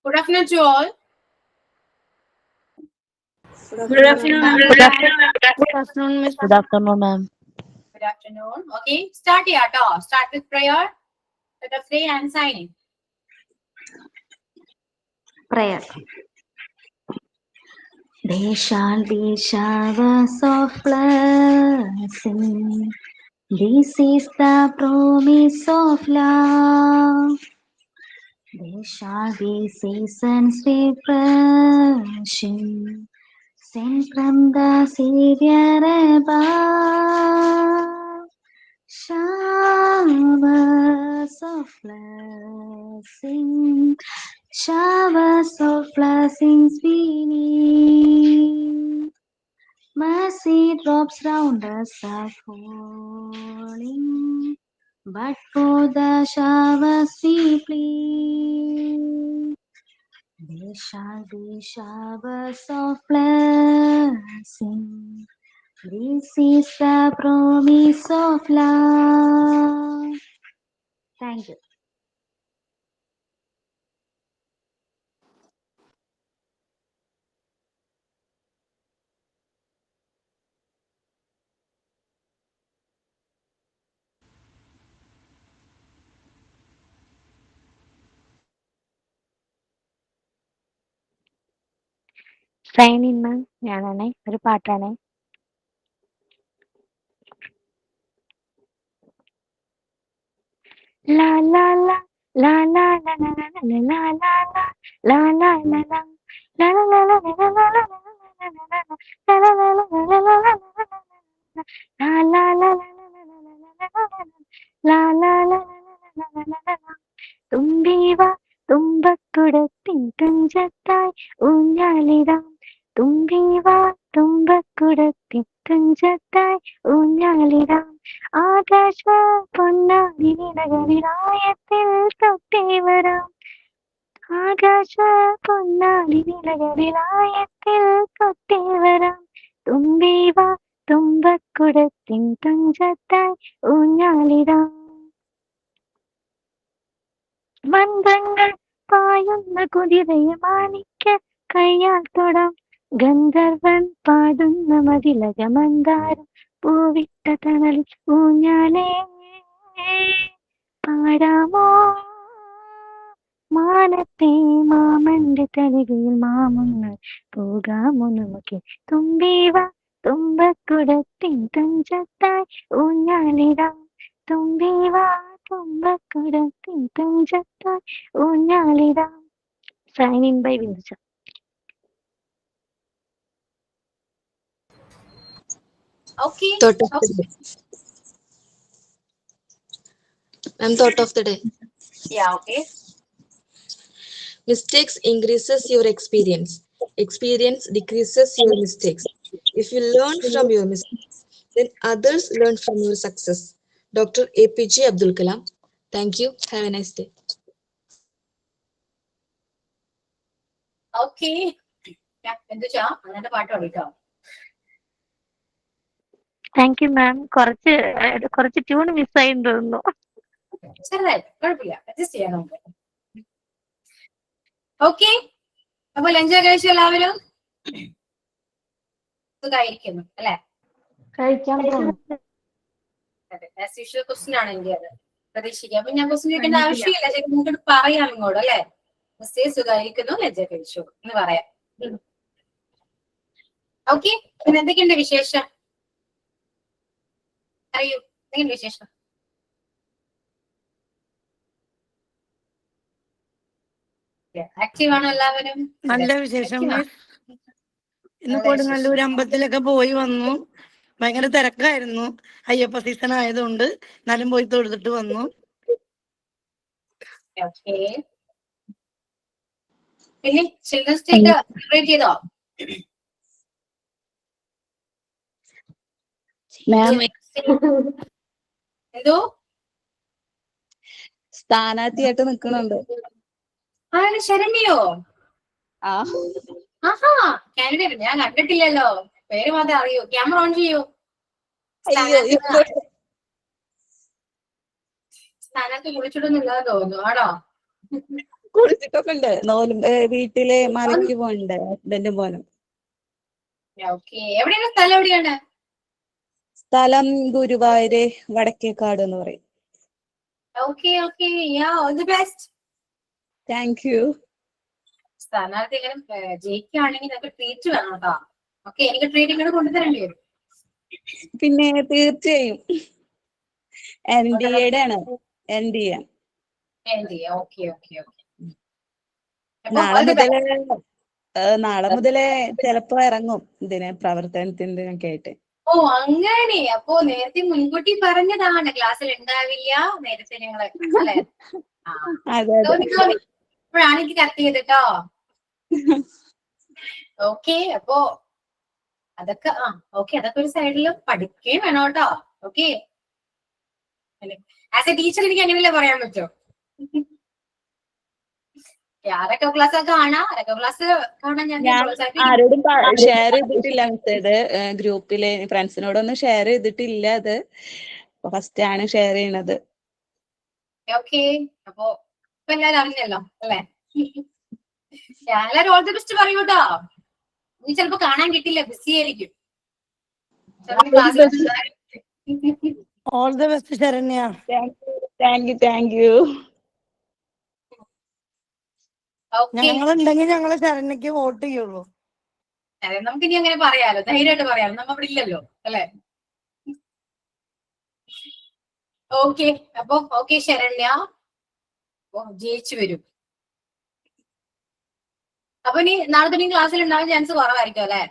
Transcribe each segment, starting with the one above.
Good afternoon to all. Good afternoon, ma'am. Good afternoon, Miss. Good afternoon, ma'am. Good afternoon. Okay, start here. Start with prayer. Let us pray and signing. Prayer. They shall be showers of blessing. This is the promise of love. They shall be seasons refreshing, sent from the Savior above. Showers of blessing, showers of blessings we need. Mercy drops round us are falling, but for the showers we plead. There shall be showers of blessing. This is the promise of love. Thank you. Sign in ma'am. ഞാനാണേ, ഒരു പാട്ടാണേ. ലാ ലാ ലാ ലാ ലാ ലാ ലാ ലാ ലാ ലാ ലാ ലാ ലാ ലാ. തുമ്പീവ തുമ്പക്കുടത്തിൻ തുഞ്ചത്തായി ഊഞ്ഞാലിടാം. തുമ്പീവ തുമ്പക്കുടത്തിൻ തുഞ്ചത്തായി ഊഞ്ഞാലിടാം. ആകാശ പൊന്നാടി നിലകളിലായത്തിൽ തൊട്ടേ വരാം. ആകാശ പൊന്നാടി നിലകളിലായത്തിൽ തൊട്ടേ വരാം. തുമ്പീവ തുമ്പക്കുടത്തിൻ തുഞ്ചത്തായി ഊഞ്ഞാലിടാം. മന്ത്രങ്ങൾ പായുന്ന കുതിരയെ മാണിക്ക കയ്യാൽ തൊടാം. ഗന്ധർവൻ പാടുന്ന മതിലക മന്ദാരം പൂവിട്ട തണൽ ഊഞ്ഞാലേ പാടാമോ. മാനത്തെ മാമന്റെ തലകയിൽ മാമങ്ങൾ പോകാമോ നമുക്ക്. തുമ്പീവ തുമ്പക്കുടത്തിൻ തുഞ്ചത്തായി ഊഞ്ഞാലിടാം. തുമ്പീവ തുമ്പക്കുടത്തിൻ തുഞ്ചത്തായി ഊഞ്ഞാലിടാം. Sign in by Vinduja. Okay. Thought of the day. Ma'am, thought of the day. Yeah, okay. Mistakes increases your experience. Experience decreases your mistakes. If you learn from your mistakes, then others learn from your success. Dr. APJ Abdul Kalam. Thank you. Have a nice day. Okay. Yeah, Binduja, another part of it. Thank you ma'am. കുറച്ച് tune മിസ്സായി തോന്നുന്നു. ചെറുതായിട്ട് കുഴപ്പമില്ല, adjust ചെയ്യാൻ നമുക്ക്. Okay, അപ്പൊ lunch കഴിച്ചു എല്ലാവരും? സുഖമായിരിക്കുന്നു അല്ലെ? കഴിക്കാൻ ആസ് യൂഷ്വൽ ക്വസ്റ്റ്യൻ ആണ് എന്റെ അത് പ്രതീക്ഷിക്കുക. അപ്പൊ ഞാൻ ക്വസ്റ്റ്യൻ ചോദിക്കേണ്ട ആവശ്യമില്ല, ശരി നിങ്ങൾക്ക് പറയാം ഇങ്ങോട്ട് അല്ലെ. മിസ്റ്റേക്ക് സുഖമായിരിക്കുന്നു, ലജ്ജ കഴിച്ചു എന്ന് പറയാം. ഓക്കെ, പിന്നെ എന്തൊക്കെയുണ്ട് വിശേഷം? അറിയൂ, എന്തൊക്കെയുണ്ട് വിശേഷം? ആക്റ്റീവ് ആണോ എല്ലാവരും? നല്ല വിശേഷം. ഇന്ന് കൊടുങ്ങല്ലൂർ അമ്പലത്തിലൊക്കെ പോയി വന്നു. ഭയങ്കര തിരക്കായിരുന്നു, അയ്യപ്പ സീസൺ ആയതുകൊണ്ട്. എന്നാലും പോയി തൊഴുതിട്ട് വന്നു. പിന്നെ ചിൽഡ്രൻസ് ഡേ സെലിബ്രേറ്റ് ചെയ്തോ? എന്തോ സ്ഥാനാർത്ഥിയായിട്ട് നിക്കണുണ്ട്. ആരാണ്? ശരണ്യോ? ആഹാ, കാൻഡിഡേറ്റ് ഞാൻ കണ്ടിട്ടില്ലല്ലോ, പേര് മാത്രമേ അറിയൂ. ക്യാമറ ഓൺ ചെയ്യൂ. സ്ഥാനാർത്ഥി കുളിച്ചിട്ടൊന്നുമില്ലാതെ തോന്നുന്നു, ആണോ? കുളിച്ചിട്ടൊക്കെ ഉണ്ട്. വീട്ടില് മലയ്ക്ക് പോകണ്ട് ഹസ്ബൻഡും പോലും. ഓക്കെ, എവിടെയാണ് സ്ഥലം? എവിടെയാണ് സ്ഥലം ഗുരുവായൂര് വടക്കേക്കാട് എന്ന് പറയും. Okay okay, yeah all the best. Thank you. സ്ഥാനാർത്ഥി എങ്ങനെ ജയിക്കുകയാണെങ്കിൽ നമുക്ക് ട്രീറ്റ് വേണം കേട്ടോ. ഓക്കെ, എനിക്ക് ട്രീറ്റ് ഇങ്ങനെ കൊണ്ടുതരേണ്ടി വരും. പിന്നെ തീർച്ചയായും NDA ആണ്. NDA. Okay okay okay. നാളെ മുതലേ ചിലപ്പോ ഇറങ്ങും ഇതിന് പ്രവർത്തനത്തിന്റെ ഒക്കെ ആയിട്ട്. ഓ അങ്ങനെ, അപ്പോ നേരത്തെ മുൻകൂട്ടി പറഞ്ഞതാണ് ക്ലാസ്സിൽ ഉണ്ടാവില്ല നേരത്തെ ഞങ്ങള്, അല്ലെ? അതെ അതെ. ഇപ്പോഴാണ് എനിക്ക് കത്തിയത് കേട്ടോ. ഓക്കെ, അപ്പോ അതൊക്കെ ഓക്കെ, അതൊക്കെ ഒരു സൈഡിൽ പഠിക്കുകയും വേണം കേട്ടോ. ഓക്കെ, ആസ് എ ടീച്ചർ എനിക്ക് അങ്ങനെയല്ലേ പറയാൻ പറ്റോ? രക്കോ ക്ലാസ് കാണാൻ ഞാൻ ആരോടും ഷെയർ ചെയ്തിട്ടില്ല മെത്തേഡ് ഗ്രൂപ്പില്. ഫ്രണ്ട്സിനോടൊന്നും ഷെയർ ചെയ്തിട്ടില്ല. അത് ഫസ്റ്റ് ആണ് ഷെയർ ചെയ്യണത്. ഓക്കെ, അപ്പൊ ഇപ്പൊ എല്ലാരും അറിഞ്ഞല്ലോ അല്ലെ? എല്ലാരും ഓൾ ദി ബെസ്റ്റ് പറയൂട്ടോ. നീ ചിലപ്പോ കാണാൻ കിട്ടില്ല, ബിസി ആയിരിക്കും. All the best Saranya. Thank you. ഞങ്ങളുണ്ടെങ്കിൽ ഞങ്ങള് ശരണ്യക്ക് വോട്ട് ചെയ്യുള്ളൂ. അതെ, നമുക്ക് ഇനി അങ്ങനെ പറയാലോ, ധൈര്യമായിട്ട് പറയാലോ, നമ്മ ഇവിടെ ഇല്ലല്ലോ അല്ലെ? ഓക്കെ, അപ്പൊ ഓക്കെ ശരണ്യ ജയിച്ചു വരും. അപ്പൊ ഇനി നാളെ തുടങ്ങി ക്ലാസ്സിൽ ഉണ്ടാവാൻ ചാൻസ് കുറവായിരിക്കും അല്ലെ?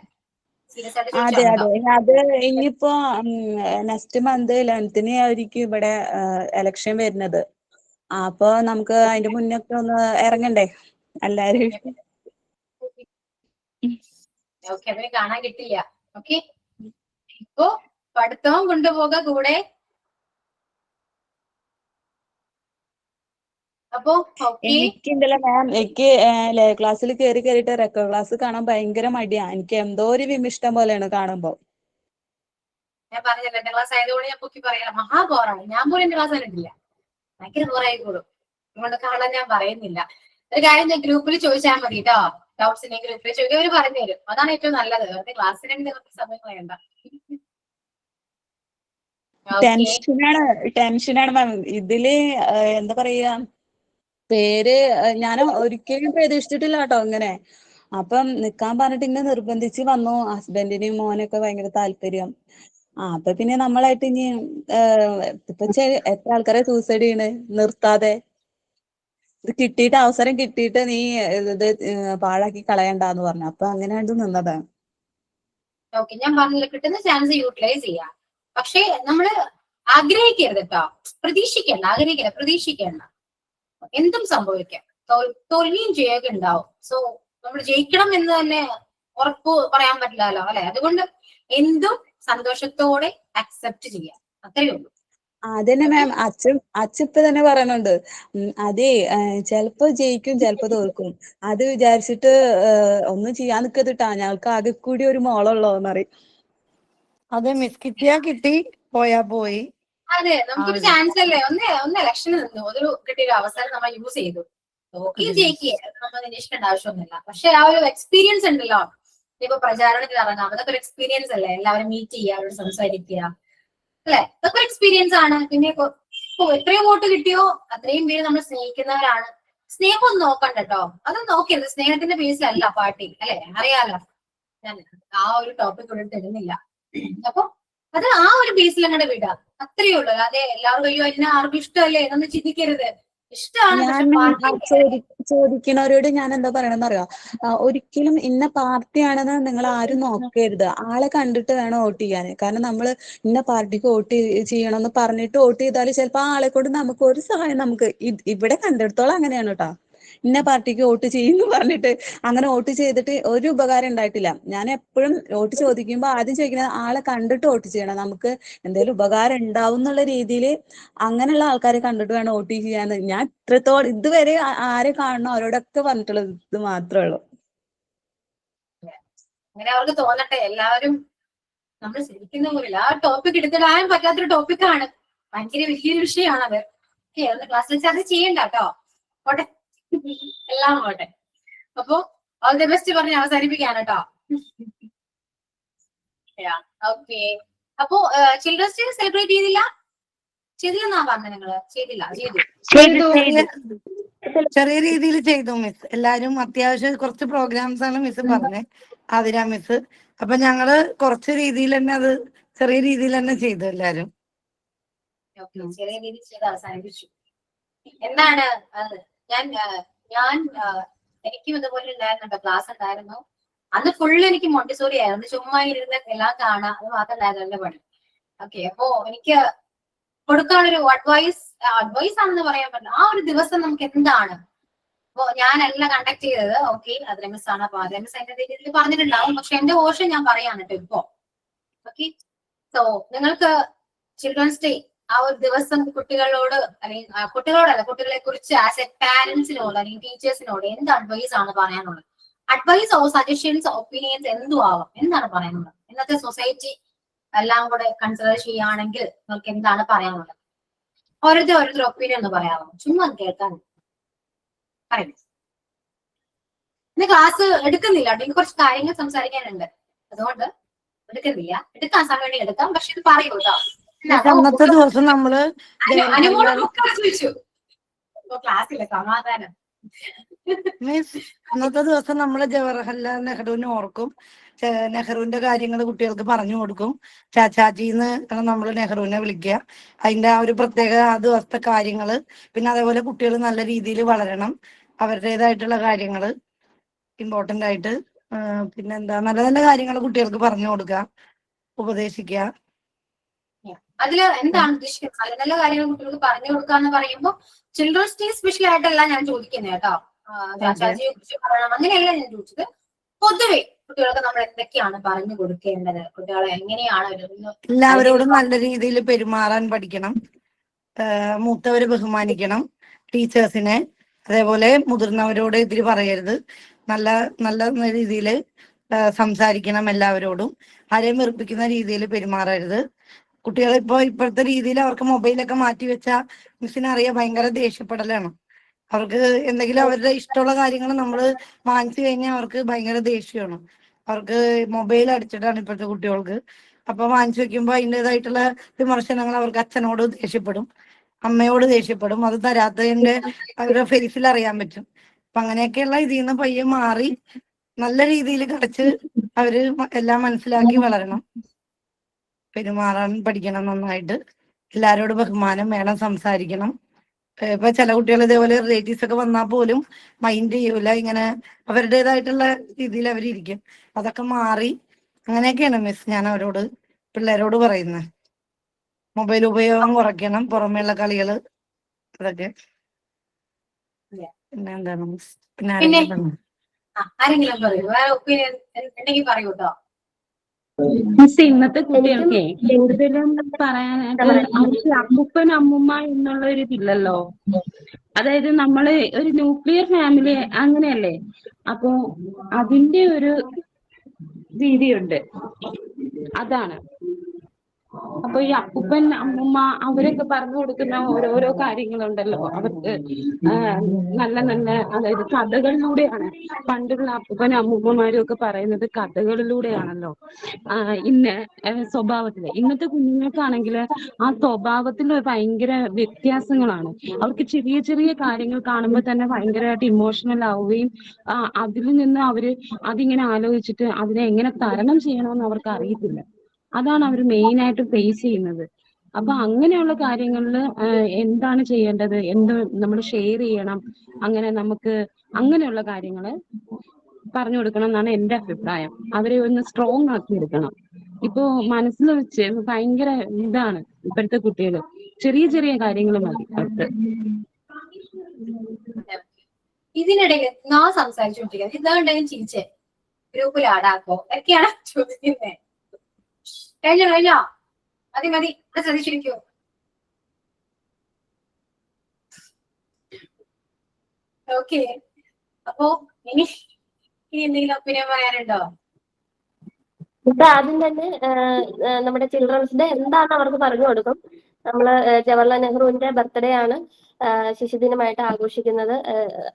സീരിയസ് ആയിട്ട് അതെ ചോദിച്ചാൽ അത് ഇനിയിപ്പോ നെക്സ്റ്റ് മന്ത് 11th ആയിരിക്കും ഇവിടെ ഇലക്ഷൻ വരുന്നത്. അപ്പൊ നമുക്ക് അതിന്റെ മുന്നൊക്കെ ഒന്ന് ഇറങ്ങണ്ടേ എല്ലാരും. ഓക്കെ, അതിനെ കാണാൻ കിട്ടില്ല. ഓക്കെ, ഇപ്പൊ പഠിത്തവും കൊണ്ടുപോക കൂടെ. അപ്പൊ എനിക്കുണ്ടല്ലോ മാം, എനിക്ക് ക്ലാസ്സിൽ കയറിയിട്ട് റെക്കോർഡ് ക്ലാസ് കാണാൻ ഭയങ്കര മടിയാ. എനിക്ക് എന്തോ ഒരു വിമിഷ്ടം പോലെയാണ് കാണുമ്പോ. ഞാൻ പറഞ്ഞല്ലോ, എന്റെ ക്ലാസ് ആയതുകൊണ്ട് ഞാൻ പൊക്കി പറയാം, മഹാബോറാണ്. ഞാൻ പോലും എന്റെ ക്ലാസ് കണ്ടിട്ടില്ല, ഭയങ്കര ബോറായിക്കോളും. അതുകൊണ്ട് കാണാൻ ഞാൻ പറയുന്നില്ല. ഒരു കാര്യം ഞാൻ ഗ്രൂപ്പിൽ ചോദിച്ചാൽ മതി കേട്ടോ. ഡൗട്ട്സ് ഉണ്ടെങ്കിൽ ഗ്രൂപ്പിൽ ചോദിക്കുക, അവർ പറഞ്ഞു തരും. അതാണ് ഏറ്റവും നല്ലത്. വെറുതെ ക്ലാസ്സിന് സമയം കളയണ്ട. ടെൻഷനാണ് മാം. ഇതില് എന്താ പറയാ, പേര് ഞാൻ ഒരിക്കലും പ്രതീക്ഷിച്ചിട്ടില്ല കേട്ടോ ഇങ്ങനെ. അപ്പം നിക്കാൻ പറഞ്ഞിട്ട് ഇങ്ങനെ നിർബന്ധിച്ച് വന്നു. ഹസ്ബൻഡിനും മോനൊക്കെ ഭയങ്കര താല്പര്യം. അപ്പൊ പിന്നെ നമ്മളായിട്ട് ഇനി ഇപ്പൊ എത്ര ആൾക്കാരെ സൂസൈഡ് ചെയ്യണ് നിർത്താതെ. ഇത് കിട്ടിയിട്ട്, അവസരം കിട്ടിയിട്ട് നീ ഇത് പാഴാക്കി കളയണ്ടെന്ന് പറഞ്ഞു. അപ്പൊ അങ്ങനെ കണ്ടു നിന്നതാണ്. ഓക്കെ, ഞാൻ പറഞ്ഞില്ല, കിട്ടുന്ന ചാൻസ് യൂട്ടിലൈസ് ചെയ്യാം. പക്ഷെ നമ്മള് ആഗ്രഹിക്കരുത് കേട്ടോ. പ്രതീക്ഷിക്കേണ്ട. എന്തും സംഭവിക്കാം. തോൽവിയും ജയമൊക്കെ ഉണ്ടാവും. സോ നമ്മൾ ജയിക്കണം എന്ന് തന്നെ ഉറപ്പ് പറയാൻ പറ്റില്ലല്ലോ അല്ലെ? അതുകൊണ്ട് എന്തും സന്തോഷത്തോടെ അക്സെപ്റ്റ് ചെയ്യാം, അത്രയേ ഉള്ളൂ. അതന്നെ മാം, അച്ഛൻ ഇപ്പൊ തന്നെ പറയുന്നുണ്ട്. അതെ, ചിലപ്പോ ജയിക്കും, ചിലപ്പോ തോൽക്കും. അത് വിചാരിച്ചിട്ട് ഒന്നും ചെയ്യാൻ നിക്കതിട്ടാ, ഞങ്ങൾക്ക് ആകെ കൂടി ഒരു മോളുള്ളോന്ന് പറയും. അതെ, മിസ് കിട്ടിയാ കിട്ടി, പോയാ പോയി. അതെ, നമുക്കൊരു ചാൻസ് അല്ലേ. ഒന്ന് ഇലക്ഷന് നിന്നു, അതൊരു കിട്ടിയൊരു അവസരം നമ്മൾ യൂസ് ചെയ്തു. ഓക്കെ, ജയിക്കുക നമ്മൾ നിരീക്ഷിക്കേണ്ട ആവശ്യമൊന്നുമില്ല. പക്ഷെ ആ ഒരു എക്സ്പീരിയൻസ് ഉണ്ടല്ലോ, ഇപ്പൊ പ്രചാരണത്തിൽ ഇറങ്ങാം, അതൊക്കെ ഒരു എക്സ്പീരിയൻസ് അല്ലേ? എല്ലാവരും മീറ്റ് ചെയ്യുക, അവരോട് സംസാരിക്കുക അല്ലെ? അതൊക്കെ എക്സ്പീരിയൻസ് ആണ്. പിന്നെ എത്രയോ വോട്ട് കിട്ടിയോ അത്രയും പേര് നമ്മൾ സ്നേഹിക്കുന്നവരാണ്. സ്നേഹം ഒന്നും നോക്കണ്ട കേട്ടോ, അതൊന്നും നോക്കരുത്. സ്നേഹത്തിന്റെ ബേസിലല്ല പാർട്ടി അല്ലെ? അറിയാലോ, ഞാൻ ആ ഒരു ടോപ്പിക് ഇവിടെ തരുന്നില്ല. അപ്പൊ അത് ആ ഒരു ബേസിൽ അങ്ങോട്ട് വിടുക, അത്രയേ ഉള്ളൂ. അതെ, എല്ലാവർക്കും അയ്യോ അതിനെ ആർക്കും ഇഷ്ടമല്ലേ എന്നൊന്നും ചിന്തിക്കരുത്. ഇഷ്ടമാണ്, പക്ഷെ ചോദിക്കുന്നവരോട് ഞാൻ എന്താ പറയണെന്ന് അറിയോ, ഒരിക്കലും ഇന്ന പാർട്ടിയാണെന്ന് നിങ്ങൾ ആരും നോക്കരുത്. ആളെ കണ്ടിട്ട് വേണം വോട്ട് ചെയ്യാൻ. കാരണം നമ്മൾ ഇന്ന പാർട്ടിക്ക് വോട്ട് ചെയ്യണമെന്ന് പറഞ്ഞിട്ട് വോട്ട് ചെയ്താൽ ചിലപ്പോൾ ആ ആളെ കൊണ്ട് നമുക്ക് ഒരു സഹായം, നമുക്ക് ഇവിടെ കണ്ടെടുത്തോളം അങ്ങനെയാണ് കേട്ടോ. ഇന്ന പാർട്ടിക്ക് വോട്ട് ചെയ്യുന്നു പറഞ്ഞിട്ട് അങ്ങനെ വോട്ട് ചെയ്തിട്ട് ഒരു ഉപകാരം ഉണ്ടായിട്ടില്ല. ഞാൻ എപ്പോഴും വോട്ട് ചോദിക്കുമ്പോൾ ആദ്യം ചോദിക്കുന്നത് ആളെ കണ്ടിട്ട് വോട്ട് ചെയ്യണം, നമുക്ക് എന്തെങ്കിലും ഉപകാരം ഉണ്ടാവും എന്നുള്ള രീതിയിൽ അങ്ങനെയുള്ള ആൾക്കാരെ കണ്ടിട്ട് വേണം വോട്ട് ചെയ്യാന്ന് ഞാൻ ഇത്രത്തോളം ഇതുവരെ ആരെ കാണണോ അവരോടൊക്കെ പറഞ്ഞിട്ടുള്ളത് ഇത് മാത്രമേ ഉള്ളൂ. അങ്ങനെ അവർക്ക് തോന്നട്ടെ. എല്ലാവരും നമ്മൾ ശ്രമിക്കുന്ന പോലില്ല. ആ ടോപ്പിക് എടുത്തിടാൻ പറ്റാത്തൊരു ടോപ്പിക്കാണ്, ഭയങ്കര വലിയൊരു വിഷയമാണ് അത്. ക്ലാസ്സിൽ വെച്ച് അത് ചെയ്യണ്ട കേട്ടോ. പോട്ടെ, എല്ലാം പോട്ടെ. അപ്പൊ ഓൾ ദി ബെസ്റ്റ് പറഞ്ഞ് അവസാനിപ്പിക്കാണ് കേട്ടോ. ഓക്കെ. അപ്പൊ ചിൽഡ്രൻസ് ഡേ സെലിബ്രേറ്റ് ചെയ്തില്ലെന്നാ പറഞ്ഞത് നിങ്ങള്? ചെയ്തില്ല? ചെറിയ രീതിയിൽ ചെയ്തു മിസ്. എല്ലാരും അത്യാവശ്യം കുറച്ച് പ്രോഗ്രാംസ് ആണ് മിസ് പറഞ്ഞത്, ആതിര മിസ്. അപ്പൊ ഞങ്ങള് കുറച്ച് രീതിയിൽ തന്നെ അത് ചെറിയ രീതിയിൽ തന്നെ ചെയ്തു എല്ലാരും. ചെറിയ രീതിയിൽ ചെയ്ത് അവസാനിപ്പിച്ചു. എന്താണ് ഞാൻ എനിക്കും ഇതുപോലെ ഉണ്ടായിരുന്നുണ്ടോ, ക്ലാസ് ഉണ്ടായിരുന്നു. അന്ന് ഫുള്ള് എനിക്ക് മോണ്ടിസോറി ആയിരുന്നു. ചുമ്മാ ഇരുന്ന് എല്ലാം കാണാം, അത് മാത്രമല്ലായിരുന്നു എന്റെ പണി. ഓക്കെ. അപ്പോ എനിക്ക് കൊടുക്കാനുള്ളൊരു അഡ്വൈസ് ആണെന്ന് പറയാൻ പറ്റില്ല. ആ ഒരു ദിവസം നമുക്ക് എന്താണ്, അപ്പൊ ഞാനെല്ലാം കണ്ടക്ട് ചെയ്തത് ഓക്കെ അതിലെ മിസ് ആണ്. അപ്പൊ അതിലെ മിസ് അതിന്റെ രീതിയിൽ പറഞ്ഞിട്ടുണ്ടാവും. പക്ഷെ എന്റെ പോർഷൻ ഞാൻ പറയാണ് കേട്ടോ ഇപ്പൊ. ഓക്കെ. സോ നിങ്ങൾക്ക് ചിൽഡ്രൻസ് ഡേ ആ ഒരു ദിവസം കുട്ടികളോട്, അല്ലെങ്കിൽ കുട്ടികളോടല്ല, കുട്ടികളെ കുറിച്ച് ആസ് എ പാരന്റ്സിനോട് അല്ലെങ്കിൽ ടീച്ചേഴ്സിനോട് എന്ത് അഡ്വൈസ് ആണ് പറയാനുള്ളത്? അഡ്വൈസോ സജഷൻസ് ഒപ്പീനിയൻസ് എന്തും ആവാം. എന്താണ് പറയാനുള്ളത്? ഇന്നത്തെ സൊസൈറ്റി എല്ലാം കൂടെ കൺസിഡർ ചെയ്യുകയാണെങ്കിൽ നിങ്ങൾക്ക് എന്താണ് പറയാനുള്ളത്? ഓരോരുത്തർ ഒപ്പീനിയൻ ഒന്ന് പറയാമോ? ചുമ്മാ കേൾക്കാൻ പറയും. ഇന്ന് ക്ലാസ് എടുക്കുന്നില്ല, അല്ലെങ്കിൽ കുറച്ച് കാര്യങ്ങൾ സംസാരിക്കാനുണ്ട്, അതുകൊണ്ട് എടുക്കുന്നില്ല. എടുക്കാൻ സമയം എടുക്കാം, പക്ഷെ ഇത് പറയൂ കേട്ടോ. അന്നത്തെ ദിവസം നമ്മള് ചോദിച്ചു ക്ലാസ്സില്ല, സമാധാനം. മീൻസ് അന്നത്തെ ദിവസം നമ്മള് ജവഹർലാൽ നെഹ്റുവിനെ ഓർക്കും. നെഹ്റുവിന്റെ കാര്യങ്ങൾ കുട്ടികൾക്ക് പറഞ്ഞു കൊടുക്കും. ചാച്ചാജിന്ന് നമ്മൾ നെഹ്റുവിനെ വിളിക്കുക. അതിന്റെ ആ ഒരു പ്രത്യേക ആ ദിവസത്തെ കാര്യങ്ങള്, പിന്നെ അതേപോലെ കുട്ടികൾ നല്ല രീതിയിൽ വളരണം, അവരുടേതായിട്ടുള്ള കാര്യങ്ങള് ഇമ്പോർട്ടന്റ് ആയിട്ട്, പിന്നെന്താ നല്ല നല്ല കാര്യങ്ങൾ കുട്ടികൾക്ക് പറഞ്ഞു കൊടുക്കുക, ഉപദേശിക്കുക. അതില് എന്താണ് ഉദ്ദേശിക്കുന്നത്? നല്ല നല്ല കാര്യങ്ങൾ കുട്ടികൾക്ക് പറഞ്ഞു കൊടുക്കുക എന്ന് പറയുമ്പോൾ ചിൽഡ്രൻസ് ഡേ സ്പെഷ്യൽ ആയിട്ടല്ല ഞാൻ ചോദിക്കുന്നത് കേട്ടോ. ചാച്ചാജിയെ കുറിച്ച് പറയണം അങ്ങനെയല്ല ഞാൻ ചോദിച്ചത്. പൊതുവെ കുട്ടികൾക്ക് നമ്മൾ എന്തൊക്കെയാണ് പറഞ്ഞു കൊടുക്കേണ്ടത്? കുട്ടികളെ എങ്ങനെയാണ് എല്ലാവരോടും നല്ല രീതിയിൽ പെരുമാറാൻ പഠിക്കണം. മൂത്തവരെ ബഹുമാനിക്കണം, ടീച്ചേഴ്സിനെ. അതേപോലെ മുതിർന്നവരോട് എതിര് പറയരുത്. നല്ല നല്ല രീതിയിൽ സംസാരിക്കണം എല്ലാവരോടും. ആരെയും വെറുപ്പിക്കുന്ന രീതിയിൽ പെരുമാറരുത്. കുട്ടികൾ ഇപ്പോഴത്തെ രീതിയിൽ അവർക്ക് മൊബൈലൊക്കെ മാറ്റി വെച്ചാൽ മിസ്സിനറിയാം ഭയങ്കര ദേഷ്യപ്പെടലാണ്. അവർക്ക് എന്തെങ്കിലും അവരുടെ ഇഷ്ടമുള്ള കാര്യങ്ങൾ നമ്മൾ വാങ്ങിച്ചു കഴിഞ്ഞാൽ അവർക്ക് ഭയങ്കര ദേഷ്യമാണ്. അവർക്ക് മൊബൈൽ അടിച്ചിട്ടാണ് ഇപ്പോഴത്തെ കുട്ടികൾക്ക്. അപ്പൊ വാങ്ങിച്ചു വെക്കുമ്പോൾ അതിൻ്റെതായിട്ടുള്ള വിമർശനങ്ങൾ അവർക്ക് അച്ഛനോട് ദേഷ്യപ്പെടും, അമ്മയോട് ദേഷ്യപ്പെടും. അത് തരാത്തതിന്റെ അവരുടെ ഫേസിൽ അറിയാൻ പറ്റും. അപ്പൊ അങ്ങനെയൊക്കെയുള്ള ഇതിൽ നിന്ന് പയ്യെ മാറി നല്ല രീതിയിൽ കളിച്ച് അവര് എല്ലാം മനസ്സിലാക്കി വളരണം, പെരുമാറാൻ പഠിക്കണം നന്നായിട്ട്. എല്ലാവരോടും ബഹുമാനം വേണം, സംസാരിക്കണം. ഇപ്പൊ ചില കുട്ടികൾ ഇതേപോലെ റിലേറ്റീവ്സ് ഒക്കെ വന്നാൽ പോലും മൈൻഡ് ചെയ്യൂല, ഇങ്ങനെ അവരുടേതായിട്ടുള്ള രീതിയിൽ അവരിയ്ക്കും. അതൊക്കെ മാറി അങ്ങനെയൊക്കെയാണ് മിസ് ഞാൻ അവരോട് പിള്ളേരോട് പറയുന്നത്. മൊബൈൽ ഉപയോഗം കുറയ്ക്കണം, പുറമേയുള്ള കളികള്, അതൊക്കെ. പിന്നെ എന്താണ് മിസ്? പിന്നെ ആരെങ്കിലും പറയൂ, വേറെ ഒപ്പീനിയൻ ഉണ്ടെങ്കിൽ പറയൂ കേട്ടോ. മിസ് ഇന്നത്തെ കുട്ടികൾക്ക് കൂടുതലും പറയാനായിട്ട് അവർക്ക് അപ്പൂപ്പൻ അമ്മുമ്മ എന്നുള്ള ഒരു ഇതില്ലല്ലോ. അതായത് നമ്മള് ഒരു ന്യൂക്ലിയർ ഫാമിലി അങ്ങനെയല്ലേ, അപ്പൊ അതിന്റെ ഒരു രീതിയുണ്ട്, അതാണ്. അപ്പൊ ഈ അപ്പൂപ്പൻ അമ്മുമ്മ അവരൊക്കെ പറഞ്ഞു കൊടുക്കുന്ന ഓരോരോ കാര്യങ്ങളുണ്ടല്ലോ അവർക്ക്, നല്ല നല്ല, അതായത് കഥകളിലൂടെയാണ്. പണ്ടുള്ള അപ്പൂപ്പൻ അമ്മൂമ്മമാരും ഒക്കെ പറയുന്നത് കഥകളിലൂടെയാണല്ലോ. ഇന്ന സ്വഭാവത്തില് ഇന്നത്തെ കുഞ്ഞുങ്ങൾക്കാണെങ്കിൽ ആ സ്വഭാവത്തിൽ ഭയങ്കര വ്യത്യാസങ്ങളാണ്. അവർക്ക് ചെറിയ ചെറിയ കാര്യങ്ങൾ കാണുമ്പോൾ തന്നെ ഭയങ്കരമായിട്ട് ഇമോഷണൽ ആവുകയും അതിൽ നിന്ന് അവര് അതിങ്ങനെ ആലോചിച്ചിട്ട് അതിനെ എങ്ങനെ തരണം ചെയ്യണമെന്ന് അവർക്ക് അറിയത്തില്ല. അതാണ് അവർ മെയിൻ ആയിട്ട് ഫേസ് ചെയ്യുന്നത്. അപ്പൊ അങ്ങനെയുള്ള കാര്യങ്ങളിൽ എന്താണ് ചെയ്യേണ്ടത്, എന്ത് നമ്മൾ ഷെയർ ചെയ്യണം, അങ്ങനെ നമുക്ക് അങ്ങനെയുള്ള കാര്യങ്ങൾ പറഞ്ഞു കൊടുക്കണം എന്നാണ് എന്റെ അഭിപ്രായം. അവരെ ഒന്ന് സ്ട്രോങ് ആക്കി എടുക്കണം. ഇപ്പൊ മനസ്സിൽ വെച്ച് ഭയങ്കര ഇതാണ് ഇപ്പോഴത്തെ കുട്ടികൾ, ചെറിയ ചെറിയ കാര്യങ്ങൾ മതി അവർക്ക്. ഇതിനിടയിൽ ഞാൻ സംസാരിച്ചുകൊണ്ടിരിക്കുന്നത് ഇതാണ്ടെങ്കിലും ചിരിച്ചേ ഗ്രൂപ്പിൽ ആടാക്കോ ഒക്കെയാണ് ചോദിക്കുന്നത്. കഴിഞ്ഞോ മതി ശ്രദ്ധിച്ചിരിക്കോ? ഓക്കെ. അപ്പോ ഇനി എന്തെങ്കിലും ഒപ്പീനിയൻ പറയാനുണ്ടോ? ഇത് ആദ്യം തന്നെ നമ്മുടെ ചിൽഡ്രൻസ് ഡേ എന്താണ് അവർക്ക് പറഞ്ഞു കൊടുക്കും. നമ്മള് ജവഹർലാൽ നെഹ്റുവിന്റെ ബർത്ത്ഡേ ആണ്. ശിശുദിനമായിട്ട് ആഘോഷിക്കുന്നത്.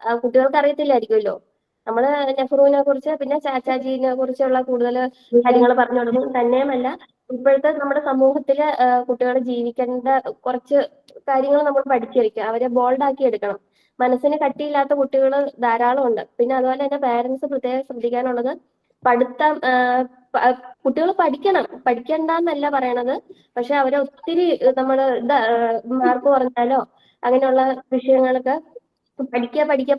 ആ കുട്ടികൾക്ക് അറിയത്തില്ലായിരിക്കുമല്ലോ. നമ്മള് നെഹ്റുവിനെ കുറിച്ച് പിന്നെ ചാച്ചാജീനെ കുറിച്ചുള്ള കൂടുതൽ കാര്യങ്ങൾ പറഞ്ഞു കൊടുക്കും. തന്നെയുമല്ല ഇപ്പോഴത്തെ നമ്മുടെ സമൂഹത്തില് കുട്ടികൾ ജീവിക്കേണ്ട കുറച്ച് കാര്യങ്ങൾ നമ്മൾ പഠിച്ചിരിക്കുക. അവരെ ബോൾഡാക്കി എടുക്കണം. മനസ്സിന് കട്ടിയില്ലാത്ത കുട്ടികൾ ധാരാളം ഉണ്ട്. പിന്നെ അതുപോലെ തന്നെ പാരന്റ്സ് പ്രത്യേകം ശ്രദ്ധിക്കാനുള്ളത് പഠിത്തം. കുട്ടികൾ പഠിക്കണം, പഠിക്കണ്ടെന്നല്ല പറയണത്. പക്ഷെ അവരെ ഒത്തിരി നമ്മള് മാർക്ക് കുറഞ്ഞാലോ അങ്ങനെയുള്ള വിഷയങ്ങളൊക്കെ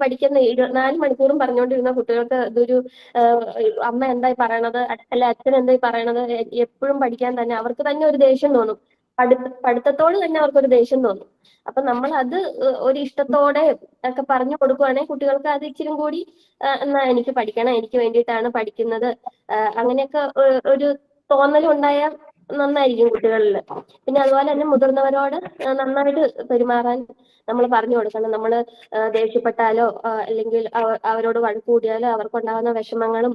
പഠിക്കുന്ന 24 മണിക്കൂറും പറഞ്ഞുകൊണ്ടിരുന്ന കുട്ടികൾക്ക് ഇതൊരു അമ്മ എന്തായി പറയണത് അല്ല അച്ഛൻ എന്തായി പറയണത് എപ്പോഴും പഠിക്കാൻ തന്നെ അവർക്ക് തന്നെ ഒരു ദേഷ്യം തോന്നും. പഠിത്തത്തോട് തന്നെ അവർക്കൊരു ദേഷ്യം തോന്നും. അപ്പൊ നമ്മൾ അത് ഒരു ഇഷ്ടത്തോടെ ഒക്കെ പറഞ്ഞു കൊടുക്കുവാണെങ്കിൽ കുട്ടികൾക്ക് അത് ഇച്ചിരി കൂടി എന്നാ എനിക്ക് പഠിക്കണം, എനിക്ക് വേണ്ടിയിട്ടാണ് പഠിക്കുന്നത്, അങ്ങനെയൊക്കെ ഒരു തോന്നൽ ഉണ്ടായാൽ നന്നായിരിക്കും കുട്ടികളിൽ. പിന്നെ അതുപോലെ തന്നെ മുതിർന്നവരോട് നന്നായിട്ട് പെരുമാറാൻ നമ്മൾ പറഞ്ഞു കൊടുക്കണം. നമ്മൾ ദേഷ്യപ്പെട്ടാലോ അല്ലെങ്കിൽ അവരോട് വഴക്ക് കൂടിയാലോ അവർക്കുണ്ടാകുന്ന വിഷമങ്ങളും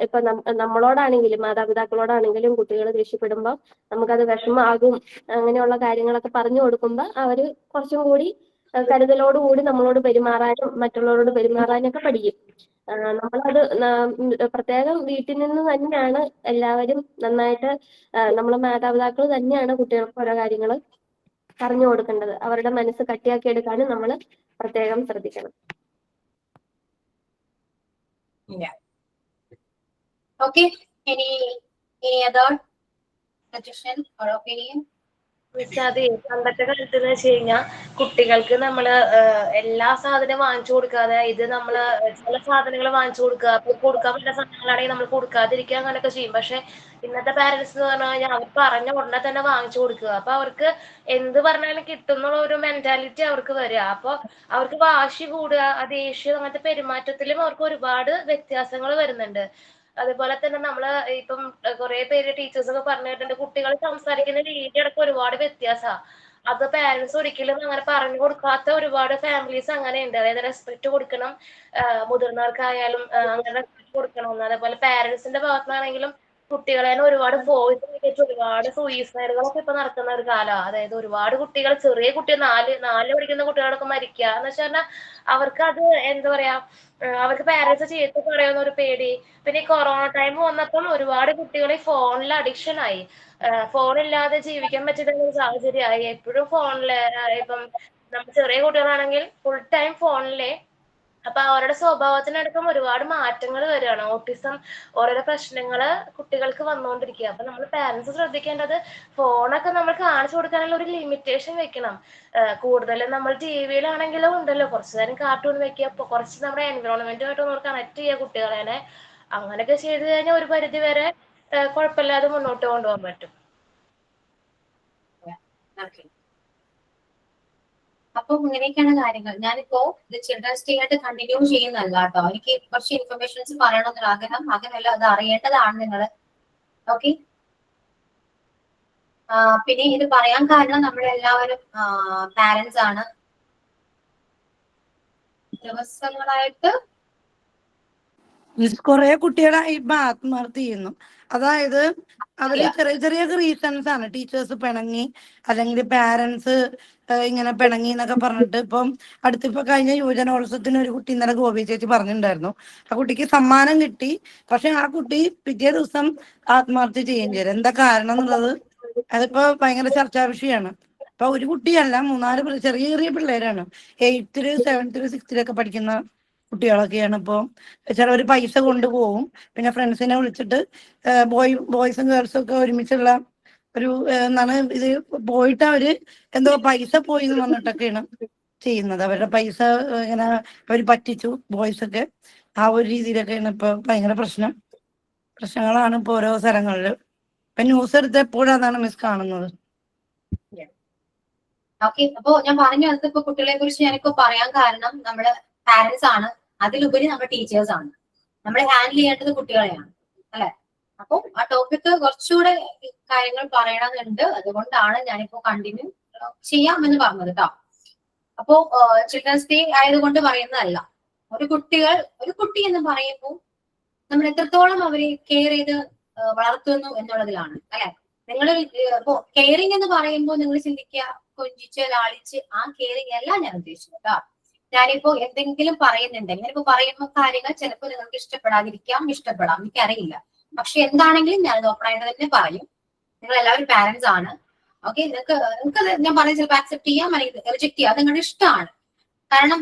ഇപ്പൊ നമ്മളോടാണെങ്കിലും മാതാപിതാക്കളോടാണെങ്കിലും കുട്ടികൾ ദേഷ്യപ്പെടുമ്പോൾ നമുക്കത് വിഷമമാകും. അങ്ങനെയുള്ള കാര്യങ്ങളൊക്കെ പറഞ്ഞു കൊടുക്കുമ്പോൾ അവര് കുറച്ചും കൂടി കരുതലോടുകൂടി നമ്മളോട് പെരുമാറാനും മറ്റുള്ളവരോട് പെരുമാറാനും ഒക്കെ പഠിക്കും. നമ്മളത് പ്രത്യേകം വീട്ടിൽ നിന്ന് തന്നെയാണ് എല്ലാവരും നന്നായിട്ട് നമ്മളെ മാതാപിതാക്കൾ തന്നെയാണ് കുട്ടികൾക്ക് ഓരോ കാര്യങ്ങൾ പറഞ്ഞു കൊടുക്കേണ്ടത്. അവരുടെ മനസ്സ് കട്ടിയാക്കി എടുക്കാനും നമ്മൾ പ്രത്യേകം ശ്രദ്ധിക്കണം. Okay, any other suggestion or opinion? അതെ, പണ്ടത്തെ കാലത്ത് എന്ന് വെച്ച് കഴിഞ്ഞാൽ കുട്ടികൾക്ക് നമ്മള് എല്ലാ സാധനവും വാങ്ങിച്ചു കൊടുക്കാതെ ഇത് നമ്മള് ചില സാധനങ്ങൾ വാങ്ങിച്ചു കൊടുക്കുക, അപ്പൊ കൊടുക്കാൻ പറ്റുന്ന സാധനങ്ങളാണെങ്കിൽ നമ്മൾ കൊടുക്കാതിരിക്കുക, അങ്ങനെയൊക്കെ ചെയ്യും. പക്ഷെ ഇന്നത്തെ പാരന്റ്സ് എന്ന് പറഞ്ഞു കഴിഞ്ഞാൽ അവർ പറഞ്ഞ ഉടനെ തന്നെ വാങ്ങിച്ചു കൊടുക്കുക. അപ്പൊ അവർക്ക് എന്ത് പറഞ്ഞാലും കിട്ടുന്നുള്ള ഒരു മെന്റാലിറ്റി അവർക്ക് വരിക. അപ്പൊ അവർക്ക് വാശി കൂടുക, ആ ദേഷ്യം, അങ്ങനത്തെ പെരുമാറ്റത്തിലും അവർക്ക് ഒരുപാട് വ്യത്യാസങ്ങൾ വരുന്നുണ്ട്. അതുപോലെ തന്നെ നമ്മള് ഇപ്പം കുറെ പേര് ടീച്ചേഴ്സ് ഒക്കെ പറഞ്ഞു കേട്ടിട്ടുണ്ട്, കുട്ടികൾ സംസാരിക്കുന്ന രീതി അടക്കം ഒരുപാട് വ്യത്യാസമാണ്. അത് പാരന്റ്സ് ഒരിക്കലും അങ്ങനെ പറഞ്ഞു കൊടുക്കാത്ത ഒരുപാട് ഫാമിലീസ് അങ്ങനെയുണ്ട്. അതായത് റെസ്പെക്ട് കൊടുക്കണം, മുതിർന്നവർക്കായാലും അങ്ങനെ റെസ്പെക്ട് കൊടുക്കണം. അതേപോലെ പാരന്റ്സിന്റെ ഭാഗത്തുനിന്നാണെങ്കിലും കുട്ടികളെ ഒരുപാട് ഫോഴ്സ് ചെയ്തിട്ട് ഒരുപാട് സൂയിസൈഡുകളൊക്കെ ഇപ്പൊ നടക്കുന്ന ഒരു കാലമാണ്. അതായത് ഒരുപാട് കുട്ടികൾ, ചെറിയ കുട്ടികൾ, നാല് പഠിക്കുന്ന കുട്ടികളൊക്കെ മരിക്കുക എന്ന് വെച്ചാൽ അവർക്ക് അത് എന്താ പറയാ, അവർക്ക് പാരന്റ്സ് ചീത്ത പറയുന്ന ഒരു പേടി. പിന്നെ ഈ കൊറോണ ടൈം വന്നപ്പോൾ ഒരുപാട് കുട്ടികൾ ഈ ഫോണിൽ അഡിക്ഷൻ ആയി. ഫോണില്ലാതെ ജീവിക്കാൻ പറ്റുന്ന ഒരു സാഹചര്യമായി. എപ്പോഴും ഫോണില്, ഇപ്പം നമ്മൾ ചെറിയ കുട്ടികളാണെങ്കിൽ ഫുൾ ടൈം ഫോണിലെ. അപ്പൊ അവരുടെ സ്വഭാവത്തിനടക്കം ഒരുപാട് മാറ്റങ്ങൾ വരികയാണ്. ഓട്ടിസം, ഓരോരോ പ്രശ്നങ്ങള് കുട്ടികൾക്ക് വന്നുകൊണ്ടിരിക്കുക. അപ്പൊ നമ്മൾ പാരന്റ്സ് ശ്രദ്ധിക്കേണ്ടത് ഫോണൊക്കെ നമ്മൾ കാണിച്ചു കൊടുക്കാനുള്ള ഒരു ലിമിറ്റേഷൻ വെക്കണം. കൂടുതലും നമ്മൾ ടിവിയിലാണെങ്കിലും ഉണ്ടല്ലോ കുറച്ചു നേരം കാർട്ടൂൺ വെക്കുക, കുറച്ച് നമ്മുടെ എൻവയോൺമെന്റുമായിട്ട് നമ്മൾ കണക്ട് ചെയ്യുക കുട്ടികളെ. അങ്ങനെയൊക്കെ ചെയ്തു കഴിഞ്ഞാൽ ഒരു പരിധി വരെ കുഴപ്പമില്ലാതെ മുന്നോട്ട് കൊണ്ടുപോകാൻ പറ്റും. അപ്പൊ ഇങ്ങനെയൊക്കെയാണ് കാര്യങ്ങൾ. ഞാനിപ്പോ ഇത് ചിൽഡ്രൻസ് ഡേ ആയിട്ട് കണ്ടിന്യൂ ചെയ്യുന്നല്ല കേട്ടോ. എനിക്ക് കുറച്ച് ഇൻഫർമേഷൻസ് പറയണമെന്നൊരു ആഗ്രഹം. അങ്ങനെയല്ല, അത് അറിയേണ്ടതാണ് നിങ്ങൾ. ഓക്കെ. പിന്നെ ഇത് പറയാൻ കാരണം നമ്മളെല്ലാവരും പാരന്റ്സ് ആണ്. ദിവസങ്ങളായിട്ട് കുറെ കുട്ടികളെ ഇപ്പൊ ആത്മഹത്യ ചെയ്യുന്നു. അതായത് അതിൽ ചെറിയ ചെറിയ റീസൺസ് ആണ്. ടീച്ചേഴ്സ് പിണങ്ങി, അല്ലെങ്കിൽ പാരന്റ്സ് ഇങ്ങനെ പിണങ്ങി എന്നൊക്കെ പറഞ്ഞിട്ട്. ഇപ്പം അടുത്തിപ്പോ കഴിഞ്ഞ യുവജനോത്സവത്തിന് ഒരു കുട്ടി ഇന്നലെ ഗോപി ചേച്ചി പറഞ്ഞിട്ടുണ്ടായിരുന്നു, ആ കുട്ടിക്ക് സമ്മാനം കിട്ടി, പക്ഷെ ആ കുട്ടി പിറ്റേ ദിവസം ആത്മഹത്യ ചെയ്യുകയും ചെയ്തു. എന്താ കാരണം എന്നുള്ളത് അതിപ്പോ ഭയങ്കര ചർച്ചാ വിഷയമാണ്. ഇപ്പൊ ഒരു കുട്ടിയല്ല, 3-4 ചെറിയ ചെറിയ പിള്ളേരാണ്. 8th, 7th, 6th പഠിക്കുന്ന കുട്ടികളൊക്കെയാണ്. ഇപ്പോൾ ചിലവർ പൈസ കൊണ്ടുപോകും, പിന്നെ ഫ്രണ്ട്സിനെ വിളിച്ചിട്ട് ബോയ്സും ഗേൾസും ഒക്കെ ഒരുമിച്ചുള്ള ഒരു എന്താണ് ഇത് പോയിട്ട് അവര് എന്തോ പൈസ പോയി എന്ന് പറഞ്ഞിട്ടൊക്കെയാണ് ചെയ്യുന്നത്. അവരുടെ പൈസ ഇങ്ങനെ അവർ പറ്റിച്ചു ബോയ്സൊക്കെ. ആ ഒരു രീതിയിലൊക്കെയാണ് ഇപ്പൊ ഭയങ്കര പ്രശ്നങ്ങളാണ് ഇപ്പൊ ഓരോ സ്ഥലങ്ങളില്. ഇപ്പൊ ന്യൂസ് എടുത്ത് എപ്പോഴും അതാണ് മിസ് കാണുന്നത്. ഓക്കെ. അപ്പൊ ഞാൻ പറഞ്ഞു വന്നത്, ഇപ്പൊ കുട്ടികളെ കുറിച്ച് ഞാനിപ്പോ പറയാൻ കാരണം നമ്മള് പാരന്റ്സ് ആണ്, അതിലുപരി നമ്മൾ ടീച്ചേഴ്സ് ആണ്. നമ്മൾ ഹാൻഡിൽ ചെയ്യേണ്ടത് കുട്ടികളെയാണ്, അല്ലെ? അപ്പൊ ആ ടോപ്പിക്ക് കുറച്ചുകൂടെ കാര്യങ്ങൾ പറയണമെന്നുണ്ട്. അതുകൊണ്ടാണ് ഞാനിപ്പോ കണ്ടിന്യൂ ചെയ്യാമെന്ന് പറഞ്ഞത് കേട്ടോ. അപ്പോ ചിൽഡ്രൻസ് ഡേ ആയതുകൊണ്ട് പറയുന്നതല്ല. ഒരു കുട്ടി എന്ന് പറയുമ്പോൾ നമ്മൾ എത്രത്തോളം അവരെ കെയർ ചെയ്ത് വളർത്തുന്നു എന്നുള്ളതിലാണ്, അല്ലെ? നിങ്ങൾ ഇപ്പോ കെയറിങ് എന്ന് പറയുമ്പോൾ നിങ്ങൾ ചിന്തിക്കുക കൊഞ്ചിച്ച് ലാളിച്ച് ആ കെയറിങ് അല്ല ഞാൻ ഉദ്ദേശിച്ചത് കേട്ടോ. ഞാനിപ്പോ എന്തെങ്കിലും പറയുന്നുണ്ടെങ്കിൽ ഞാനിപ്പോ പറയുന്ന കാര്യങ്ങൾ ചിലപ്പോൾ നിങ്ങൾക്ക് ഇഷ്ടപ്പെടാതിരിക്കാം, ഇഷ്ടപ്പെടാം, എനിക്കറിയില്ല. പക്ഷെ എന്താണെങ്കിലും ഞാൻ ഓപ്പണായിട്ട് തന്നെ പറയും. നിങ്ങൾ എല്ലാവരും പാരന്റ്സ് ആണ്. ഓക്കെ, നിങ്ങൾക്ക് ഞാൻ പറയുന്നത് ചിലപ്പോൾ ആക്സെപ്റ്റ് ചെയ്യാം അല്ലെങ്കിൽ റിജക്ട് ചെയ്യാം, അത് നിങ്ങളുടെ ഇഷ്ടമാണ്. കാരണം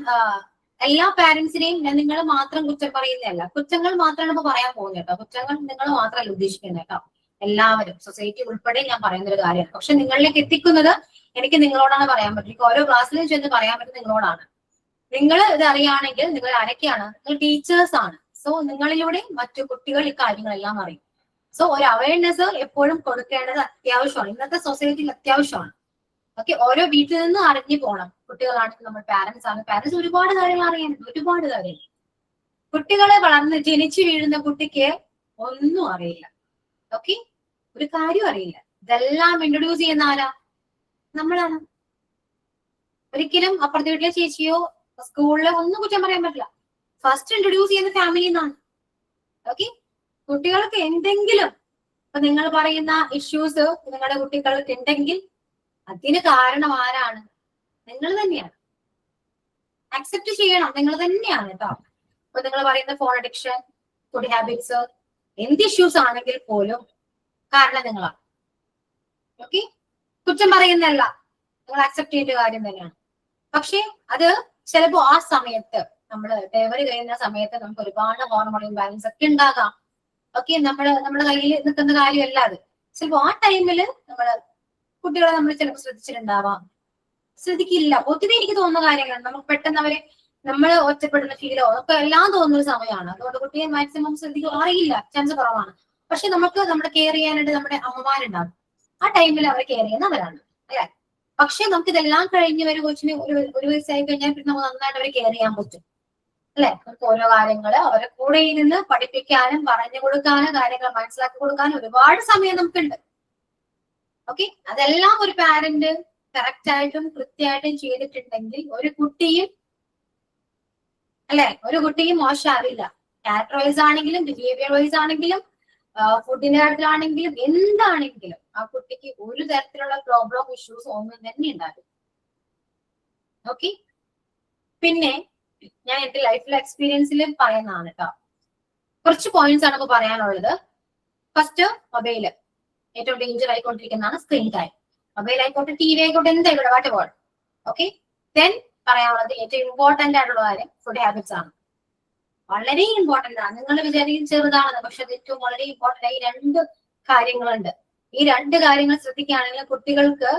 എല്ലാ പാരന്റ്സിനെയും ഞാൻ നിങ്ങൾ മാത്രം കുറ്റം പറയുന്നതല്ല, കുറ്റങ്ങൾ മാത്രമാണ് ഇപ്പൊ പറയാൻ പോകുന്നത് കേട്ടോ. കുറ്റങ്ങൾ നിങ്ങൾ മാത്രമല്ല ഉദ്ദേശിക്കുന്നത് കേട്ടോ, എല്ലാവരും സൊസൈറ്റി ഉൾപ്പെടെ ഞാൻ പറയുന്ന ഒരു കാര്യമാണ്. പക്ഷെ നിങ്ങളിലേക്ക് എത്തിക്കുന്നത് എനിക്ക് നിങ്ങളോടാണ് പറയാൻ പറ്റും. എനിക്ക് ഓരോ ക്ലാസ്സിലും ചെന്ന് പറയാൻ പറ്റും നിങ്ങളോടാണ്. നിങ്ങൾ ഇത് അറിയുകയാണെങ്കിൽ നിങ്ങൾ ആരൊക്കെയാണ്? നിങ്ങൾ ടീച്ചേഴ്സ് ആണ്. സോ നിങ്ങളിലൂടെ മറ്റു കുട്ടികൾ ഈ കാര്യങ്ങളെല്ലാം അറിയും. സോ ഒരു അവയർനെസ് എപ്പോഴും കൊടുക്കേണ്ടത് അത്യാവശ്യമാണ്, ഇന്നത്തെ സൊസൈറ്റിയിൽ അത്യാവശ്യമാണ്. ഓക്കെ, ഓരോ വീട്ടിൽ നിന്നും അറിഞ്ഞു പോകണം. കുട്ടികളാണെങ്കിൽ നമ്മൾ പാരന്റ്സ് ആണ്, പാരന്റ്സ് ഒരുപാട് കാര്യങ്ങൾ അറിയാനുണ്ട്, ഒരുപാട് കാര്യങ്ങൾ. കുട്ടികളെ വളർന്ന് ജനിച്ചു വീഴുന്ന കുട്ടിക്ക് ഒന്നും അറിയില്ല. ഓക്കെ, ഒരു കാര്യം അറിയില്ല. ഇതെല്ലാം ഇൻട്രൊഡ്യൂസ് ചെയ്യുന്ന ആരാ? നമ്മളാണ്. ഒരിക്കലും അപ്പുറത്തെ വീട്ടിലെ ചേച്ചിയോ സ്കൂളിലോ ഒന്നും കുറ്റം പറയാൻ പറ്റില്ല. ഫസ്റ്റ് ഇൻട്രൊഡ്യൂസ് ചെയ്യുന്ന ഫാമിലിയിൽ നിന്നാണ്. ഓക്കെ, കുട്ടികൾക്ക് എന്തെങ്കിലും ഇപ്പൊ നിങ്ങൾ പറയുന്ന ഇഷ്യൂസ് നിങ്ങളുടെ കുട്ടികൾക്ക് ഉണ്ടെങ്കിൽ അതിന് കാരണം ആരാണ്? നിങ്ങൾ തന്നെയാണ്. അക്സെപ്റ്റ് ചെയ്യണം, നിങ്ങൾ തന്നെയാണ് കേട്ടോ. ഇപ്പൊ നിങ്ങൾ പറയുന്ന ഫോൺ അഡിക്ഷൻ, ഫുഡ് ഹാബിറ്റ്സ്, എന്ത് ഇഷ്യൂസ് ആണെങ്കിൽ പോലും കാരണം നിങ്ങളാണ്. ഓക്കെ, കുറ്റം പറയുന്നല്ല, നിങ്ങൾ അക്സെപ്റ്റ് ചെയ്യേണ്ട കാര്യം തന്നെയാണ്. പക്ഷെ അത് ചിലപ്പോ ആ സമയത്ത് നമ്മൾ ഡെലിവറി കഴിയുന്ന സമയത്ത് നമുക്ക് ഒരുപാട് ഹോർമോൺ ഇംബാലൻസ് ഒക്കെ ഉണ്ടാകാം. ഓക്കെ, നമ്മുടെ കയ്യിൽ നിൽക്കുന്ന കാര്യമല്ല അത്. ചിലപ്പോ ആ ടൈമില് കുട്ടികളെ നമ്മൾ ചിലപ്പോൾ ശ്രദ്ധിച്ചിട്ടുണ്ടാവാം, ശ്രദ്ധിക്കില്ല. പൊതുവെ എനിക്ക് തോന്നുന്ന കാര്യങ്ങളാണ്. നമുക്ക് പെട്ടെന്ന് അവരെ നമ്മൾ ഒറ്റപ്പെടുന്ന ഫീലോ ഒക്കെ എല്ലാം തോന്നുന്ന ഒരു സമയമാണ്. അതുകൊണ്ട് കുട്ടിയെ മാക്സിമം ശ്രദ്ധിക്കുക അറിയില്ല, ചാൻസ് കുറവാണ്. പക്ഷെ നമുക്ക് നമ്മുടെ കെയർ ചെയ്യാനായിട്ട് നമ്മുടെ അമ്മമാരുണ്ടാകും. ആ ടൈമിൽ അവരെ കെയർ ചെയ്യുന്നവരാണ് അല്ലെ. പക്ഷെ നമുക്ക് ഇതെല്ലാം കഴിഞ്ഞ് ഒരു കൊച്ചിന് ഒരു വയസ്സായി കഴിഞ്ഞാൽ പിന്നെ നമുക്ക് നന്നായിട്ട് അവരെ കെയർ ചെയ്യാൻ പറ്റും അല്ലെ. നമുക്ക് ഓരോ കാര്യങ്ങള് അവരെ കൂടെ നിന്ന് പഠിപ്പിക്കാനും പറഞ്ഞു കൊടുക്കാനും കാര്യങ്ങൾ മനസ്സിലാക്കി കൊടുക്കാനും ഒരുപാട് സമയം നമുക്കുണ്ട്. ഓക്കെ, അതെല്ലാം ഒരു പാരന്റ് കറക്റ്റ് ആയിട്ടും കൃത്യമായിട്ടും ചെയ്തിട്ടുണ്ടെങ്കിൽ ഒരു കുട്ടിയും മോശമാവില്ല. ക്യാരക്ടർ വൈസ് ആണെങ്കിലും ബിഹേവിയർ വൈസ് ആണെങ്കിലും ഫുഡിന്റെ കാര്യത്തിലാണെങ്കിലും എന്താണെങ്കിലും ആ കുട്ടിക്ക് ഒരു തരത്തിലുള്ള പ്രോബ്ലം ഇഷ്യൂസ് ഒന്നും തന്നെ ഉണ്ടാകും. ഓക്കെ, പിന്നെ ഞാൻ എന്റെ ലൈഫിലെ എക്സ്പീരിയൻസിൽ പറയുന്നതാണ് കേട്ടോ. കുറച്ച് പോയിന്റ്സ് ആണ് ഇപ്പൊ പറയാനുള്ളത്. ഫസ്റ്റ്, മൊബൈല് ഏറ്റവും ഡേഞ്ചർ ആയിക്കൊണ്ടിരിക്കുന്നതാണ് സ്ക്രീൻ ടൈം. മൊബൈൽ ആയിക്കോട്ടെ, ടി വി ആയിക്കോട്ടെ, എന്തായിക്കോട്ടെ, വാട്ട് എവർ. ഓക്കെ, ദെൻ പറയാനുള്ളത് ഏറ്റവും ഇമ്പോർട്ടന്റ് ആയിട്ടുള്ള കാര്യം ഫുഡ് ഹാബിറ്റ്സ് ആണ്. വളരെ ഇമ്പോർട്ടന്റ് ആണ്. നിങ്ങൾ വിചാരിക്കും ചെറുതാണെന്ന്, പക്ഷെ അത് ഏറ്റവും വളരെ ഇമ്പോർട്ടന്റ് ആയി 2 കാര്യങ്ങളുണ്ട്. ഈ 2 കാര്യങ്ങൾ ശ്രദ്ധിക്കുകയാണെങ്കിൽ കുട്ടികൾക്ക്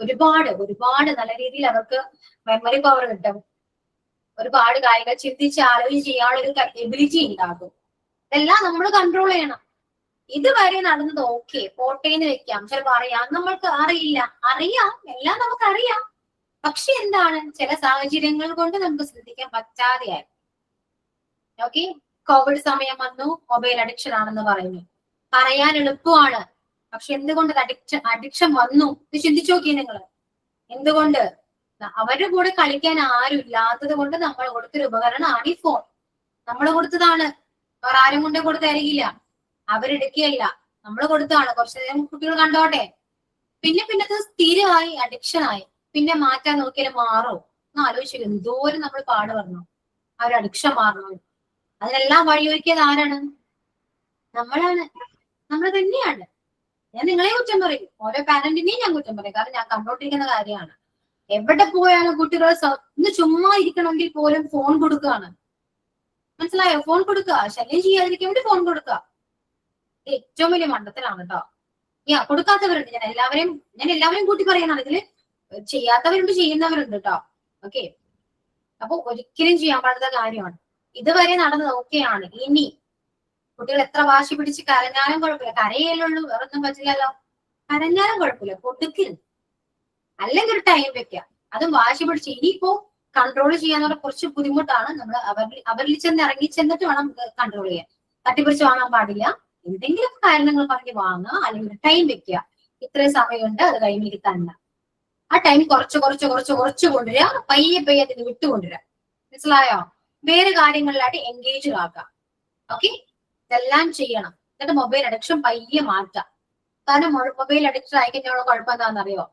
ഒരുപാട് നല്ല രീതിയിൽ അവർക്ക് മെമ്മറി പവർ കിട്ടും. ഒരുപാട് കാര്യങ്ങൾ ചിന്തിച്ച് ആലോചിച്ച് ചെയ്യാനുള്ള ഒരു എബിലിറ്റി ഉണ്ടാകും. ഇതെല്ലാം നമ്മൾ കൺട്രോൾ ചെയ്യണം. ഇതുവരെ നടന്നത് ഓക്കെ പോട്ടേന്ന് വെക്കാം, ചിലപ്പോൾ അറിയാം, നമ്മൾക്ക് അറിയാം, എല്ലാം നമുക്കറിയാം. പക്ഷെ എന്താണ്, ചില സാഹചര്യങ്ങൾ കൊണ്ട് നമുക്ക് ശ്രദ്ധിക്കാൻ പറ്റാതെയായി. ഓക്കെ, കോവിഡ് സമയം വന്നു, മൊബൈൽ അഡിക്ഷൻ ആണെന്ന് പറയുന്നു. പറയാൻ എളുപ്പമാണ്, പക്ഷെ എന്തുകൊണ്ട് അഡിക്ഷൻ വന്നു ഇത് ചിന്തിച്ചു നോക്കിയേ നിങ്ങൾ. എന്തുകൊണ്ട്? അവരുടെ കൂടെ കളിക്കാൻ ആരും ഇല്ലാത്തത് കൊണ്ട് നമ്മൾ കൊടുത്തൊരു ഉപകരണമാണ് ഈ ഫോൺ. നമ്മൾ കൊടുത്തതാണ്, വേറെ ആരും കൊണ്ടേ കൊടുത്തരികില്ല, അവരെടുക്കുകയല്ല, നമ്മൾ കൊടുത്തതാണ്. കുറച്ചു നേരം കുട്ടികൾ കണ്ടോട്ടെ. പിന്നെ അത് സ്ഥിരമായി അഡിക്ഷനായി. പിന്നെ മാറ്റാൻ നോക്കിയാൽ മാറോ എന്ന് ആലോചിച്ചു. എന്തോരം നമ്മൾ പാട് പറഞ്ഞു ആ ഒരു അഡിക്ഷൻ മാറണോ. അതിനെല്ലാം വഴിയൊരുക്കിയത് ആരാണ്? നമ്മളാണ്, നമ്മൾ തന്നെയാണ്. ഞാൻ നിങ്ങളെ കുറ്റം പറയും, ഓരോ പാരന്റിനെയും ഞാൻ കുറ്റം പറയും. കാരണം ഞാൻ കണ്ടോണ്ടിരിക്കുന്ന കാര്യമാണ്. എവിടെ പോയാലും കുട്ടികൾ ഒന്ന് ചുമ്മാ ഇരിക്കണമെങ്കിൽ പോലും ഫോൺ കൊടുക്കുകയാണ്. മനസ്സിലായോ? ഫോൺ കൊടുക്കുക, ശല്യം ചെയ്യാതിരിക്കാൻ വേണ്ടി ഫോൺ കൊടുക്കുക. ഏറ്റവും വലിയ മണ്ടത്തിലാണ് കേട്ടോ. കൊടുക്കാത്തവരുണ്ട്, ഞാൻ എല്ലാവരെയും കൂട്ടി പറയുന്നതാണ്. ഇതില് ചെയ്യാത്തവരുണ്ട്, ചെയ്യുന്നവരുണ്ട് കേട്ടോ. ഓക്കെ, അപ്പൊ ഒരിക്കലും ചെയ്യാൻ പാടാത്ത കാര്യമാണ്. ഇതുവരെ നടന്നത് ഓക്കെയാണ്. ഇനി കുട്ടികൾ എത്ര വാശി പിടിച്ച് കരഞ്ഞാലും കുഴപ്പമില്ല. കരയല്ലുള്ളൂ, വേറൊന്നും പറ്റില്ലല്ലോ. കരഞ്ഞാലും കുഴപ്പമില്ല, കൊടുക്കരുത്. അല്ലെങ്കിൽ ഒരു ടൈം വെക്കുക. അതും വാശി പിടിച്ച് ഇനിയിപ്പോ കൺട്രോൾ ചെയ്യാന്നുള്ള കുറച്ച് ബുദ്ധിമുട്ടാണ്. നമ്മൾ അവരിൽ ചെന്ന് ഇറങ്ങി ചെന്നിട്ട് വേണം കൺട്രോൾ ചെയ്യാൻ. തട്ടിപ്പിടിച്ച് വാങ്ങാൻ പാടില്ല. എന്തെങ്കിലും കാരണങ്ങൾ പറഞ്ഞ് വാങ്ങുക, അല്ലെങ്കിൽ ഒരു ടൈം വെക്കുക. ഇത്രയും സമയമുണ്ട്, അത് കഴിയുമ്പോൾ തന്നെ ആ ടൈം കുറച്ച് കൊണ്ടുവരിക. പയ്യെ അതിന് വിട്ടുകൊണ്ടുവരിക. മനസ്സിലായോ? വേറെ കാര്യങ്ങളിലായിട്ട് എൻഗേജ് ആക്കുക. ഓക്കെ, ഇതെല്ലാം ചെയ്യണം. എന്നിട്ട് മൊബൈൽ അഡിക്ഷൻ പയ്യെ മാറ്റാം. കാരണം മൊബൈൽ അഡിക്ഷൻ ആയി കഴിഞ്ഞാൽ കുഴപ്പം എന്താണെന്നറിയോ?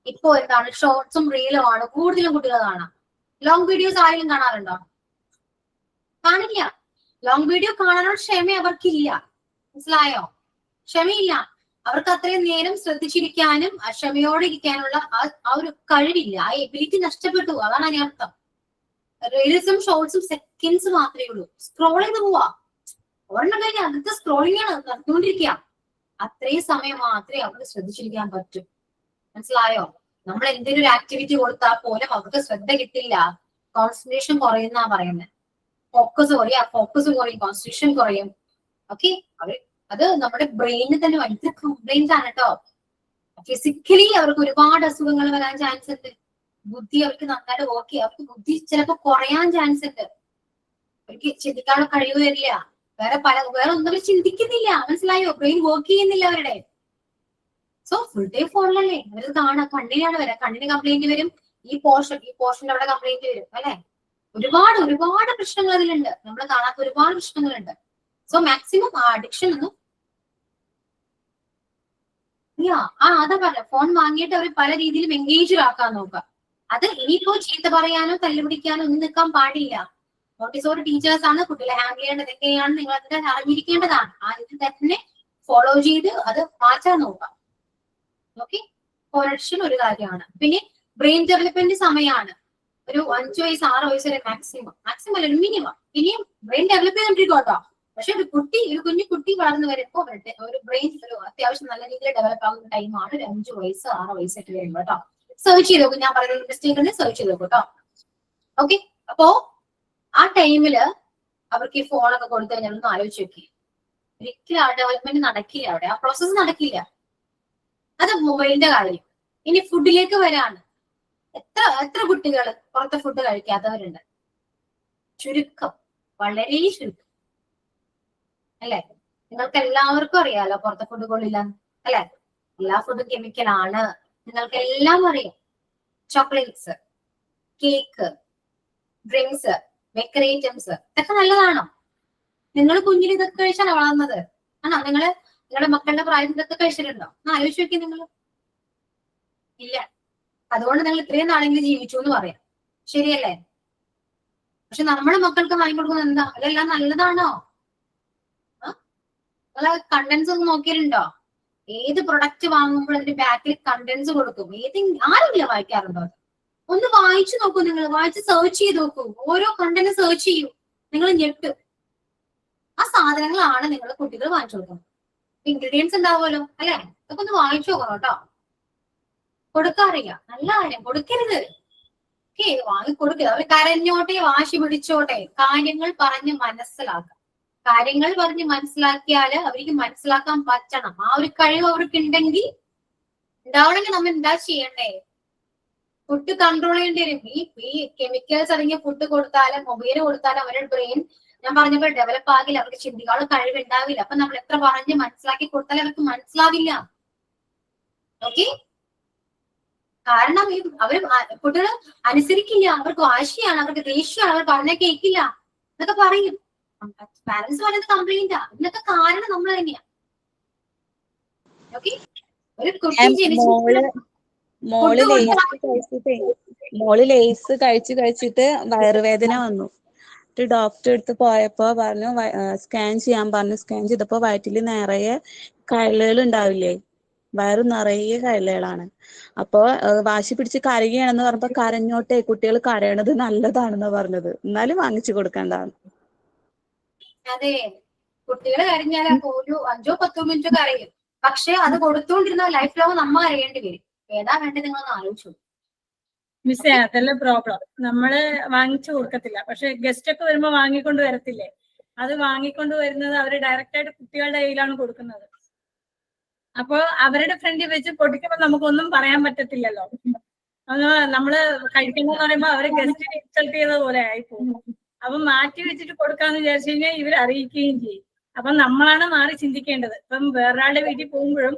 ഇപ്പോ എന്താണ് ഷോർട്സും റീലും ആണ് കൂടുതലും കുട്ടികൾ കാണാം. ലോങ് വീഡിയോസ് ആരെങ്കിലും കാണാറുണ്ടോ? കാണില്ല. ലോങ് വീഡിയോ കാണാനുള്ള ക്ഷമ അവർക്കില്ല. മനസ്സിലായോ? ക്ഷമയില്ല. അവർക്ക് അത്രയും നേരം ശ്രദ്ധിച്ചിരിക്കാനും ക്ഷമയോടെ ഇരിക്കാനുള്ള ആ ഒരു കഴിവില്ല. ആ എബിലിറ്റി നഷ്ടപ്പെട്ടു. അതാണ് അതിനർത്ഥം. റീൽസും ഷോർട്സും സെക്കൻഡ്സ് മാത്രമേ ഉള്ളൂ. സ്ക്രോൾ ചെയ്ത് പോവാ. ഒരെണ്ണം കഴിഞ്ഞാൽ അടുത്ത സ്ക്രോളിംഗ് ആണ് നടന്നുകൊണ്ടിരിക്കുക. അത്രയും സമയം മാത്രമേ അവർക്ക് ശ്രദ്ധിച്ചിരിക്കാൻ പറ്റൂ. മനസ്സിലായോ? നമ്മൾ എന്തെങ്കിലും ഒരു ആക്ടിവിറ്റി കൊടുത്താൽ പോലും അവർക്ക് ശ്രദ്ധ കിട്ടില്ല. കോൺസെൻട്രേഷൻ കുറയുന്നാ പറയുന്നത്. ഫോക്കസ് കുറയും, കോൺസെൻട്രേഷൻ കുറയും. ഓക്കെ, അത് നമ്മുടെ ബ്രെയിനിന് തന്നെ വലിയ കംപ്ലൈന്റ് ആണ് കേട്ടോ. ഫിസിക്കലി അവർക്ക് ഒരുപാട് അസുഖങ്ങൾ വരാൻ ചാൻസ് ഉണ്ട്. ബുദ്ധി അവർക്ക് നന്നായിട്ട് വർക്ക് ചെയ്യും. അവർക്ക് ബുദ്ധി ചിലപ്പോൾ കുറയാൻ ചാൻസ് ഉണ്ട്. അവർക്ക് ചിന്തിക്കാനുള്ള കഴിവ് വരില്ല. വേറെ ഒന്നും അവർ ചിന്തിക്കുന്നില്ല. മനസ്സിലായോ? ബ്രെയിൻ വർക്ക് ചെയ്യുന്നില്ല അവരുടെ. സോ ഫുൾ ഡേ ഫോണിലല്ലേ അവര് കാണാം. കണ്ണിനാണ് വരാം, കണ്ണിന് കംപ്ലൈന്റ് വരും. ഈ പോർഷന്റെ അവിടെ കംപ്ലൈന്റ് വരും അല്ലെ. ഒരുപാട് പ്രശ്നങ്ങൾ അതിലുണ്ട്. നമ്മൾ കാണാത്ത ഒരുപാട് പ്രശ്നങ്ങളുണ്ട്. സോ മാക്സിമം ആ അഡിക്ഷൻ ഒന്നും അതാ പറഞ്ഞ ഫോൺ വാങ്ങിയിട്ട് അവർ പല രീതിയിലും എൻഗേജ്ഡ് ആക്കാൻ നോക്കുക. അത് ഇനിയിപ്പോ ചീത്ത പറയാനോ തല്ലുപിടിക്കാനോ ഒന്നും നിൽക്കാൻ പാടില്ല. മോണ്ടിസോറി ടീച്ചേഴ്സ് ആണ് കുട്ടികളെ ഹാൻഡിൽ ചെയ്യേണ്ടത്. എങ്ങനെയാണ് നിങ്ങൾ അതിനെ അറിഞ്ഞിരിക്കേണ്ടതാണ്. ആ ഇത് തന്നെ ഫോളോ ചെയ്ത് അത് മാറ്റാൻ നോക്കാം. ഓക്കെ, കോറക്ഷൻ ഒരു കാര്യമാണ്. പിന്നെ ബ്രെയിൻ ഡെവലപ്മെന്റ് സമയമാണ് ഒരു 5 വയസ്സ് 6 വയസ്സ് വരെ മാക്സിമം അല്ല മിനിമം. ഇനിയും ബ്രെയിൻ ഡെവലപ്പ് ചെയ്തോണ്ടിരിക്കോട്ടോ. പക്ഷെ ഒരു കുഞ്ഞു കുട്ടി വളർന്നു വരുമ്പോ ഒരു ബ്രെയിൻ ഒരു അത്യാവശ്യം നല്ല രീതിയിൽ ഡെവലപ്പ് ആകുന്ന ടൈമാണ് ഒരു 5 വയസ്സ് 6 വയസ്സൊക്കെ വരുമ്പോ കേട്ടോ. സെർച്ച് ചെയ്ത് നോക്കും. ഞാൻ പറയുന്ന മിസ്റ്റേക്ക് ഉണ്ട്, സെർച്ച് ചെയ്ത് നോക്കും കേട്ടോ. ഓക്കെ, അപ്പോ ആ ടൈമില് അവർക്ക് ഈ ഫോണൊക്കെ കൊടുത്തു കഴിഞ്ഞാൽ ഒന്ന് ആലോചിച്ച് നോക്കി. ഒരിക്കലും ആ ഡെവലപ്മെന്റ് നടക്കില്ല. അവിടെ ആ പ്രോസസ്സ് നടക്കില്ല. അത് മൊബൈലിന്റെ കാര്യം. ഇനി ഫുഡിലേക്ക് വരാണ്. എത്ര കുട്ടികൾ പുറത്തെ ഫുഡ് കഴിക്കാത്തവരുണ്ട്? ചുരുക്കം, വളരെ ചുരുക്കം അല്ലെ. നിങ്ങൾക്ക് എല്ലാവർക്കും അറിയാലോ പുറത്തെ ഫുഡ് കൊള്ളില്ല അല്ലെ. എല്ലാ ഫുഡും കെമിക്കലാണ്. നിങ്ങൾക്ക് എല്ലാം അറിയാം. Chocolates, cake, drinks, bakery items ഇതൊക്കെ നല്ലതാണോ? നിങ്ങൾ കുഞ്ഞിൽ ഇതൊക്കെ കഴിച്ചാണ് വളർന്നത്. ആണോ? നിങ്ങളുടെ മക്കളുടെ പ്രായത്തിൽ ഇതൊക്കെ കഴിച്ചിട്ടുണ്ടോ? ആലോചിച്ച് നോക്കി നിങ്ങൾ. ഇല്ല. അതുകൊണ്ട് നിങ്ങൾ ഇത്രയും നാളെങ്കിലും ജീവിച്ചു എന്ന് പറയാം. ശരിയല്ലേ? പക്ഷെ നമ്മുടെ മക്കൾക്ക് വാങ്ങിക്കൊടുക്കുന്നത് എന്താ? അതെല്ലാം നല്ലതാണോ? നിങ്ങൾ കണ്ടൻസ് ഒന്ന് നോക്കിയിട്ടുണ്ടോ? ഏത് പ്രൊഡക്റ്റ് വാങ്ങുമ്പോൾ അതിന്റെ ബാക്കിൽ കണ്ടൻസ് കൊടുക്കും. ആരെങ്കിലും വായിക്കാറുണ്ടോ? ഒന്ന് വായിച്ചു നോക്കൂ. നിങ്ങൾ വായിച്ച് സെർച്ച് ചെയ്ത് നോക്കൂ. ഓരോ കണ്ടന്റ് സെർച്ച് ചെയ്യൂ. നിങ്ങൾ ഞെട്ടും. ആ സാധനങ്ങളാണ് നിങ്ങൾ കുട്ടികൾ വാങ്ങിച്ചു കൊടുക്കുന്നത്. ഇൻഗ്രീഡിയൻസ് ഉണ്ടാവുമല്ലോ അല്ലെ. ഇതൊക്കെ ഒന്ന് വാങ്ങിച്ചു നോക്കണം കേട്ടോ. കൊടുക്കാറില്ല, നല്ല കാര്യം. കൊടുക്കരുത്. ഓക്കെ, വാങ്ങിക്കൊടുക്കരുത്. അവർ കരഞ്ഞോട്ടെ, വാശി പിടിച്ചോട്ടെ. കാര്യങ്ങൾ പറഞ്ഞ് മനസ്സിലാക്കാം. കാര്യങ്ങൾ പറഞ്ഞ് മനസ്സിലാക്കിയാല് അവർക്ക് മനസ്സിലാക്കാൻ പറ്റണം. ആ ഒരു കഴിവ് അവർക്ക് ഉണ്ടാവണമെങ്കിൽ നമ്മൾ എന്താ ചെയ്യണ്ടേ? ഫുഡ് കൺട്രോൾ ചെയ്യേണ്ടി വരും. ഈ കെമിക്കൽസ് അടങ്ങിയ ഫുഡ് കൊടുത്താലും മൊബൈൽ കൊടുത്താലും അവരുടെ ബ്രെയിൻ ഞാൻ പറഞ്ഞപ്പോൾ ഡെവലപ്പ് ആകില്ല. അവർക്ക് ചിന്തിക്കാനുള്ള കഴിവ് ഉണ്ടാവില്ല. അപ്പൊ നമ്മൾ എത്ര പറഞ്ഞ് മനസ്സിലാക്കി കൊടുത്താലും അവർക്ക് മനസ്സിലാവില്ല. ഓക്കെ, കാരണം കുട്ടികൾ അനുസരിക്കില്ല. അവർക്ക് വാശിയാണ്, അവർക്ക് ദേഷ്യമാണ്, അവർ പറഞ്ഞ കേൾക്കില്ല എന്നൊക്കെ പറയും. പാരന്റ്സ് പറയുന്നത് കംപ്ലൈന്റാ. ഇതിനൊക്കെ കാരണം നമ്മൾ തന്നെയാ. ഓക്കെ, ഒരു കുട്ടി മോള് ലേസ് കഴിച്ചിട്ട് വയറുവേദന വന്നു. ഡോക്ടറെ അടുത്ത് പോയപ്പോ പറഞ്ഞു സ്കാൻ ചെയ്യാൻ പറഞ്ഞു. സ്കാൻ ചെയ്തപ്പോ വയറ്റിൽ നിറയെ കയലുകൾ ഉണ്ടാവില്ലേ, വയറ് നിറയെ കയലുകളാണ്. അപ്പൊ വാശി പിടിച്ച് കരയുകയാണെന്ന് പറഞ്ഞപ്പോ കരഞ്ഞോട്ടെ, കുട്ടികൾ കരയണത് നല്ലതാണെന്ന് പറഞ്ഞത്. എന്നാലും വാങ്ങിച്ചു കൊടുക്കണ്ടാണ്. അതെ, കുട്ടികൾ കരഞ്ഞാൽ ഒരു 5-10 മിനിറ്റ് കരയും. പക്ഷെ അത് കൊടുത്തോണ്ടിരുന്ന ലൈഫ് ലോങ് നമ്മ അറിയേണ്ടി വരും. ഏതാ വേണ്ടത് നിങ്ങളൊന്ന് ആലോചിച്ചു. മിസ്സേ, അതല്ല പ്രോബ്ലം. നമ്മള് വാങ്ങിച്ചു കൊടുക്കത്തില്ല. പക്ഷെ ഗസ്റ്റ് ഒക്കെ വരുമ്പോ വാങ്ങിക്കൊണ്ട് വരത്തില്ലേ? അത് വാങ്ങിക്കൊണ്ട് വരുന്നത് അവര് ഡയറക്റ്റ് ആയിട്ട് കുട്ടികളുടെ കയ്യിലാണ് കൊടുക്കുന്നത്. അപ്പൊ അവരുടെ ഫ്രണ്ടിൽ വെച്ച് പൊട്ടിക്കുമ്പോ നമുക്കൊന്നും പറയാൻ പറ്റത്തില്ലല്ലോ. അത് നമ്മള് കഴിക്കുന്നതെന്ന് പറയുമ്പോ അവര് ഗസ്റ്റിനെ ഇൻസൾട്ട് ചെയ്തത് പോലെ ആയിപ്പോകും. അപ്പൊ മാറ്റി വെച്ചിട്ട് കൊടുക്കാന്ന് വിചാരിച്ചു കഴിഞ്ഞാൽ ഇവർ അറിയിക്കുകയും ചെയ്യും. അപ്പൊ നമ്മളാണ് മാറി ചിന്തിക്കേണ്ടത്. ഇപ്പം വേറൊരാളുടെ വീട്ടിൽ പോകുമ്പോഴും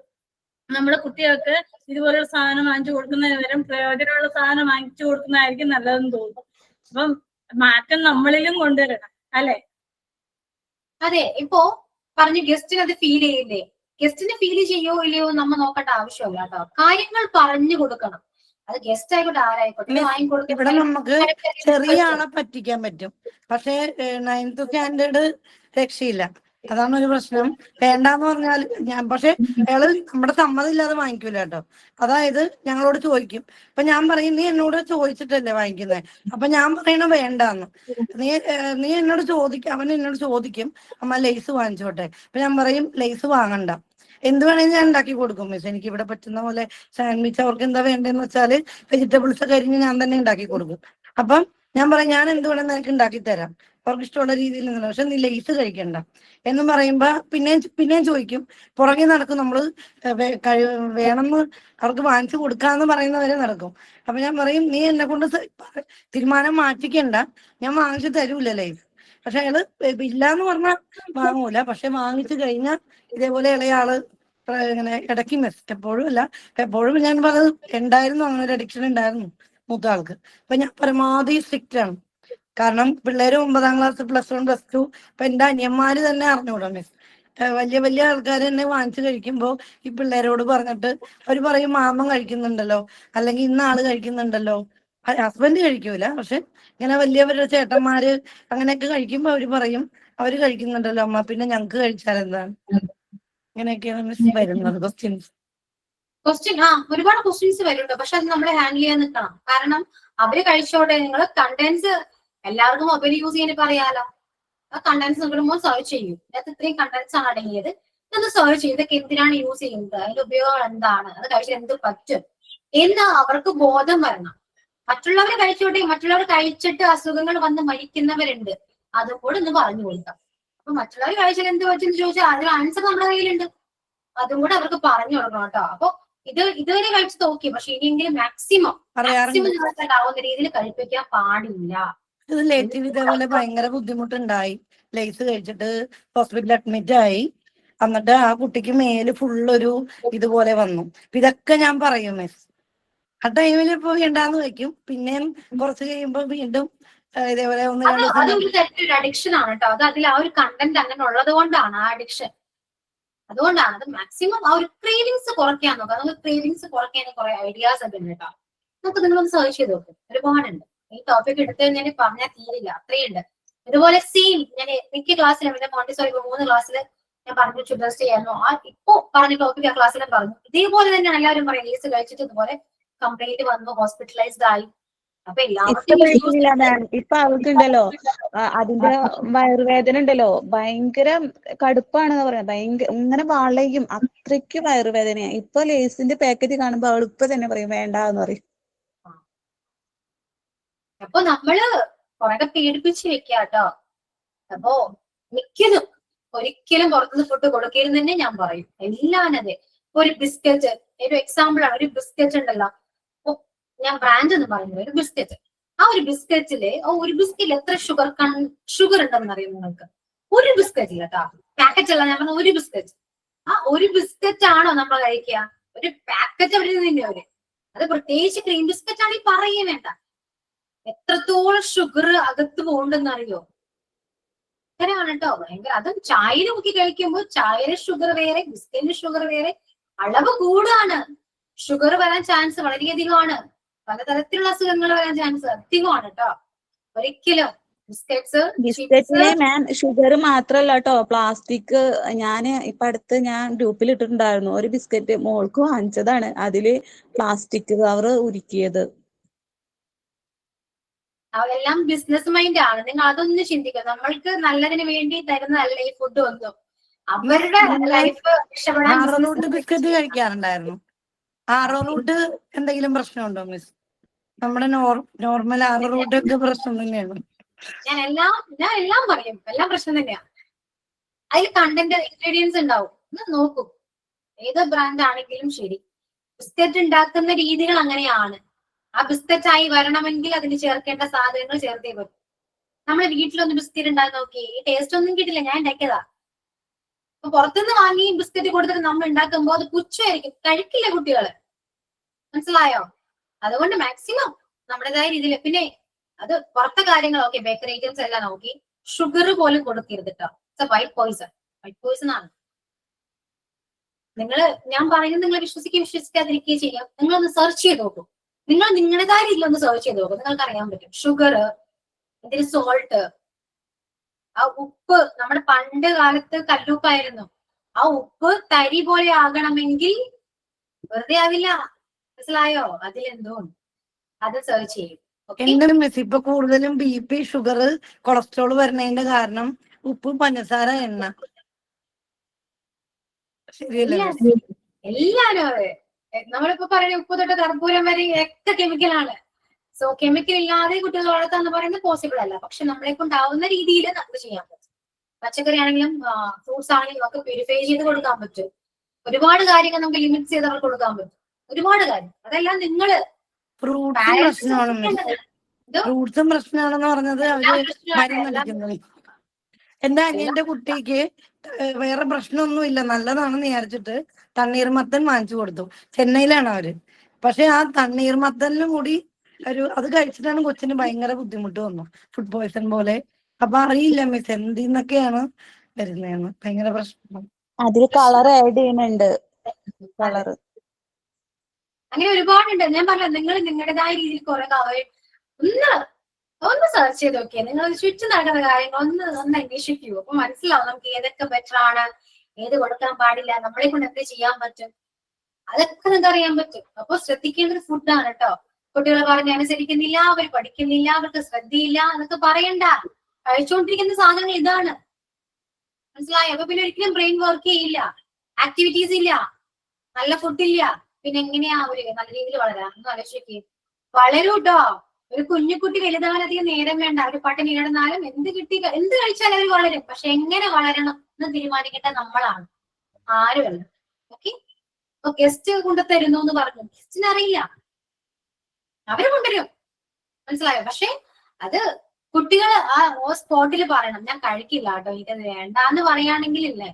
നമ്മള് കുട്ടികൾക്ക് ഇതുപോലുള്ള സാധനം വാങ്ങിച്ചു കൊടുക്കുന്നതിന് പകരം പ്രയോജനമുള്ള സാധനം വാങ്ങിച്ചു കൊടുക്കുന്നതായിരിക്കും നല്ലതെന്ന് തോന്നുന്നു. അപ്പം മാറ്റം നമ്മളിലും കൊണ്ടുവരണം അല്ലെ? അതെ, ഇപ്പോ പറഞ്ഞ ഗസ്റ്റിന് അത് ഫീൽ ചെയ്യില്ലേ? ഗസ്റ്റിന് ഫീൽ ചെയ്യോ ഇല്ലയോ നമ്മൾ നോക്കേണ്ട ആവശ്യമില്ല കേട്ടോ. കാര്യങ്ങൾ പറഞ്ഞു കൊടുക്കണം. അത് ഗസ്റ്റ് ആയിക്കോട്ടെ ആരായിക്കോട്ടെ ഇവിടെ വാങ്ങിക്കൊടുക്കുന്ന നമുക്ക് ചെറിയ ആളെ പറ്റിക്കാൻ പറ്റും, പക്ഷെ 9th സ്റ്റാൻഡേർഡ് രക്ഷയില്ല. അതാണ് ഒരു പ്രശ്നം. വേണ്ടാന്ന് പറഞ്ഞാൽ പക്ഷെ അയാള് നമ്മുടെ സമ്മതം ഇല്ലാതെ വാങ്ങിക്കൂല കേട്ടോ. അതായത് ഞങ്ങളോട് ചോദിക്കും. അപ്പൊ ഞാൻ പറയും നീ എന്നോട് ചോദിച്ചിട്ടല്ലേ വാങ്ങിക്കുന്നത്, അപ്പൊ ഞാൻ പറയണ വേണ്ടാന്ന്. നീ എന്നോട് ചോദിക്കും, അവൻ എന്നോട് ചോദിക്കും അമ്മ ലേസ് വാങ്ങിച്ചോട്ടെ. അപ്പൊ ഞാൻ പറയും ലേസ് വാങ്ങണ്ട, എന്ത് വേണേലും ഞാൻ ഉണ്ടാക്കി കൊടുക്കും മിസ്. എനിക്ക് ഇവിടെ പറ്റുന്ന പോലെ സാൻഡ്വിച്ച് അവർക്ക് എന്താ വേണ്ടതെന്ന് വെച്ചാല് വെജിറ്റബിൾസ് കരിഞ്ഞ് ഞാൻ തന്നെ ഉണ്ടാക്കി കൊടുക്കും. അപ്പം ഞാൻ പറയും ഞാൻ എന്ത് വേണമെന്ന് എനിക്ക് ഉണ്ടാക്കി തരാം, അവർക്ക് ഇഷ്ടമുള്ള രീതിയിൽ നിന്ന്, പക്ഷെ നീ ലേസ് കഴിക്കണ്ട എന്നും പറയുമ്പോ പിന്നെയും ചോദിക്കും. പുറകെ നടക്കും നമ്മള് വേണമെന്ന് അവർക്ക് വാങ്ങിച്ചു കൊടുക്കാന്ന് പറയുന്നവരെ നടക്കും. അപ്പൊ ഞാൻ പറയും നീ എന്നെ കൊണ്ട് തീരുമാനം മാറ്റിക്കണ്ട, ഞാൻ വാങ്ങിച്ചു തരൂല ലേസ്. പക്ഷെ അയാള് ഇല്ലാന്ന് പറഞ്ഞാൽ വാങ്ങൂല, പക്ഷെ വാങ്ങിച്ചു കഴിഞ്ഞാൽ ഇതേപോലെ ഇളയാള് ഇങ്ങനെ ഇടയ്ക്ക് എപ്പോഴും അല്ല, എപ്പോഴും ഞാൻ പറഞ്ഞത് ഉണ്ടായിരുന്നു, അങ്ങനെ ഒരു അഡിക്ഷൻ ഉണ്ടായിരുന്നു മൂത്ത ആൾക്ക്. അപ്പൊ ഞാൻ പരമാവധി സ്ട്രിക്റ്റ് ആണ്. കാരണം പിള്ളേര് 9ാം ക്ലാസ്, +1, +2, ഇപ്പൊ എന്റെ അനിയന്മാര് തന്നെ അറിഞ്ഞൂടാ മിസ്. വലിയ വലിയ ആൾക്കാർ തന്നെ വാങ്ങിച്ചു കഴിക്കുമ്പോ ഈ പിള്ളേരോട് പറഞ്ഞിട്ട് അവര് പറയും മാമൻ കഴിക്കുന്നുണ്ടല്ലോ, അല്ലെങ്കിൽ ഇന്ന ആള് കഴിക്കുന്നുണ്ടല്ലോ. ഹസ്ബൻഡ് കഴിക്കൂല, പക്ഷെ ഇങ്ങനെ വലിയവരുടെ ചേട്ടന്മാര് അങ്ങനെയൊക്കെ കഴിക്കുമ്പോ അവര് പറയും അവര് കഴിക്കുന്നുണ്ടല്ലോ അമ്മ, പിന്നെ ഞങ്ങക്ക് കഴിച്ചാൽ എന്താണ്. ഇങ്ങനെയൊക്കെയാണ് മിസ് വരുന്നത് ക്വസ്റ്റ്യൻസ്. ഒരുപാട് ക്വസ്റ്റ്യൻസ് വരുന്നുണ്ട്, പക്ഷെ അത് നമ്മൾ ഹാൻഡിൽ ചെയ്യാൻ നിൽക്കണം. കാരണം അവര് കഴിച്ചോട്ടെ, നിങ്ങൾ കണ്ടന്റ്സ് എല്ലാവർക്കും മൊബൈൽ യൂസ് ചെയ്യാൻ പറയാലോ. ആ കണ്ടന്റ്സ് നിങ്ങൾ സെർച്ച് ചെയ്യും, അതിനകത്ത് ഇത്രയും കണ്ടന്റ്സ് ആണ് അടങ്ങിയത്, ഇതൊന്ന് സെർച്ച് ചെയ്യും, ഇതൊക്കെ എന്തിനാണ് യൂസ് ചെയ്യുന്നത്, അതിന്റെ ഉപയോഗം എന്താണ്, അത് കഴിച്ചാൽ എന്ത് പറ്റും എന്ന് അവർക്ക് ബോധം വരണം. മറ്റുള്ളവർ കഴിച്ചോട്ടെ, മറ്റുള്ളവർ കഴിച്ചിട്ട് അസുഖങ്ങൾ വന്ന് മരിക്കുന്നവരുണ്ട്, അതും കൂടെ ഒന്ന് പറഞ്ഞു കൊടുക്കാം. അപ്പൊ മറ്റുള്ളവർ കഴിച്ചാൽ എന്ത് പറ്റും ചോദിച്ചാൽ അതിന് ആൻസർ നമ്മുടെ കയ്യിലുണ്ട്, അതും കൂടെ അവർക്ക് പറഞ്ഞു കൊടുക്കണം കേട്ടോ. അപ്പൊ ഇതുവരെ കഴിച്ചു നോക്കി, പക്ഷെ ഇനിയെങ്കിലും മാക്സിമം ഉണ്ടാവുന്ന രീതിയിൽ കഴിപ്പിക്കാൻ പാടില്ല. ഇത് ലേറ്റീവ് ഇതേപോലെ ഭയങ്കര ബുദ്ധിമുട്ടുണ്ടായി, ലേസ് കഴിച്ചിട്ട് ഹോസ്പിറ്റലിൽ അഡ്മിറ്റ് ആയി. എന്നിട്ട് ആ കുട്ടിക്ക് മേല് ഫുള്ളൊരു ഇതുപോലെ വന്നു. ഇതൊക്കെ ഞാൻ പറയും മിസ്. ആ ടൈമിൽ ഇപ്പൊ വേണ്ടാന്ന് വെക്കും, പിന്നെയും കുറച്ച് കഴിയുമ്പോ വീണ്ടും ഇതേപോലെ അതൊരു തെറ്റൊരു അഡിക്ഷൻ ആണ് കേട്ടോ. അത് അതിൽ ആ ഒരു കണ്ടന്റ് അങ്ങനെ ഉള്ളത് കൊണ്ടാണ് ആ അഡിക്ഷൻ. അതുകൊണ്ടാണ് അത് മാക്സിമം ആ ഒരു ക്രേവിങ്സ് കുറയ്ക്കാൻ നോക്കുക. നമുക്ക് ക്രേവിങ്സ് കുറയ്ക്കാൻ കുറെ ഐഡിയാസ് ഒക്കെ ഉണ്ട് കേട്ടോ. നമുക്ക് നിങ്ങളൊന്ന് സെർച്ച് ചെയ്ത് നോക്കും, ഒരുപാടുണ്ട്. ഈ ടോപ്പിക് എടുത്ത് ഞാൻ പറഞ്ഞാൽ തീരില്ല, അത്രയുണ്ട്. ഇതുപോലെ സെയിം ഞാൻ മിക്ക ക്ലാസ്സിലും എന്റെ മോണ്ടിസോറി 3 ക്ലാസ്സിൽ ഞാൻ പറഞ്ഞു ചുഡസ്റ്റ് ചെയ്യാനോ ആ ഇപ്പൊ പറഞ്ഞ ടോപ്പിക് ആ ക്ലാസ്സിലും പറഞ്ഞു. ഇതേപോലെ തന്നെയാണ് എല്ലാവരും പറയും, ലേസ് കഴിച്ചിട്ട് ഇതുപോലെ കംപ്ലൈന്റ് വന്നു, ഹോസ്പിറ്റലൈസ്ഡ് ആയി. അപ്പൊ ഇപ്പൊ അവൾക്കുണ്ടല്ലോ അതിന്റെ വയറുവേദന ഉണ്ടല്ലോ, ഭയങ്കര കടുപ്പാണെന്ന് പറയാം, ഭയങ്കര ഇങ്ങനെ വളയും, അത്രയ്ക്ക് വയറുവേദനയാ. ഇപ്പൊ ലേസിന്റെ പാക്കറ്റ് കാണുമ്പോ അവൾ ഇപ്പൊ തന്നെ പറയും വേണ്ടാന്ന് പറയും. അപ്പൊ നമ്മള് കൊറേ പേടിപ്പിച്ച് വെക്കുക കേട്ടോ. അപ്പൊ ഒരിക്കലും പുറത്തുനിന്ന് ഫുഡ് കൊടുക്കരുത് തന്നെ ഞാൻ പറയും. എല്ലാം അതെ. ഒരു ബിസ്ക്കറ്റ് ഒരു എക്സാമ്പിൾ ആണ്. ഒരു ബിസ്ക്കറ്റ് ഉണ്ടല്ലോ, ഞാൻ ബ്രാൻഡ് എന്ന് പറയുന്നത് ഒരു ബിസ്ക്കറ്റ്. ആ ഒരു ബിസ്ക്കറ്റിൽ എത്ര ഷുഗർ ഉണ്ടെന്ന് അറിയാം നിങ്ങൾക്ക്? ഒരു ബിസ്ക്കറ്റിൽ കേട്ടോ, പാക്കറ്റ് അല്ല ഞാൻ പറഞ്ഞ ഒരു ബിസ്ക്കറ്റ്. ആ ഒരു ബിസ്ക്കറ്റ് ആണോ നമ്മൾ കഴിക്കുക? ഒരു പാക്കറ്റ് അവിടെ നിന്ന് അവര്, അത് പ്രത്യേകിച്ച് ക്രീം ബിസ്ക്കറ്റ് ആണെങ്കിൽ പറയേ വേണ്ട. എത്രത്തോളം ഷുഗർ അകത്ത് പോകണ്ടെന്ന് അറിയോ? അങ്ങനെയാണ് കേട്ടോ, ഭയങ്കര. അതും ചായയിൽ മുക്കി കഴിക്കുമ്പോൾ ചായയുടെ ഷുഗർ വേറെ, ബിസ്ക്കറ്റിന്റെ ഷുഗർ വേറെ, അളവ് കൂടാണ്. ഷുഗർ വരാൻ ചാൻസ് വളരെയധികമാണ്. പലതരത്തിലുള്ള അസുഖങ്ങൾ വരാൻ ചാൻസ് അധികമാണ് കേട്ടോ. ഒരിക്കലും ബിസ്ക്കറ്റിലെ മാം ഷുഗർ മാത്രല്ല കേട്ടോ, പ്ലാസ്റ്റിക്. ഞാന് ഇപ്പൊ അടുത്ത് ഞാൻ ഗ്രൂപ്പിൽ ഇട്ടിട്ടുണ്ടായിരുന്നു, ഒരു ബിസ്ക്കറ്റ് മോൾക്ക് വാങ്ങിച്ചതാണ്, അതില് പ്ലാസ്റ്റിക് കവർ ഉരുക്കിയത്. അതെല്ലാം ബിസിനസ് മൈൻഡ് ആണ്. നിങ്ങൾ അതൊന്നും ചിന്തിക്കുക. നമ്മൾക്ക് നല്ലതിന് വേണ്ടി തരുന്നതല്ല ഈ ഫുഡ് ഒന്നും. അവരുടെ ലൈഫ് രക്ഷപ്പെടാൻ ബിസ്ക്കറ്റ് കഴിക്കാറുണ്ടായിരുന്നു. ആറോറൂട്ട് എന്തെങ്കിലും പ്രശ്നമുണ്ടോ മിസ്? നമ്മുടെ നോർമൽ ആറോറൂട്ട് ഒക്കെ പ്രശ്നം തന്നെയാണ്. ഞാൻ എല്ലാം പറയും, എല്ലാം പ്രശ്നം തന്നെയാണ്. അതിൽ കണ്ടന്റ് ഇൻഗ്രീഡിയൻസ് ഉണ്ടാവും, നോക്കൂ. ഏത് ബ്രാൻഡ് ആണെങ്കിലും ശരി, ബിസ്ക്കറ്റ് ഉണ്ടാക്കുന്ന രീതികൾ അങ്ങനെയാണ്. ആ ബിസ്ക്കറ്റ് ആയി വരണമെങ്കിൽ അതിന് ചേർക്കേണ്ട സാധനങ്ങൾ ചേർത്തേ പറ്റും. നമ്മൾ വീട്ടിലൊന്ന് ബിസ്ക്കറ്റ് ഉണ്ടാക്കി നോക്കി, ഈ ടേസ്റ്റ് ഒന്നും കിട്ടില്ല. ഞാൻ ഉണ്ടാക്കിയതാ. അപ്പൊ പുറത്തുനിന്ന് വാങ്ങി ബിസ്ക്കറ്റ് കൊടുത്തിട്ട് നമ്മൾ ഉണ്ടാക്കുമ്പോൾ അത് പുച്ഛമായിരിക്കും, കഴിക്കില്ല കുട്ടികള്. മനസ്സിലായോ? അതുകൊണ്ട് മാക്സിമം നമ്മുടേതായ രീതിയിൽ. പിന്നെ അത് പുറത്തെ കാര്യങ്ങൾ ഓക്കെ, ബേക്കറി ഐറ്റംസ് എല്ലാം നോക്കി, ഷുഗർ പോലും കൊടുക്കരുത് കേട്ടോ. വൈറ്റ് പോയിസൺ ആണ്. ഞാൻ പറയുന്നത് നിങ്ങൾ വിശ്വസിക്കാതിരിക്കുകയും ചെയ്യാം. നിങ്ങളൊന്ന് സെർച്ച് ചെയ്ത് നോക്കൂ. നിങ്ങൾ നിങ്ങളുടേതായ രീതിയിൽ ഒന്ന് സെർച്ച് ചെയ്ത് നോക്കും, നിങ്ങൾക്ക് അറിയാൻ പറ്റും. ഷുഗർ, ഇതിന് സോൾട്ട്, ആ ഉപ്പ്, നമ്മുടെ പണ്ട് കാലത്ത് കല്ലുപ്പായിരുന്നു. ആ ഉപ്പ് തരി പോലെ ആകണമെങ്കിൽ വെറുതെ ആവില്ല, മനസ്സിലായോ? അതിലെന്തോ അത് സെർച്ച് ചെയ്യും. എന്റെ മിസ് ഇപ്പൊ കൂടുതലും BP, ഷുഗർ, കൊളസ്ട്രോൾ വരുന്നതിന്റെ കാരണം ഉപ്പ്, പഞ്ചസാര, എണ്ണ. ശരിയല്ലേ? എല്ലാരും അതെ. നമ്മളിപ്പോ പറയുന്ന ഉപ്പ് തൊട്ട് കർപ്പൂരം വരെ ഒക്കെ കെമിക്കലാണ്. സോ കെമിക്കൽ ഇല്ലാതെ കുട്ടികൾ വളർത്താന്ന് പറയുന്നത് പോസിബിൾ അല്ല. പക്ഷെ നമ്മളെ കൊണ്ടാവുന്ന രീതിയിൽ നമുക്ക് ചെയ്യാൻ പറ്റും. പച്ചക്കറി ആണെങ്കിലും ഫ്രൂട്ട്സ് ആണെങ്കിലും ഒക്കെ പ്യൂരിഫൈ ചെയ്ത് കൊടുക്കാൻ പറ്റും. ഒരുപാട് കാര്യങ്ങൾ നമുക്ക് ലിമിറ്റ് ചെയ്ത് അവർക്ക് കൊടുക്കാൻ പറ്റും. ഒരുപാട് കാര്യം. അതെല്ലാം നിങ്ങള് ഫ്രൂട്ട്സും പ്രശ്നമാണെന്ന് പറഞ്ഞത് അവര് മരുന്നടിക്കുന്നത്. എന്റെ അനിയന്റെ കുട്ടിക്ക് വേറെ പ്രശ്നമൊന്നുമില്ല, നല്ലതാണെന്ന് വിചാരിച്ചിട്ട് തണ്ണീർമത്തൻ വാങ്ങിച്ചു കൊടുത്തു. ചെന്നൈയിലാണ് അവര്. പക്ഷെ ആ തണ്ണീർമത്തനിലും കൂടി അത് കഴിച്ചിട്ടാണ് കൊച്ചിന് ഭയങ്കര ബുദ്ധിമുട്ട് വന്നു, ഫുഡ് പോയ്സൺ പോലെ. അപ്പൊ അറിയില്ല മിസ് എന്തിന്നൊക്കെയാണ് വരുന്നതെന്ന്. ഭയങ്കര പ്രശ്നം. അതിൽ കളർ ആഡ് ചെയ്യുന്നുണ്ട്, കളറ്. അങ്ങനെ ഒരുപാടുണ്ട്. ഞാൻ പറഞ്ഞ നിങ്ങൾ നിങ്ങളുടേതായ രീതിയിൽ കുറെ ഒന്ന് സെർച്ച് ചെയ്ത് നോക്കിയാൽ നിങ്ങൾ ചുറ്റും നടക്കുന്ന കാര്യങ്ങൾ ഒന്ന് അന്വേഷിക്കൂ. അപ്പൊ മനസ്സിലാവും നമുക്ക് ഏതൊക്കെ ബെറ്റർ ആണ്, ഏത് കൊടുക്കാൻ പാടില്ല, നമ്മളെ കൊണ്ട് എന്ത് ചെയ്യാൻ പറ്റും, അതൊക്കെ നിങ്ങൾക്ക് അറിയാൻ പറ്റും. അപ്പൊ ശ്രദ്ധിക്കേണ്ട ഒരു ഫുഡാണ് കേട്ടോ. കുട്ടികൾ പറഞ്ഞ് അനുസരിക്കുന്നില്ല, അവർ പഠിക്കുന്നില്ല, അവർക്ക് ശ്രദ്ധയില്ല എന്നൊക്കെ പറയണ്ട. കഴിച്ചുകൊണ്ടിരിക്കുന്ന സാധനങ്ങൾ ഇതാണ്, മനസ്സിലായോ? അപ്പൊ പിന്നെ ഒരിക്കലും ബ്രെയിൻ വർക്ക് ചെയ്യില്ല, ആക്ടിവിറ്റീസ് ഇല്ല, നല്ല ഫുഡ് ഇല്ല, പിന്നെ എങ്ങനെയാ അവര് നല്ല രീതിയിൽ വളരാ? ഒന്ന് ആലോചിക്കേ. വളരൂട്ടോ. ഒരു കുഞ്ഞുകുട്ടി വലുതാകാൻ അധികം നേരം വേണ്ട. അവര് പട്ടിണി കിടന്നാലും എന്ത് കഴിച്ചാലും അവർ വളരും. പക്ഷെ എങ്ങനെ വളരണം എന്ന് തീരുമാനിക്കേണ്ട നമ്മളാണ്, ആരുമല്ല. ഓക്കെ. അപ്പൊ ഗസ്റ്റ് കൊണ്ടുതരുന്നു എന്ന് പറഞ്ഞു, ഗസ്റ്റിന് അറിയില്ല, അവര് കൊണ്ടുവരും, മനസ്സിലായോ? പക്ഷെ അത് കുട്ടികൾ ആ സ്പോട്ടിൽ പറയണം, ഞാൻ കഴിക്കില്ല കേട്ടോ, എനിക്കത് വേണ്ടാന്ന് പറയുകയാണെങ്കിൽ ഇല്ലേ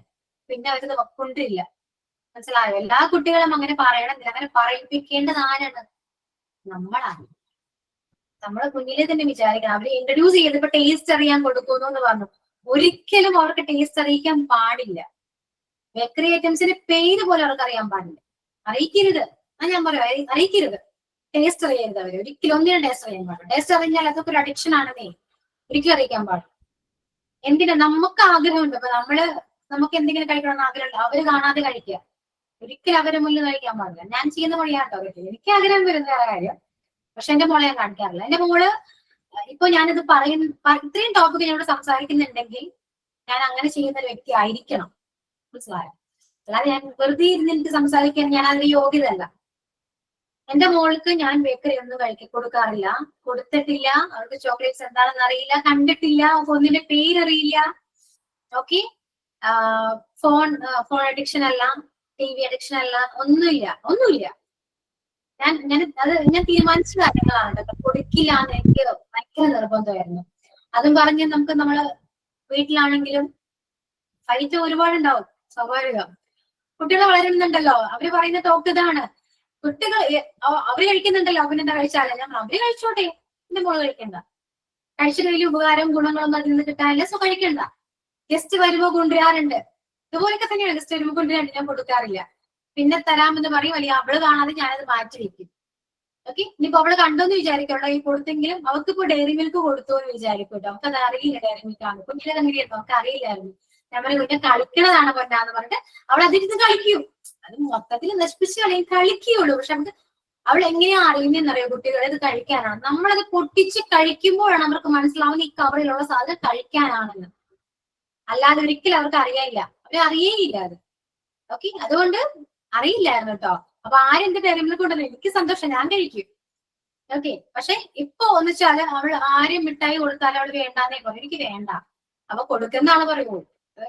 പിന്നെ അവരത് കൊണ്ടില്ല, മനസ്സിലായോ? എല്ലാ കുട്ടികളും അങ്ങനെ പറയണമെന്നില്ല. അങ്ങനെ പറയിപ്പിക്കേണ്ടത് ആരാണ്? നമ്മളാണ്. നമ്മളെ കുഞ്ഞിലെ തന്നെ വിചാരിക്കണം. അവരെ ഇൻട്രൊഡ്യൂസ് ചെയ്തപ്പോ ടേസ്റ്റ് അറിയാൻ കൊടുക്കുന്നു എന്ന് പറഞ്ഞു. ഒരിക്കലും അവർക്ക് ടേസ്റ്റ് അറിയിക്കാൻ പാടില്ല. ബേക്കറി ഐറ്റംസിന്റെ പേര് പോലും അവർക്ക് അറിയാൻ പാടില്ല. അറിയിക്കരുത്. ഞാൻ പറയാം, അറിയിക്കരുത്. ടേസ്റ്റ് അറിയരുത് അവര് ഒരിക്കലും. ഒന്നിനും ടേസ്റ്റ് അറിയാൻ പാടില്ല. ടേസ്റ്റ് അറിഞ്ഞാൽ അതൊക്കെ ഒരു അഡിക്ഷൻ ആണെന്നേ. ഒരിക്കലും അറിയിക്കാൻ പാടില്ല. എന്തിനാ? നമുക്ക് ആഗ്രഹമുണ്ട്. അപ്പൊ നമുക്ക് എന്തെങ്കിലും കഴിക്കണമെന്ന് ആഗ്രഹമുണ്ട്, അവര് കാണാതെ കഴിക്കുക. ഒരിക്കലും അവരെ മുന്നിൽ കഴിക്കാൻ പാടില്ല. ഞാൻ ചെയ്യുന്ന പണിയാട്ടോ. എനിക്ക് ആഗ്രഹം വരുന്ന വേറെ കാര്യം, പക്ഷെ എന്റെ മോളെ ഞാൻ കാണിക്കാറില്ല. എന്റെ മോള് ഇപ്പൊ ഞാനിത് ഇത്രയും ടോപ്പിക് ഞാനിവിടെ സംസാരിക്കുന്നുണ്ടെങ്കിൽ ഞാൻ അങ്ങനെ ചെയ്യുന്ന ഒരു വ്യക്തി ആയിരിക്കണം, മനസ്സിലായോ? അല്ലാതെ ഞാൻ വെറുതെ ഇരുന്നിട്ട് സംസാരിക്കാൻ ഞാൻ അതിന് യോഗ്യതല്ല. എന്റെ മോൾക്ക് ഞാൻ ബേക്കറി ഒന്നും കൊടുക്കാറില്ല, കൊടുത്തിട്ടില്ല. അവർക്ക് ചോക്ലേറ്റ്സ് എന്താണെന്ന് അറിയില്ല, കണ്ടിട്ടില്ല, ഒന്നിന്റെ പേരറിയില്ല. ഓക്കെ. ഫോൺ അഡിക്ഷൻ അല്ല, TV അഡിക്ഷൻ അല്ല, ഒന്നുമില്ല. ഞാൻ തീരുമാനിച്ച കാര്യങ്ങളാണ്. കൊടുക്കില്ല എന്ന് എനിക്ക് ഭയങ്കര നിർബന്ധമായിരുന്നു. അതും പറഞ്ഞ് നമ്മള് വീട്ടിലാണെങ്കിലും ഫൈറ്റ് ഒരുപാടുണ്ടാവും, സ്വാഭാവികം. കുട്ടികൾ വളരുന്നുണ്ടല്ലോ, അവര് പറയുന്ന ടോക്ക് ഇതാണ്. കുട്ടികൾ അവര് കഴിക്കുന്നുണ്ടല്ലോ, അവനെന്താ കഴിച്ചാലേ? അവര് കഴിച്ചോട്ടെ, എന്റെ മോള് കഴിക്കണ്ട. കഴിച്ചിട്ട് വലിയ ഉപകാരവും ഗുണങ്ങളൊന്നും അതിൽ നിന്ന് കിട്ടാനില്ല, സോ കഴിക്കണ്ട. ഗസ്റ്റ് വരുമ്പോ കൊണ്ടുവരാറുണ്ട്, ഇതുപോലൊക്കെ തന്നെയാണ്. ഗസ്റ്റ് വരുമ്പോ കൊണ്ടുവരാറുണ്ട്, ഞാൻ കൊടുക്കാറില്ല. പിന്നെ തരാമെന്ന് പറയും, അല്ലെങ്കിൽ അവള് കാണാതെ ഞാനത് മാറ്റി വെക്കും. ഓക്കെ. ഇനിയിപ്പോ അവള് കണ്ടോന്ന് വിചാരിക്കട്ടോ, ഈ കൊടുത്തെങ്കിലും അവൾക്ക് ഇപ്പൊ ഡയറി മിൽക്ക് കൊടുത്തു എന്ന് വിചാരിക്കട്ടോ. നമുക്ക് അത് അറിയില്ല ഡയറി മിൽക്ക് ആണ്. കുഞ്ഞിലെ തന്നെയായിരുന്നു, നമുക്ക് അറിയില്ലായിരുന്നു. നമ്മളെ കുഞ്ഞെ കളിക്കണതാണ് പൊന്നാന്ന് പറഞ്ഞിട്ട് അവൾ അതിരുന്ന് കളിക്കും. അത് മൊത്തത്തിൽ നശിപ്പിച്ച് കളിക്കുകയുള്ളൂ. പക്ഷെ നമുക്ക് അവൾ എങ്ങനെയാ അറിയുന്നതെന്നറിയോ? കുട്ടികളെ ഇത് കഴിക്കാനാണ്. നമ്മളത് പൊട്ടിച്ച് കഴിക്കുമ്പോഴാണ് അവർക്ക് മനസ്സിലാവുന്ന ഈ കവറിലുള്ള സാധനം കഴിക്കാനാണെന്ന്. അല്ലാതെ ഒരിക്കലും അവർക്ക് അറിയാനില്ല, അവരെ അറിയേയില്ല അത്. ഓക്കെ. അതുകൊണ്ട് അറിയില്ലായിരുന്നു കേട്ടോ. അപ്പൊ ആരെന്ത് ടൈമിൽ കൊണ്ടുവന്നു എനിക്ക് സന്തോഷം, ഞാൻ കഴിക്കും. ഓക്കെ. പക്ഷെ ഇപ്പൊ ഒന്നിച്ചാല് അവൾ ആരും മിഠായി കൊടുത്താലും അവള് വേണ്ടാന്നേ പറയും. എനിക്ക് വേണ്ട. അപ്പൊ കൊടുക്കുന്നതാണ് പറയുള്ളൂ.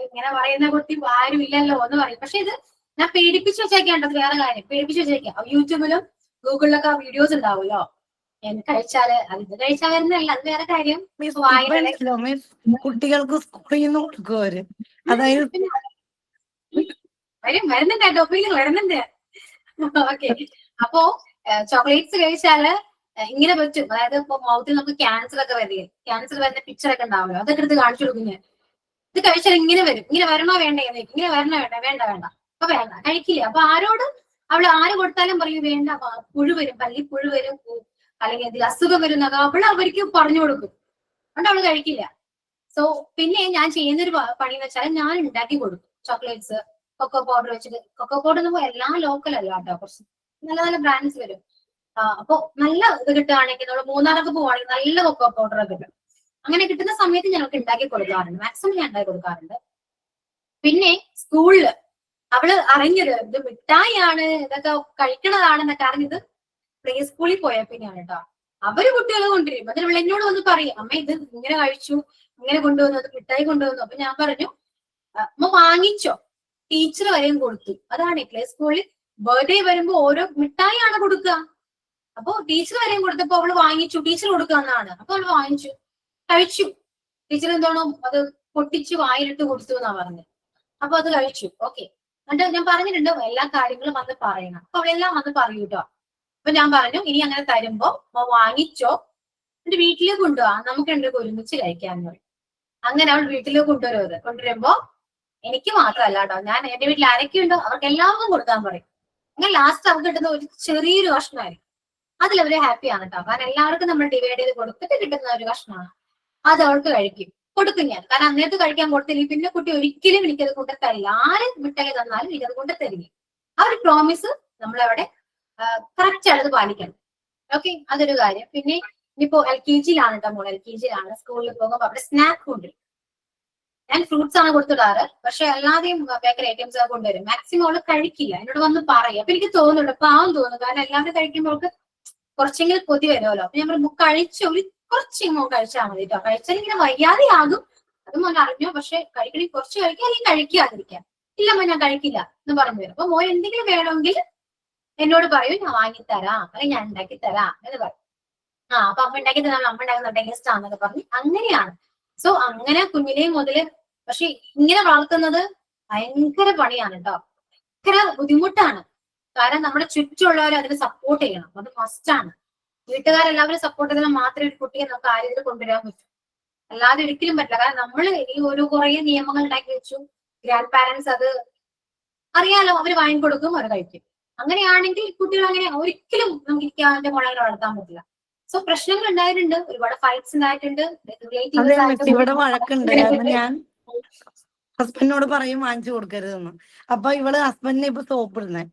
ഇങ്ങനെ പറയുന്ന കുട്ടി ആരും ഇല്ലല്ലോ എന്ന് പറയും. പക്ഷെ ഇത് ഞാൻ പേടിപ്പിച്ച് വെച്ചേക്കേണ്ടത് വേറെ കാര്യം. പേടിപ്പിച്ച് വെച്ചേക്കാം. യൂട്യൂബിലും ഗൂഗിളിലൊക്കെ വീഡിയോസ് ഉണ്ടാവുമല്ലോ, കഴിച്ചാല് ഇത് കഴിച്ചാൽ വരുന്നതല്ല, അത് വേറെ കാര്യം. കുട്ടികൾക്ക് സ്കൂളിൽ നിന്ന് കൊടുക്കുവര്, അതായത് വരുന്നുണ്ട് ടോപ്പിൽ വരുന്നുണ്ട്. ഓക്കെ. അപ്പോ ചോക്ലേറ്റ്സ് കഴിച്ചാല് ഇങ്ങനെ പറ്റും. അതായത് ഇപ്പൊ മൗത്തിൽ നമുക്ക് ക്യാൻസർ ഒക്കെ വരിക, ക്യാൻസർ വരുന്ന പിക്ചർ ഒക്കെ ഉണ്ടാവുമല്ലോ, അതൊക്കെ എടുത്ത് കാണിച്ചു കൊടുക്കും ഞാൻ. ഇത് കഴിച്ചാൽ ഇങ്ങനെ വരും, ഇങ്ങനെ വരണോ വേണ്ട, ഇങ്ങനെ വരണോ വേണ്ട, വേണ്ട അപ്പൊ വേണ്ട, കഴിക്കില്ല. അപ്പൊ ആരോടും അവള് ആര് കൊടുത്താലും പറയും വേണ്ട, പുഴു വരും, പല്ലി പുഴു വരും, അല്ലെങ്കിൽ എന്തെങ്കിലും അസുഖം വരുന്നതൊക്കെ അവർക്ക് പറഞ്ഞു കൊടുക്കും. അതുകൊണ്ട് അവള് കഴിക്കില്ല. സോ പിന്നെ ഞാൻ ചെയ്യുന്നൊരു പണി എന്ന് വെച്ചാൽ ഞാൻ ഉണ്ടാക്കി കൊടുക്കും. ചോക്ലേറ്റ്സ്, കൊക്കോ പൗഡർ വെച്ചിട്ട്. കൊക്കോ പൗഡർ എന്ന് പറഞ്ഞാൽ എല്ലാം ലോക്കൽ അല്ല കേട്ടോ, കുറച്ച് നല്ല നല്ല ബ്രാൻഡ്സ് വരും. അപ്പൊ നല്ല ഇത് കിട്ടുകയാണെങ്കിൽ നമ്മൾ മൂന്നാറൊക്കെ പോവാണെങ്കിൽ നല്ല കൊക്കോ പൗഡർ ഒക്കെ കിട്ടും. അങ്ങനെ കിട്ടുന്ന സമയത്ത് ഞങ്ങൾക്ക് ഉണ്ടാക്കി കൊടുക്കാറുണ്ട്, മാക്സിമം ഞാൻ ഉണ്ടാക്കി കൊടുക്കാറുണ്ട്. പിന്നെ സ്കൂളില് അവള് അറിഞ്ഞത് ഇത് മിഠായിയാണ്, ഇതൊക്കെ കഴിക്കണതാണെന്നൊക്കെ അറിഞ്ഞത് പ്ലേ സ്കൂളിൽ പോയ പിന്നെയാണ് കേട്ടോ. അവര് കുട്ടികളെ കൊണ്ടുവരും, അതിന് അവൾ എന്നോട് വന്ന് പറയും, അമ്മ ഇത് ഇങ്ങനെ കഴിച്ചു, ഇങ്ങനെ കൊണ്ടുവന്നു, അത് മിഠായി കൊണ്ടുവന്നു. അപ്പൊ ഞാൻ പറഞ്ഞു അമ്മ വാങ്ങിച്ചോ, ടീച്ചർ വരെയും കൊടുത്തു. അതാണ് പ്ലേ സ്കൂളിൽ ബർത്ത്ഡേ വരുമ്പോ ഓരോ മിഠായിയാണ് കൊടുക്കുക. അപ്പൊ ടീച്ചർ വരെയും കൊടുത്തപ്പോ അവള് വാങ്ങിച്ചു, ടീച്ചർ കൊടുക്കാന്നാണ്. അപ്പൊ അവള് വാങ്ങിച്ചു, കഴിച്ചു. ടീച്ചർ എന്താണോ അത് പൊട്ടിച്ചു വായിലിട്ട് കൊടുത്തു എന്നാ പറഞ്ഞത്. അപ്പൊ അത് കഴിച്ചു. ഓക്കെ, എന്നിട്ട് ഞാൻ പറഞ്ഞിട്ടുണ്ട് എല്ലാ കാര്യങ്ങളും വന്ന് പറയണം. അപ്പൊ അവളെല്ലാം വന്ന് പറയൂ കേട്ടോ. അപ്പൊ ഞാൻ പറഞ്ഞു ഇനി അങ്ങനെ തരുമ്പോ വാങ്ങിച്ചോ, എന്നിട്ട് വീട്ടിലേക്ക് കൊണ്ടുപോവാ, നമുക്ക് രണ്ടുപേർക്ക് ഒരുമിച്ച് കഴിക്കാന്ന് പറയും. അങ്ങനെ അവൾ വീട്ടിലേക്ക് കൊണ്ടുവരുമ്പോ എനിക്ക് മാത്രമല്ല കേട്ടോ, ഞാൻ എന്റെ വീട്ടിൽ ആരൊക്കെയുണ്ടോ അവർക്ക് എല്ലാവർക്കും കൊടുക്കാൻ പറയും. അങ്ങനെ ലാസ്റ്റ് അവർക്ക് കിട്ടുന്ന ഒരു ചെറിയൊരു കഷ്ണമായിരിക്കും, അതിലവര് ഹാപ്പിയാണ് കേട്ടോ. കാരണം എല്ലാവർക്കും നമ്മൾ ഡിവൈഡ് ചെയ്ത് കൊടുത്തിട്ട് കിട്ടുന്ന ഒരു കഷ്ണമാണ്, അത് അവൾക്ക് കഴിക്കും, കൊടുക്കും ഞാൻ. കാരണം അന്നേരത്ത് കഴിക്കാൻ കൊടുത്തില്ലെങ്കിൽ പിന്നെ കുട്ടി ഒരിക്കലും എനിക്കത് കൊണ്ടുതരില്ല. ആര് മിഠായി തന്നാലും എനിക്കത് കൊണ്ടുതരില്ല. ആ ഒരു പ്രോമിസ് നമ്മളവിടെ കറക്റ്റ് ആയിട്ട് പാലിക്കണം. ഓക്കെ, അതൊരു കാര്യം. പിന്നെ ഇനിയിപ്പോ LKG കേട്ടോ മോൾ, LKG സ്കൂളിൽ പോകുമ്പോൾ അവിടെ സ്നാക്ക് കൊണ്ടുവരും. ഞാൻ ഫ്രൂട്ട്സ് ആണ് കൊടുത്തിടാറ്, പക്ഷെ അല്ലാതെയും ബേക്കറി ഐറ്റംസ് ഒക്കെ കൊണ്ടുവരും. മാക്സിമം അവള് കഴിക്കില്ല, എന്നോട് വന്ന് പറയും. അപ്പൊ എനിക്ക് തോന്നുന്നുണ്ട്, പാവം തോന്നുന്നു, കാരണം എല്ലാവരും കഴിക്കുമ്പോൾ അവൾക്ക് കുറച്ചെങ്കിലും കൊതി വരുമല്ലോ. അപ്പൊ ഞാൻ പറഞ്ഞു കഴിച്ചു, ഒരു കുറച്ചെങ്കിലും കഴിച്ചാൽ മതി കേട്ടോ. കഴിച്ചാൽ ഇങ്ങനെ വയ്യാതെയാകും, അതും മോൻ അറിഞ്ഞു. പക്ഷെ കഴിക്കണമെങ്കിൽ കുറച്ച് കഴിക്കുക, അല്ലെങ്കിൽ കഴിക്കാതിരിക്കാം. ഇല്ലമ്മ ഞാൻ കഴിക്കില്ല എന്ന് പറഞ്ഞു വരും. അപ്പൊ മോൻ എന്തെങ്കിലും വേണമെങ്കിൽ എന്നോട് പറയൂ, ഞാൻ വാങ്ങിത്തരാം, അല്ലെങ്കിൽ ഞാൻ ഉണ്ടാക്കി തരാം എന്ന് പറയും. അപ്പൊ അമ്മ ഉണ്ടാക്കി തരാം, അമ്മ ഉണ്ടാക്കുന്ന ടേസ്റ്റ് ആണെന്നൊക്കെ പറഞ്ഞു. അങ്ങനെയാണ്. സോ അങ്ങനെ കുഞ്ഞിലേ മുതല്. പക്ഷെ ഇങ്ങനെ വളർത്തുന്നത് ഭയങ്കര പണിയാണ് കേട്ടോ, ഭയങ്കര ബുദ്ധിമുട്ടാണ്. കാരണം നമ്മുടെ ചുറ്റുമുള്ളവർ അതിന് സപ്പോർട്ട് ചെയ്യണം, അത് മസ്റ്റാണ്. വീട്ടുകാരെല്ലാവരും സപ്പോർട്ട് ചെയ്താൽ മാത്രമേ ഒരു കുട്ടിയെ നമുക്ക് ആ രീതിയിൽ കൊണ്ടുവരാൻ പറ്റൂ, അല്ലാതെ ഒരിക്കലും പറ്റില്ല. കാരണം നമ്മൾ ഈ ഒരു കുറെ നിയമങ്ങൾ ഉണ്ടാക്കി വെച്ചു. ഗ്രാൻഡ് പാരന്റ്സ് അത് അറിയാലോ, അവര് വാങ്ങിക്കൊടുക്കും, അവർ കഴിക്കും. അങ്ങനെയാണെങ്കിൽ കുട്ടികൾ അങ്ങനെ ഒരിക്കലും നമുക്ക് ഇരിക്കാന്റെ മുളകളെ വളർത്താൻ പറ്റില്ല. സോ പ്രശ്നങ്ങൾ ഉണ്ടായിട്ടുണ്ട്, ഒരുപാട് ഫൈറ്റ്സ് ഉണ്ടായിട്ടുണ്ട്. ഇവിടെ വഴക്കുണ്ട്, കാരണം ഞാൻ ഹസ്ബൻഡിനോട് പറയും വാങ്ങിച്ചു കൊടുക്കരുതെന്ന്. അപ്പൊ ഇവള് ഹസ്ബൻഡിനെ ഇപ്പൊ സോപ്പ് ഇടുന്നേ,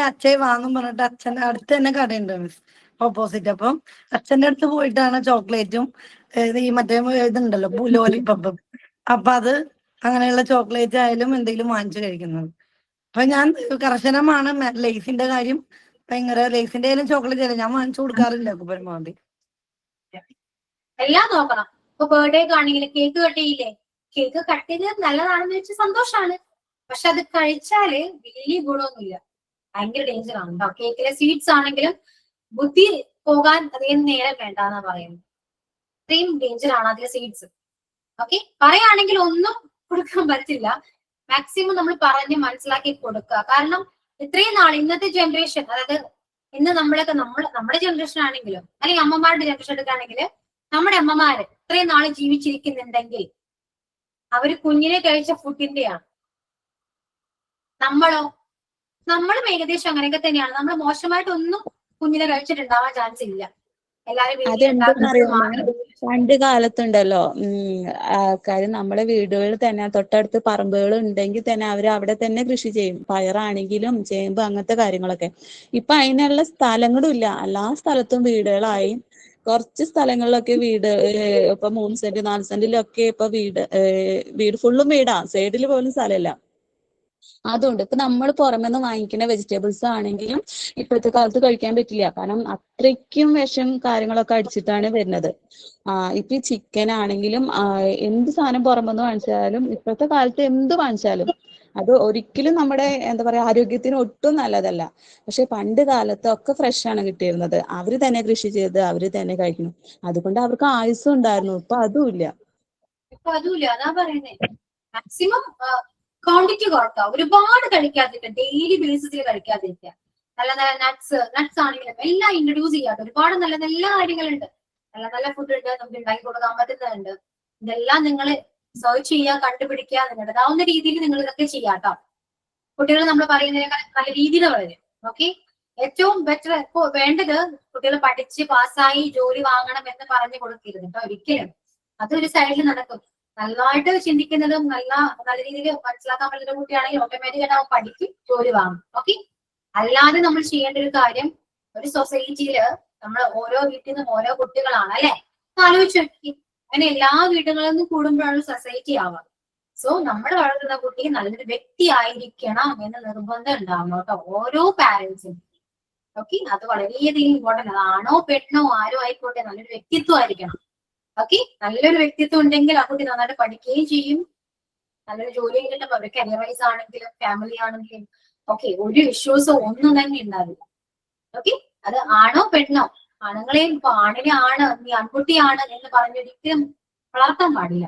അച്ഛേ വാങ്ങും പറഞ്ഞിട്ട് അച്ഛന്റെ അടുത്ത് തന്നെ കടയുണ്ട് മിസ്, ഓപ്പോസിറ്റ്. അപ്പം അച്ഛന്റെ അടുത്ത് പോയിട്ടാണ് ചോക്ലേറ്റും ഈ മറ്റേ ഇതുണ്ടല്ലോ ലോലിപ്പപ്പും, അപ്പൊ അത് അങ്ങനെയുള്ള ചോക്ലേറ്റ് ആയാലും എന്തെങ്കിലും വാങ്ങിച്ചു കഴിക്കുന്നത്. അപ്പൊ ഞാൻ കർശനമാണ്. ലേസിന്റെ കാര്യം ഭയങ്കര, ലേസിന്റെ ആയാലും ചോക്ലേറ്റ് ആയാലും ഞാൻ വാങ്ങിച്ചു കൊടുക്കാറില്ല പരമാവധി. എല്ലാം നോക്കണം. ഇപ്പൊ ബർത്ത്ഡേ ആണെങ്കിൽ കേക്ക് കട്ട് ചെയ്യില്ലേ, കേക്ക് കട്ട് ചെയ്ത് നല്ലതാണെന്ന് വെച്ചാൽ സന്തോഷമാണ്. പക്ഷെ അത് കഴിച്ചാല് വലിയ ഗുണമൊന്നുമില്ല, ഭയങ്കര ഡേഞ്ചർ ആണ് കേട്ടോ. കേക്കിലെ സ്വീറ്റ്സ് ആണെങ്കിലും ബുദ്ധി പോകാൻ അധികം നേരം വേണ്ടെന്നാ പറയുന്നത്. ഇത്രയും ഡേഞ്ചർ ആണ് അതിലെ സ്വീറ്റ്സ്. ഓക്കെ, പറയുകയാണെങ്കിൽ ഒന്നും കൊടുക്കാൻ പറ്റില്ല. മാക്സിമം നമ്മൾ പറഞ്ഞ് മനസ്സിലാക്കി കൊടുക്കുക. കാരണം ഇത്രയും നാൾ ഇന്നത്തെ ജനറേഷൻ, അതായത് ഇന്ന് നമ്മുടെ ജനറേഷൻ ആണെങ്കിലും അല്ലെങ്കിൽ അമ്മമാരുടെ ജനറേഷൻ എടുക്കുകയാണെങ്കിൽ, നമ്മുടെ അമ്മമാര് ഇത്രയും നാള് ജീവിച്ചിരിക്കുന്നുണ്ടെങ്കിൽ അവര് കുഞ്ഞിനെ കഴിച്ച ഫുഡിന്റെയാണ്. നമ്മളും ഏകദേശം അങ്ങനെയൊക്കെ തന്നെയാണ്. നമ്മൾ മോശമായിട്ടൊന്നും കുഞ്ഞിനെ കഴിച്ചിട്ടുണ്ടാവാൻ ചാൻസ് ഇല്ല. അതെന്തെന്നറിയാമോ, പണ്ട് കാലത്തുണ്ടല്ലോ കാര്യം നമ്മളെ വീടുകളിൽ തന്നെ തൊട്ടടുത്ത് പറമ്പുകൾ ഉണ്ടെങ്കിൽ തന്നെ അവർ അവിടെ തന്നെ കൃഷി ചെയ്യും. പയറാണെങ്കിലും ചേമ്പ് അങ്ങനത്തെ കാര്യങ്ങളൊക്കെ. ഇപ്പൊ അതിനുള്ള സ്ഥലങ്ങളും ഇല്ല, എല്ലാ സ്ഥലത്തും വീടുകളായി. കുറച്ച് സ്ഥലങ്ങളിലൊക്കെ വീട്, ഇപ്പൊ 3 സെന്റ് 4 സെന്റിലൊക്കെ ഇപ്പൊ വീട് ഫുള്ളും വീടാ, സൈഡിൽ പോലും സ്ഥലമില്ല. അതുകൊണ്ട് ഇപ്പൊ നമ്മൾ പുറമെന്ന് വാങ്ങിക്കുന്ന വെജിറ്റബിൾസ് ആണെങ്കിലും ഇപ്പോഴത്തെ കാലത്ത് കഴിക്കാൻ പറ്റില്ല. കാരണം അത്രയ്ക്കും വിഷം കാര്യങ്ങളൊക്കെ അടിച്ചിട്ടാണ് വരുന്നത്. ഇപ്പൊ ഈ ചിക്കൻ ആണെങ്കിലും എന്ത് സാധനം പുറമെന്ന് വാങ്ങിച്ചാലും, ഇപ്പോഴത്തെ കാലത്ത് എന്ത് വാങ്ങിച്ചാലും അത് ഒരിക്കലും നമ്മുടെ എന്താ പറയാ ആരോഗ്യത്തിന് ഒട്ടും നല്ലതല്ല. പക്ഷെ പണ്ട് കാലത്ത് ഒക്കെ ഫ്രഷ് ആണ് കിട്ടിയിരുന്നത്. അവര് തന്നെ കൃഷി ചെയ്ത് അവര് തന്നെ കഴിക്കുന്നു. അതുകൊണ്ട് അവർക്ക് ആയുസ്സും ഉണ്ടായിരുന്നു. ഇപ്പൊ അതുമില്ല. അതാ പറയുന്നേ. മാക്സിമം ക്വാണ്ടിറ്റി കുറക്കുക, ഒരുപാട് കഴിക്കാതിരിക്കുക, ഡെയിലി ബേസിസിൽ കഴിക്കാതിരിക്കുക. നല്ല നല്ല നട്ട്സ് ആണെങ്കിലും എല്ലാം ഇൻട്രൊഡ്യൂസ് ചെയ്യാത്ത ഒരുപാട് നല്ല നല്ല കാര്യങ്ങളുണ്ട്. നല്ല നല്ല ഫുഡ് ഉണ്ട്, നമുക്ക് ഉണ്ടാക്കി കൊടുക്കാൻ പറ്റുന്നുണ്ട്. ഇതെല്ലാം നിങ്ങൾ സെർച്ച് ചെയ്യുക, കണ്ടുപിടിക്കുക, നിങ്ങളുടേതാവുന്ന രീതിയിൽ നിങ്ങൾ ഇതൊക്കെ ചെയ്യാട്ടോ. കുട്ടികൾ നമ്മൾ പറയുന്നതിനേക്കാൾ നല്ല രീതിയിൽ വളരും. ഓക്കെ, ഏറ്റവും ബെറ്റർ ഇപ്പോ വേണ്ടത് കുട്ടികൾ പഠിച്ച് പാസ്സായി ജോലി വാങ്ങണം എന്ന് പറഞ്ഞു കൊടുക്കരുത് കേട്ടോ, ഒരിക്കലും. അതൊരു സൈഡിൽ നടക്കും. നല്ലതായിട്ട് ചിന്തിക്കുന്നതും നല്ല രീതിയിൽ മനസ്സിലാക്കാൻ പറ്റുന്ന കുട്ടിയാണെങ്കിൽ ഓട്ടോമാറ്റിക്കായിട്ട് അവൻ പഠിക്കും, ജോലി വാങ്ങും. ഓക്കെ, അല്ലാതെ നമ്മൾ ചെയ്യേണ്ട ഒരു കാര്യം, ഒരു സൊസൈറ്റിയില് നമ്മൾ ഓരോ വീട്ടിൽ നിന്നും ഓരോ കുട്ടികളാണ് അല്ലെ, ആലോചിച്ച് നോക്കി. അങ്ങനെ എല്ലാ വീടുകളിൽ നിന്നും കൂടുമ്പോഴാണ് സൊസൈറ്റി ആവുക. സോ നമ്മൾ വളർത്തുന്ന കുട്ടി നല്ലൊരു വ്യക്തി ആയിരിക്കണം എന്ന് നിർബന്ധം ഉണ്ടാവണം കേട്ടോ, ഓരോ പാരന്റ്സിനും. ഓക്കെ, അത് വളരെയധികം ഇമ്പോർട്ടന്റ്. ആണോ പെണ്ണോ ആരോ ആയിക്കോട്ടെ, നല്ലൊരു വ്യക്തിത്വം ആയിരിക്കണം. ഓക്കെ, നല്ലൊരു വ്യക്തിത്വം ഉണ്ടെങ്കിൽ ആ കുട്ടി നന്നായിട്ട് പഠിക്കുകയും ചെയ്യും, നല്ലൊരു ജോലി കിട്ടും. അവർ കരിയർ വൈസ് ആണെങ്കിലും ഫാമിലി ആണെങ്കിലും ഓക്കെ, ഒരു ഇഷ്യൂസോ ഒന്നും തന്നെ ഉണ്ടാവില്ല. ഓക്കെ, അത് ആണോ പെണ്ണോ, ആണുങ്ങളെയും ഇപ്പൊ ആണിനെ ആണ് നീ ആൺകുട്ടിയാണ് എന്ന് പറഞ്ഞൊരിക്കലും വളർത്താൻ പാടില്ല.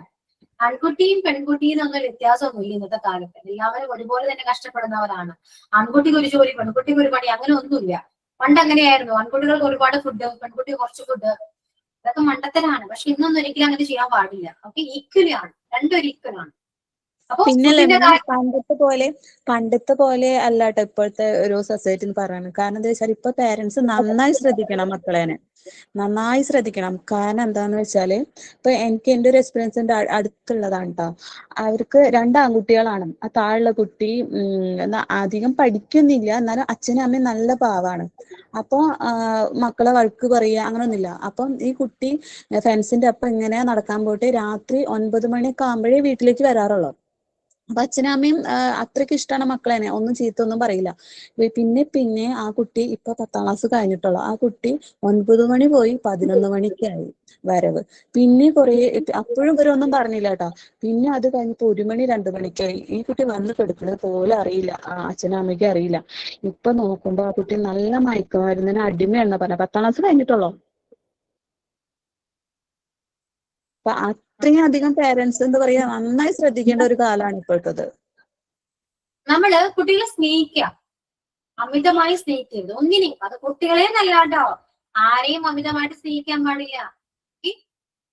ആൺകുട്ടിയും പെൺകുട്ടിയും എന്നൊരു വ്യത്യാസമൊന്നുമില്ല ഇന്നത്തെ കാലത്ത്. എല്ലാവരും ഒരുപോലെ തന്നെ കഷ്ടപ്പെടുന്നവരാണ്. ആൺകുട്ടിക്ക് ഒരു ജോലി, പെൺകുട്ടിക്ക് ഒരു പണി, അങ്ങനെ ഒന്നുമില്ല. പണ്ട് അങ്ങനെയായിരുന്നു, ആൺകുട്ടികൾക്ക് ഒരുപാട് ഫുഡ്, പെൺകുട്ടി കുറച്ച് ഫുഡ്. ഇതൊക്കെ മണ്ടത്തരാണ്. പക്ഷെ ഇന്നൊന്നും ഒരിക്കലും അങ്ങനെ ചെയ്യാൻ പാടില്ല. ഓക്കെ, ഈക്വലി ആണ്, രണ്ടും ഈക്വലാണ്. അപ്പൊ പിന്നല്ലേ പണ്ടത്തെ പോലെ അല്ലാട്ടോ ഇപ്പോഴത്തെ ഒരു സൊസൈറ്റി എന്ന് പറയുന്നത്. കാരണം എന്താ വെച്ചാൽ ഇപ്പൊ പേരൻസ് നന്നായി ശ്രദ്ധിക്കണം, മക്കളേനെ നന്നായി ശ്രദ്ധിക്കണം. കാരണം എന്താന്ന് വെച്ചാല് ഇപ്പൊ എനിക്ക് എന്റെ ഒരു എക്സ്പീരിയൻസിന്റെ അടുത്തുള്ളതാണ് കേട്ടോ. അവർക്ക് 2 ആൺകുട്ടികളാണ്. ആ താഴെയുള്ള കുട്ടി അധികം പഠിക്കുന്നില്ല, എന്നാലും അച്ഛനും അമ്മയും നല്ല പാവാണ്. അപ്പൊ മക്കളെ വഴക്ക് പറയുക അങ്ങനൊന്നുമില്ല. അപ്പം ഈ കുട്ടി ഫ്രണ്ട്സിന്റെ ഒപ്പം ഇങ്ങനെ നടക്കാൻ പോയിട്ട് രാത്രി 9 മണിയൊക്കെ ആകുമ്പോഴേ വീട്ടിലേക്ക് വരാറുള്ളൂ. അപ്പൊ അച്ഛനും അമ്മയും അത്രയ്ക്ക് ഇഷ്ടമാണ് മക്കളെന്നെ, ഒന്നും ചീത്തൊന്നും പറയില്ല. പിന്നെ ആ കുട്ടി ഇപ്പൊ 10ാം ക്ലാസ് കഴിഞ്ഞിട്ടുള്ളൂ. ആ കുട്ടി 9 മണി പോയി 11 മണിക്കായി വരവ്. പിന്നെ അപ്പോഴും ഇവരൊന്നും പറഞ്ഞില്ല കേട്ടോ. പിന്നെ അത് കഴിഞ്ഞിപ്പോ 1 മണി 2 മണിക്കായി. ഈ കുട്ടി വന്ന് കിടക്കുന്നത് പോലും അറിയില്ല, അച്ഛനും അമ്മയ്ക്കും അറിയില്ല. ഇപ്പൊ നോക്കുമ്പോ ആ കുട്ടി നല്ല മയക്കുമരുന്നിന് അടിമയാണെന്ന് പറഞ്ഞ. 10ാം ക്ലാസ് കഴിഞ്ഞിട്ടുള്ളൂ. അപ്പൊ അത്രയും അധികം പേരൻസ് എന്താ പറയാ, നന്നായി ശ്രദ്ധിക്കേണ്ട ഒരു കാലമാണ് ഇപ്പോഴത്തത്. നമ്മള് കുട്ടികളെ സ്നേഹിക്കുക, അമിതമായി സ്നേഹിക്കരുത് ഒന്നിനെയും. അത് കുട്ടികളെ നല്ലാട്ടോ, ആരെയും അമിതമായിട്ട് സ്നേഹിക്കാൻ പാടില്ല.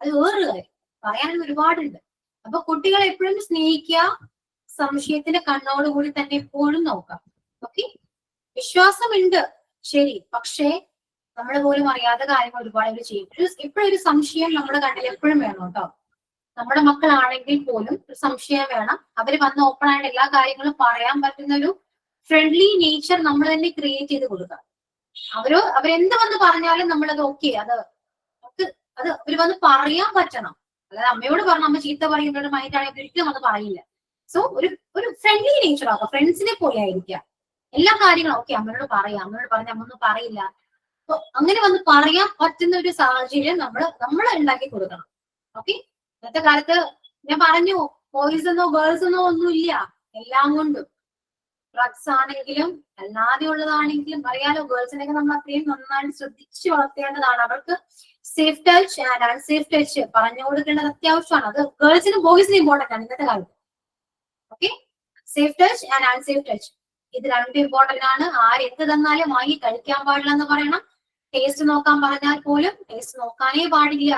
അത് വേറൊരു കാര്യം, പറയാനുള്ള ഒരുപാടുണ്ട്. അപ്പൊ കുട്ടികളെ എപ്പോഴും സ്നേഹിക്കുക, സംശയത്തിന്റെ കണ്ണോടുകൂടി തന്നെ എപ്പോഴും നോക്കാം. ഓക്കെ, വിശ്വാസമുണ്ട് ശരി, പക്ഷേ നമ്മൾ പോലും അറിയാത്ത കാര്യങ്ങൾ ഒരുപാട് ചെയ്യും. എപ്പോഴും ഒരു സംശയം നമ്മുടെ കണ്ണിൽ എപ്പോഴും വേണം കേട്ടോ. നമ്മുടെ മക്കളാണെങ്കിൽ പോലും ഒരു സംശയം വേണം. അവര് വന്ന് ഓപ്പൺ ആയിട്ട് എല്ലാ കാര്യങ്ങളും പറയാൻ പറ്റുന്ന ഒരു ഫ്രണ്ട്ലി നേച്ചർ നമ്മൾ തന്നെ ക്രിയേറ്റ് ചെയ്ത് കൊടുക്കുക. അവരെന്ത് വന്ന് പറഞ്ഞാലും നമ്മളത് ഓക്കെ, അത് അവര് വന്ന് പറയാൻ പറ്റണം. അല്ലാതെ അമ്മയോട് പറഞ്ഞ അമ്മ ചീത്ത പറയുന്ന മൈൻഡ് ആണെങ്കിൽ ഒരിക്കലും അത് പറയില്ല. സോ ഒരു ഫ്രണ്ട്ലി നേച്ചർ ആക്കുക, ഫ്രണ്ട്സിനെ പോലെ ആയിരിക്കുക. എല്ലാ കാര്യങ്ങളും ഓക്കെ അമ്മയോട് പറയാം, അമ്മയോട് പറഞ്ഞ അമ്മ ഒന്നും പറയില്ല. അപ്പൊ അങ്ങനെ വന്ന് പറയാൻ പറ്റുന്ന ഒരു സാഹചര്യം നമ്മൾ ഉണ്ടാക്കി കൊടുക്കണം. ഓക്കെ, ഇന്നത്തെ കാലത്ത് ഞാൻ പറഞ്ഞു ബോയ്സ് എന്നോ ഗേൾസ് എന്നോ ഒന്നുമില്ല, എല്ലാം കൊണ്ടും. ഡ്രഗ്സ് ആണെങ്കിലും അല്ലാതെ ഉള്ളതാണെങ്കിലും അറിയാലോ, ഗേൾസിനൊക്കെ നമ്മൾ അത്രയും നന്നായിട്ട് ശ്രദ്ധിച്ച് വളർത്തേണ്ടതാണ്. അവർക്ക് safe touch and unsafe touch പറഞ്ഞു കൊടുക്കേണ്ടത് അത്യാവശ്യമാണ്. അത് ഗേൾസിനും ബോയ്സിനും ഇമ്പോർട്ടന്റ് ആണ് ഇന്നത്തെ കാലത്ത്. Okay, safe touch and unsafe touch ഇത് രണ്ടും ഇമ്പോർട്ടന്റ് ആണ്. ആരെന്ത് തന്നാലും വാങ്ങി കഴിക്കാൻ പാടില്ല എന്ന് പറയണം. ടേസ്റ്റ് നോക്കാൻ പറഞ്ഞാൽ പോലും ടേസ്റ്റ് നോക്കാനേ പാടില്ല.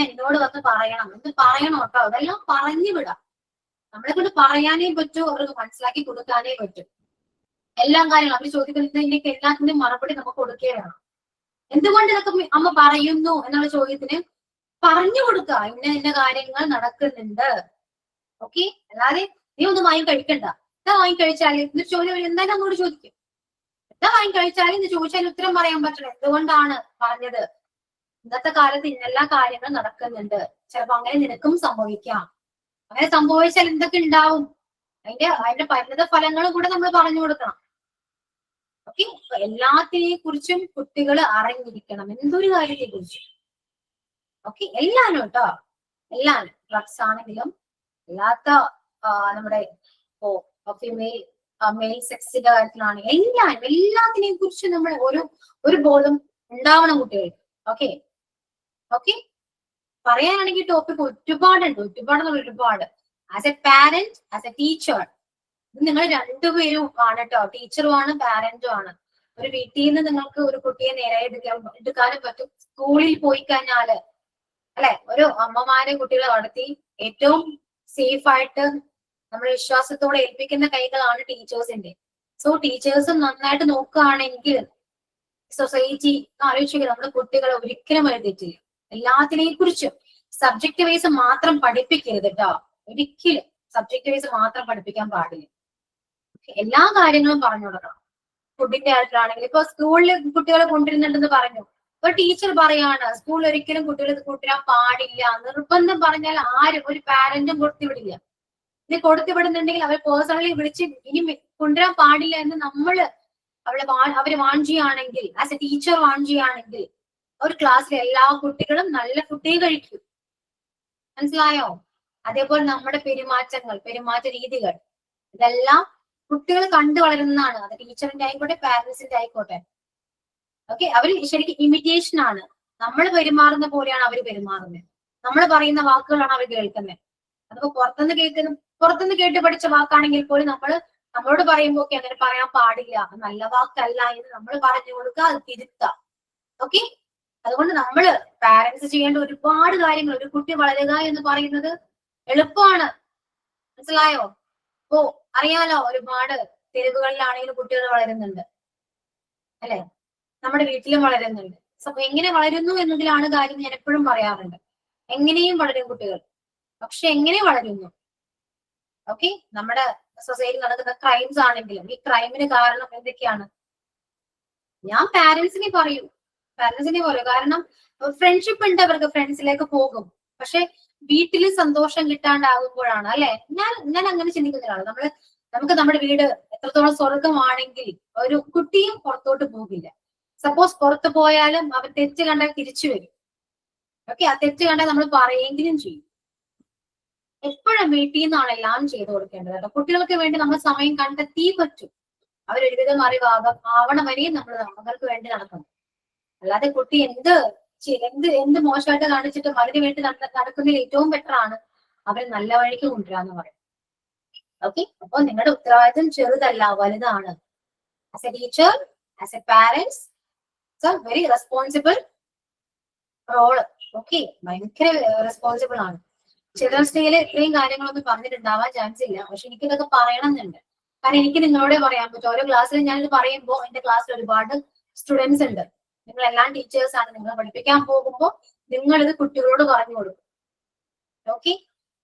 എന്നോട് വന്ന് പറയണം, എന്ന് പറയണം കേട്ടോ. അതെല്ലാം പറഞ്ഞു വിടാം. നമ്മളെ കൊണ്ട് പറയാനേ പറ്റൂ, അവർക്ക് മനസ്സിലാക്കി കൊടുക്കാനേ പറ്റും. എല്ലാ കാര്യങ്ങളും അവർ ചോദിക്കുന്നതിലേക്ക് എല്ലാത്തിനും മറുപടി നമുക്ക് കൊടുക്കുകയും വേണം. എന്തുകൊണ്ട് ഇതൊക്കെ അമ്മ പറയുന്നു എന്നുള്ള ചോദ്യത്തിന് പറഞ്ഞു കൊടുക്കുക, ഇന്ന കാര്യങ്ങൾ നടക്കുന്നുണ്ട്. ഓക്കെ, അല്ലാതെ നീ ഒന്നും വാങ്ങി കഴിക്കണ്ട, എന്താ വാങ്ങി കഴിച്ചാല് ഇന്ന് ചോദ്യം എന്തായാലും അങ്ങോട്ട് ചോദിക്കും. എന്താ വാങ്ങി കഴിച്ചാലും ഇന്ന് ചോദിച്ചാൽ ഉത്തരം പറയാൻ പറ്റണം. എന്തുകൊണ്ടാണ് പറഞ്ഞത്, ഇന്നത്തെ കാലത്ത് ഇന്നെല്ലാ കാര്യങ്ങളും നടക്കുന്നുണ്ട്, ചിലപ്പോ അങ്ങനെ നിനക്കും സംഭവിക്കാം. അങ്ങനെ സംഭവിച്ചാൽ എന്തൊക്കെ ഉണ്ടാവും, അതിന്റെ പരിണിത ഫലങ്ങളും കൂടെ നമ്മൾ പറഞ്ഞു കൊടുക്കണം. ഓക്കെ, എല്ലാത്തിനെ കുറിച്ചും കുട്ടികൾ അറിഞ്ഞിരിക്കണം, എന്തൊരു കാര്യത്തെ കുറിച്ചും. ഓക്കെ, എല്ലാനും കേട്ടോ, എല്ലാനും. ഡ്രഗ്സ് ആണെങ്കിലും അല്ലാത്ത നമ്മുടെ ഫീമെയിൽ മെയിൽ സെക്സിന്റെ കാര്യത്തിലാണ്, എല്ലാത്തിനെയും കുറിച്ച് നമ്മൾ ഒരു ബോധം ഉണ്ടാവണം കുട്ടികൾക്ക്. ഓക്കെ ഓക്കെ, പറയാനാണെങ്കിൽ ടോപ്പിക് ഒരുപാട്. As A parent, as a teacher, നിങ്ങൾ രണ്ടുപേരും ആണ് കേട്ടോ, ടീച്ചറും ആണ് പാരന്റും ആണ്. ഒരു വീട്ടിൽ നിന്ന് നിങ്ങൾക്ക് ഒരു കുട്ടിയെ നേരെ എടുക്കാനും പറ്റും. സ്കൂളിൽ പോയി കഴിഞ്ഞാല് അല്ലെ, ഒരു അമ്മമാരെ കുട്ടികളെ വളർത്തി ഏറ്റവും സേഫ് ആയിട്ട് നമ്മൾ വിശ്വാസത്തോടെ ഏൽപ്പിക്കുന്ന കൈകളാണ് ടീച്ചേഴ്സിന്റെ. സോ ടീച്ചേഴ്സും നന്നായിട്ട് നോക്കുകയാണെങ്കിൽ സൊസൈറ്റി ആലോചിക്കുക, നമ്മുടെ കുട്ടികളെ ഒരിക്കലും എഴുതിയിട്ടില്ല. എല്ലാത്തിനെയും കുറിച്ചും സബ്ജക്ട് വൈസ് മാത്രം പഠിപ്പിക്കരുത് കേട്ടോ. ഒരിക്കലും സബ്ജക്ട് വൈസ് മാത്രം പഠിപ്പിക്കാൻ പാടില്ല. എല്ലാ കാര്യങ്ങളും പറഞ്ഞു കൊടുക്കണം. ഫുഡിന്റെ കാര്യത്തിലാണെങ്കിൽ ഇപ്പൊ സ്കൂളിൽ കുട്ടികളെ കൊണ്ടുവരുന്നുണ്ടെന്ന് പറഞ്ഞു, ഇപ്പൊ ടീച്ചർ പറയാണ് സ്കൂളിൽ ഒരിക്കലും കുട്ടികളെ കൊണ്ടുവരാൻ പാടില്ല. നിർബന്ധം പറഞ്ഞാൽ ആരും ഒരു പാരന്റും കൊടുത്തുവിടില്ല. ഇനി കൊടുത്തുവിടുന്നുണ്ടെങ്കിൽ അവർ പേഴ്സണലി വിളിച്ച് ഇനി കൊണ്ടുവരാൻ പാടില്ല എന്ന് അവര് വാൺ ചെയ്യുകയാണെങ്കിൽ, ആസ് എ ടീച്ചർ വാൺ ചെയ്യുകയാണെങ്കിൽ ഒരു ക്ലാസ്സിലെ എല്ലാ കുട്ടികളും നല്ല ഫുഡേ കഴിക്കും. മനസ്സിലായോ? അതേപോലെ നമ്മുടെ പെരുമാറ്റ രീതികൾ, ഇതെല്ലാം കുട്ടികൾ കണ്ടു വളരുന്നതാണ്. അത് ടീച്ചറിന്റെ ആയിക്കോട്ടെ, പാരന്റ്സിന്റെ ആയിക്കോട്ടെ. ഓക്കെ, അവര് ശരിക്കും ഇമിറ്റേഷൻ ആണ്. നമ്മൾ പെരുമാറുന്ന പോലെയാണ് അവർ പെരുമാറുന്നത്. നമ്മൾ പറയുന്ന വാക്കുകളാണ് അവർ കേൾക്കുന്നത്. അതിപ്പോ പുറത്തുനിന്ന് കേട്ട് പഠിച്ച വാക്കാണെങ്കിൽ പോലും നമ്മളോട് പറയുമ്പോൾ ഒക്കെ അങ്ങനെ പറയാൻ പാടില്ല, നല്ല വാക്കല്ല എന്ന് നമ്മൾ പറഞ്ഞു കൊടുക്കുക, അത് തിരുത്താം. ഓക്കെ, അതുകൊണ്ട് നമ്മള് പാരന്റ്സ് ചെയ്യേണ്ട ഒരുപാട് കാര്യങ്ങൾ. ഒരു കുട്ടി വളരുക എന്ന് പറയുന്നത് എളുപ്പമാണ്. മനസ്സിലായോ? ഓ അറിയാലോ, ഒരുപാട് തെരുവുകളിലാണെങ്കിലും കുട്ടികൾ വളരുന്നുണ്ട് അല്ലെ, നമ്മുടെ വീട്ടിലും വളരുന്നുണ്ട്. അപ്പൊ എങ്ങനെ വളരുന്നു എന്നതിലാണ് കാര്യം. ഞാൻ എപ്പോഴും പറയാറുണ്ട്, എങ്ങനെയും വളരും കുട്ടികൾ, പക്ഷെ എങ്ങനെ വളരുന്നു. ഓക്കെ, നമ്മുടെ സൊസൈറ്റി നടക്കുന്ന ക്രൈംസ് ആണെങ്കിലും ഈ ക്രൈമിന് കാരണം എന്തൊക്കെയാണ്? ഞാൻ പാരന്റ്സിനെ പറയും. കാരണം ഫ്രണ്ട്ഷിപ്പ് ഉണ്ട്, അവർക്ക് ഫ്രണ്ട്സിലേക്ക് പോകും. പക്ഷെ വീട്ടിൽ സന്തോഷം കിട്ടാണ്ടാകുമ്പോഴാണ് അല്ലെ. ഞാൻ അങ്ങനെ ചിന്തിക്കുന്നതാണ്. നമുക്ക് നമ്മുടെ വീട് എത്രത്തോളം സ്വർഗമാണെങ്കിൽ ഒരു കുട്ടിയും പുറത്തോട്ട് പോകില്ല. സപ്പോസ് പുറത്തു പോയാലും അവർ തെറ്റ് കണ്ടാൽ തിരിച്ചു വരും. ഓക്കെ, ആ തെറ്റ് കണ്ടാൽ നമ്മൾ പറയുകയെങ്കിലും ചെയ്യും. എപ്പോഴും വീട്ടിൽ നിന്നാണ് എല്ലാം ചെയ്തു കൊടുക്കേണ്ടത് കേട്ടോ. കുട്ടികൾക്ക് വേണ്ടി നമ്മൾ സമയം കണ്ടെത്തി പറ്റും. അവരൊരുവിധം ആവണം വരെയും നമ്മൾ നമ്മൾക്ക് വേണ്ടി നടക്കണം. അല്ലാതെ കുട്ടി എന്ത് മോശമായിട്ട് കാണിച്ചിട്ട് അതിന് വേണ്ടി നടക്കുന്നതിൽ ഏറ്റവും ബെറ്റർ ആണ് അവരെ നല്ല വഴിക്ക് കൊണ്ടുവരാന്ന് പറയും. ഓക്കെ, അപ്പൊ നിങ്ങളുടെ ഉത്തരവാദിത്വം ചെറുതല്ല, വലുതാണ്. As a teacher, as a parents, very responsible role. Okay, ഭയങ്കര റെസ്പോൺസിബിൾ ആണ്. ചിൽഡ്രൻസ് ഡേയിൽ ഇത്രയും കാര്യങ്ങളൊന്നും പറഞ്ഞിട്ടുണ്ടാവാൻ ചാൻസ് ഇല്ല. പക്ഷെ എനിക്കിതൊക്കെ പറയണമെന്നുണ്ട്. കാരണം എനിക്ക് നിങ്ങളോട് പറയാൻ പറ്റും. ഓരോ ക്ലാസ്സിൽ ഞാനിത് പറയുമ്പോൾ എന്റെ ക്ലാസ്സിൽ ഒരുപാട് സ്റ്റുഡൻസ് ഉണ്ട്. നിങ്ങളെല്ലാം ടീച്ചേഴ്സ് ആണ്. നിങ്ങൾ പഠിപ്പിക്കാൻ പോകുമ്പോൾ നിങ്ങളിത് കുട്ടികളോട് പറഞ്ഞു കൊടുക്കും. ഓക്കെ,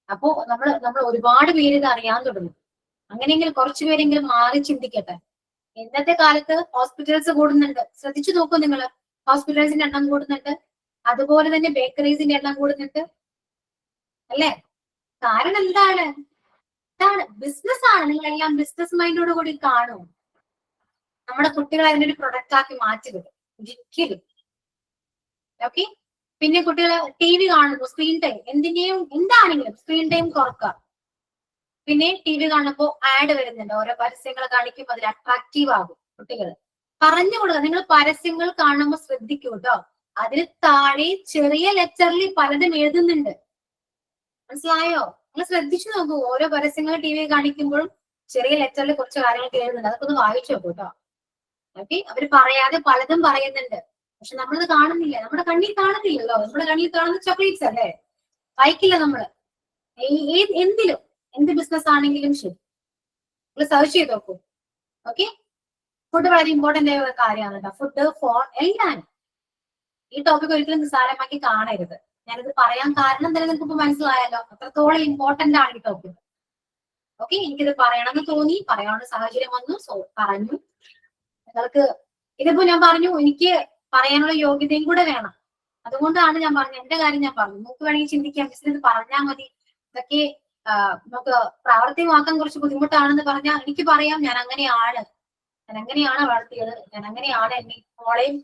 അപ്പോ നമ്മൾ ഒരുപാട് പേര് ഇത് അറിയാൻ തുടങ്ങും. അങ്ങനെയെങ്കിലും കുറച്ചു പേരെങ്കിലും മാറി ചിന്തിക്കട്ടെ. ഇന്നത്തെ കാലത്ത് ഹോസ്പിറ്റൽസ് കൂടുന്നുണ്ട്. ശ്രദ്ധിച്ചു നോക്കൂ നിങ്ങൾ, ഹോസ്പിറ്റൽസിന്റെ എണ്ണം കൂടുന്നുണ്ട്. അതുപോലെ തന്നെ ബേക്കറീസിന്റെ എണ്ണം കൂടുന്നുണ്ട് അല്ലെ. കാരണം എന്താണ്? ബിസിനസ് ആണ്. നിങ്ങളെല്ലാം ബിസിനസ് മൈൻഡോട് കൂടി കാണും. നമ്മുടെ കുട്ടികളെ അതിന്റെ ഒരു പ്രൊഡക്റ്റ് ആക്കി മാറ്റരുത് ഒരിക്കലും. ഓക്കെ, പിന്നെ കുട്ടികൾ TV കാണുന്നു, സ്ക്രീൻ ടൈം എന്താണെങ്കിലും സ്ക്രീൻ ടൈം കുറക്കുക. പിന്നെ TV കാണുമ്പോൾ ആഡ് വരുന്നുണ്ട്, ഓരോ പരസ്യങ്ങൾ കാണിക്കുമ്പോൾ അതിൽ അട്രാക്റ്റീവ് ആകും കുട്ടികൾ. പറഞ്ഞു കൊടുക്കുക. നിങ്ങൾ പരസ്യങ്ങൾ കാണുമ്പോൾ ശ്രദ്ധിക്കൂ കേട്ടോ. അതിൽ താഴെ ചെറിയ ലെറ്ററിൽ പലതും എഴുതുന്നുണ്ട്. മനസ്സിലായോ? നിങ്ങൾ ശ്രദ്ധിച്ചു നോക്കൂ. ഓരോ പരസ്യങ്ങൾ TV കാണിക്കുമ്പോഴും ചെറിയ ലെറ്ററിൽ കുറച്ച് കാര്യങ്ങൾ എഴുതുന്നുണ്ട്. അതൊക്കെ ഒന്ന് വായിച്ചു നോക്കൂ കേട്ടോ. ഓക്കെ, അവര് പറയാതെ പലതും പറയുന്നുണ്ട്. പക്ഷെ നമ്മളിത് കാണുന്നില്ല. നമ്മുടെ കണ്ണിൽ കാണുന്നില്ലല്ലോ. നമ്മുടെ കണ്ണിൽ കാണുന്ന ചോക്ലേറ്റ്സ് അല്ലേ, വായിക്കില്ല നമ്മള്. എന്ത് ബിസിനസ് ആണെങ്കിലും ശരി നിങ്ങൾ സെർച്ച് ചെയ്ത് നോക്കൂ. ഓക്കെ, ഫുഡ് വളരെ ഇമ്പോർട്ടന്റ് ആയ കാര്യമാണ് കേട്ടോ. ഫുഡ് ഫോർ എല്ലാരും. ഈ ടോപ്പിക് ഒരിക്കലും നിസ്സാരമാക്കി കാണരുത്. ഞാനിത് പറയാൻ കാരണം തന്നെ നിങ്ങൾക്ക് ഇപ്പൊ മനസ്സിലായല്ലോ, അത്രത്തോളം ഇമ്പോർട്ടന്റ് ആണ് ഈ ടോപ്പിക്. ഓക്കെ, എനിക്കിത് പറയണമെന്ന് തോന്നി, പറയാനുള്ള സാഹചര്യം വന്നു, സോ പറഞ്ഞു. നിങ്ങൾക്ക് ഇതിപ്പോ ഞാൻ പറഞ്ഞു, എനിക്ക് പറയാനുള്ള യോഗ്യതയും കൂടെ വേണം. അതുകൊണ്ടാണ് ഞാൻ പറഞ്ഞത്. എന്റെ കാര്യം ഞാൻ പറഞ്ഞു. നമുക്ക് വേണമെങ്കിൽ ചിന്തിക്കാം, മിസ്സിന് ഇത് പറഞ്ഞാൽ മതി, ഇതൊക്കെ നമുക്ക് പ്രാവർത്തികമാക്കാൻ കുറച്ച് ബുദ്ധിമുട്ടാണെന്ന് പറഞ്ഞാൽ എനിക്ക് പറയാം, ഞാൻ അങ്ങനെയാണ് വളർത്തിയത്, ഞാൻ അങ്ങനെയാണ്. എന്റെ മോളെയും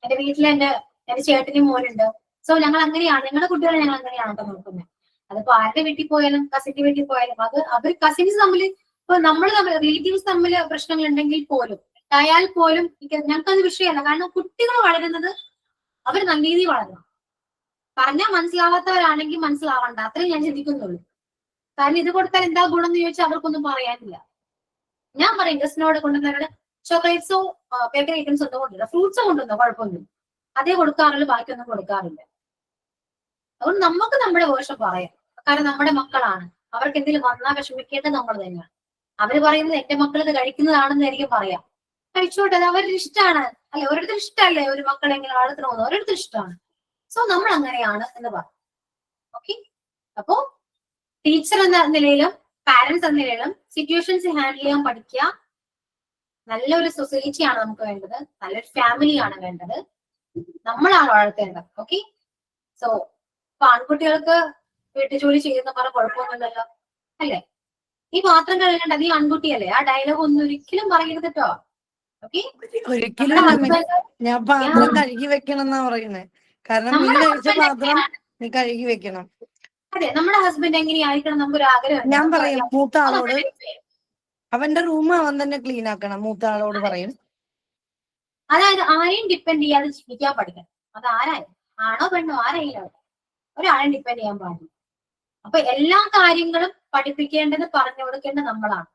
എന്റെ വീട്ടിലെ എന്റെ ചേട്ടനും മോനുണ്ട്. സോ ഞങ്ങൾ അങ്ങനെയാണ്. നിങ്ങളുടെ കുട്ടികളെ ഞങ്ങൾ അങ്ങനെയാണ് കേട്ടോ നോക്കുന്നത്. അതിപ്പോ ആരുടെ വീട്ടിൽ പോയാലും, കസിന്റെ വീട്ടിൽ പോയാലും, അവർ കസിൻസ് തമ്മിൽ, ഇപ്പൊ നമ്മൾ റിലേറ്റീവ്സ് തമ്മിൽ പ്രശ്നങ്ങൾ ഉണ്ടെങ്കിൽ പോലും ആയാൽ പോലും ഞങ്ങൾക്കത് വിഷയമല്ല. കാരണം കുട്ടികൾ വളരുന്നത് അവർ നല്ല രീതിയിൽ വളരണം. പറഞ്ഞാൽ മനസ്സിലാവാത്തവരാണെങ്കിൽ മനസ്സിലാവണ്ട, അത്രയും ഞാൻ ചിന്തിക്കുന്നുള്ളൂ. കാരണം ഇത് കൊടുത്താൽ എന്താ ഗുണം എന്ന് ചോദിച്ചാൽ അവർക്കൊന്നും പറയാനില്ല. ഞാൻ പറയും ഗസ്റ്റിനോട് കൊണ്ടുവന്നവരുടെ ചോക്ലേറ്റ്സോ ബേക്കറി ഐറ്റംസ് ഒന്നും കൊണ്ടുവരില്ല, ഫ്രൂട്ട്സോ കൊണ്ടുവന്നോ കുഴപ്പമൊന്നും, അതേ കൊടുക്കാറുള്ളൂ, ബാക്കിയൊന്നും കൊടുക്കാറില്ല. അതുകൊണ്ട് നമുക്ക് നമ്മുടെ വേർഷൻ പറയാം. കാരണം നമ്മുടെ മക്കളാണ്. അവർക്ക് എന്തെങ്കിലും വന്നാൽ വിഷമിക്കേണ്ടത് നമ്മൾ തന്നെയാണ്. അവര് പറയുന്നത് എന്റെ മക്കൾ ഇത് കഴിക്കുന്നതാണെന്നായിരിക്കും പറയാം. കഴിച്ചോട്ടെ, അത് അവരുടെ ഇഷ്ടമാണ് അല്ലെ, ഓരോരുത്തർ ഇഷ്ടമല്ലേ ഒരു മക്കളെ എങ്ങനെ വളർത്തണമെന്ന്, ഓരോരുത്തർ ഇഷ്ടമാണ്. സോ നമ്മൾ അങ്ങനെയാണ് എന്ന് പറയും. ഓക്കെ, അപ്പോ ടീച്ചർ എന്ന നിലയിലും പാരന്റ്സ് എന്ന നിലയിലും സിറ്റുവേഷൻസ് ഹാൻഡിൽ ചെയ്യാൻ പഠിക്കുക. നല്ലൊരു സൊസൈറ്റിയാണ് നമുക്ക് വേണ്ടത്, നല്ലൊരു ഫാമിലിയാണ് വേണ്ടത്, നമ്മളാണ് വളർത്തേണ്ടത്. ഓക്കെ, സോ ഇപ്പൊ ആൺകുട്ടികൾക്ക് വീട്ടുജോലി ചെയ്യുന്ന പറഞ്ഞ കുഴപ്പമൊന്നുമില്ലല്ലോ അല്ലേ? ഈ പാത്രം കഴുകേണ്ട നീ ആൺകുട്ടിയല്ലേ, ആ ഡയലോഗ് ഒന്നും ഒരിക്കലും പറയരുത് കേട്ടോ. ഓക്കെ, ഒരിക്കലും ഞാൻ പാത്രം കഴുകി വെക്കണം എന്നാ പറയുന്നത്. കാരണം നീ കഴിച്ച പാത്രം നീ കഴുകി വെക്കണം. അതെ, നമ്മുടെ ഹസ്ബൻഡ് എങ്ങനെയായിരിക്കണം നമുക്കൊരു ആഗ്രഹം. ഞാൻ പറയും മൂത്ത ആളോട് അവന്റെ റൂം അവൻ തന്നെ ക്ലീൻ ആക്കണം. മൂത്ത ആളോട് പറയും. അതായത് ആരെയും ഡിപ്പെൻഡ് ചെയ്യാതെ ജീവിക്കാൻ പഠിക്കണം. അത് ആരായാലും, ആണോ പെണ്ണോ ആരായാലും ഒരാളെയും ഡിപ്പെൻഡ് ചെയ്യാൻ പാടില്ല. അപ്പൊ എല്ലാ കാര്യങ്ങളും പഠിപ്പിക്കേണ്ടത് പറഞ്ഞു കൊടുക്കേണ്ടത് നമ്മളാണ്.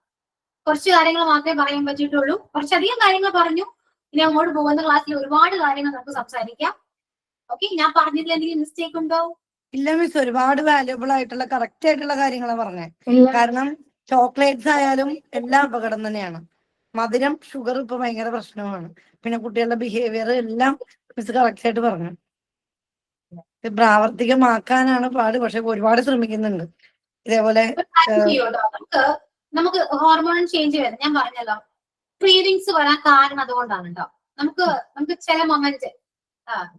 കുറച്ച് കാര്യങ്ങൾ മാത്രമേ പറയാൻ പറ്റിയിട്ടുള്ളൂ. കുറച്ചധികം കാര്യങ്ങൾ പറഞ്ഞു. ഇനി അങ്ങോട്ട് പോകുന്ന ക്ലാസ്സിൽ ഒരുപാട് കാര്യങ്ങൾ നമുക്ക് സംസാരിക്കാം. ഓക്കെ, ഞാൻ പറഞ്ഞതിൽ എന്തെങ്കിലും മിസ്റ്റേക്ക് ഉണ്ടോ? ഇല്ല മിസ്, ഒരുപാട് വാല്യുബിൾ ആയിട്ടുള്ള കറക്റ്റ് ആയിട്ടുള്ള കാര്യങ്ങളാണ് പറഞ്ഞത്. കാരണം ചോക്ലേറ്റ്സ് ആയാലും എല്ലാം അപകടം തന്നെയാണ്. മധുരം, ഷുഗർ ഇപ്പൊ ഭയങ്കര പ്രശ്നമാണ്. പിന്നെ കുട്ടികളുടെ ബിഹേവിയർ എല്ലാം മിസ് കറക്റ്റ് ആയിട്ട് പറഞ്ഞു. പ്രാവർത്തികമാക്കാനാണ് പാട്, പക്ഷെ ഒരുപാട് ശ്രമിക്കുന്നുണ്ട്. ഇതേപോലെ നമുക്ക് ഹോർമോൺ ചേഞ്ച് വരുന്നത് ഞാൻ പറഞ്ഞല്ലോ, ക്രീവിങ്സ് വരാൻ കാരണം അതുകൊണ്ടാണ് കേട്ടോ. നമുക്ക് ചില മൊമെന്റ്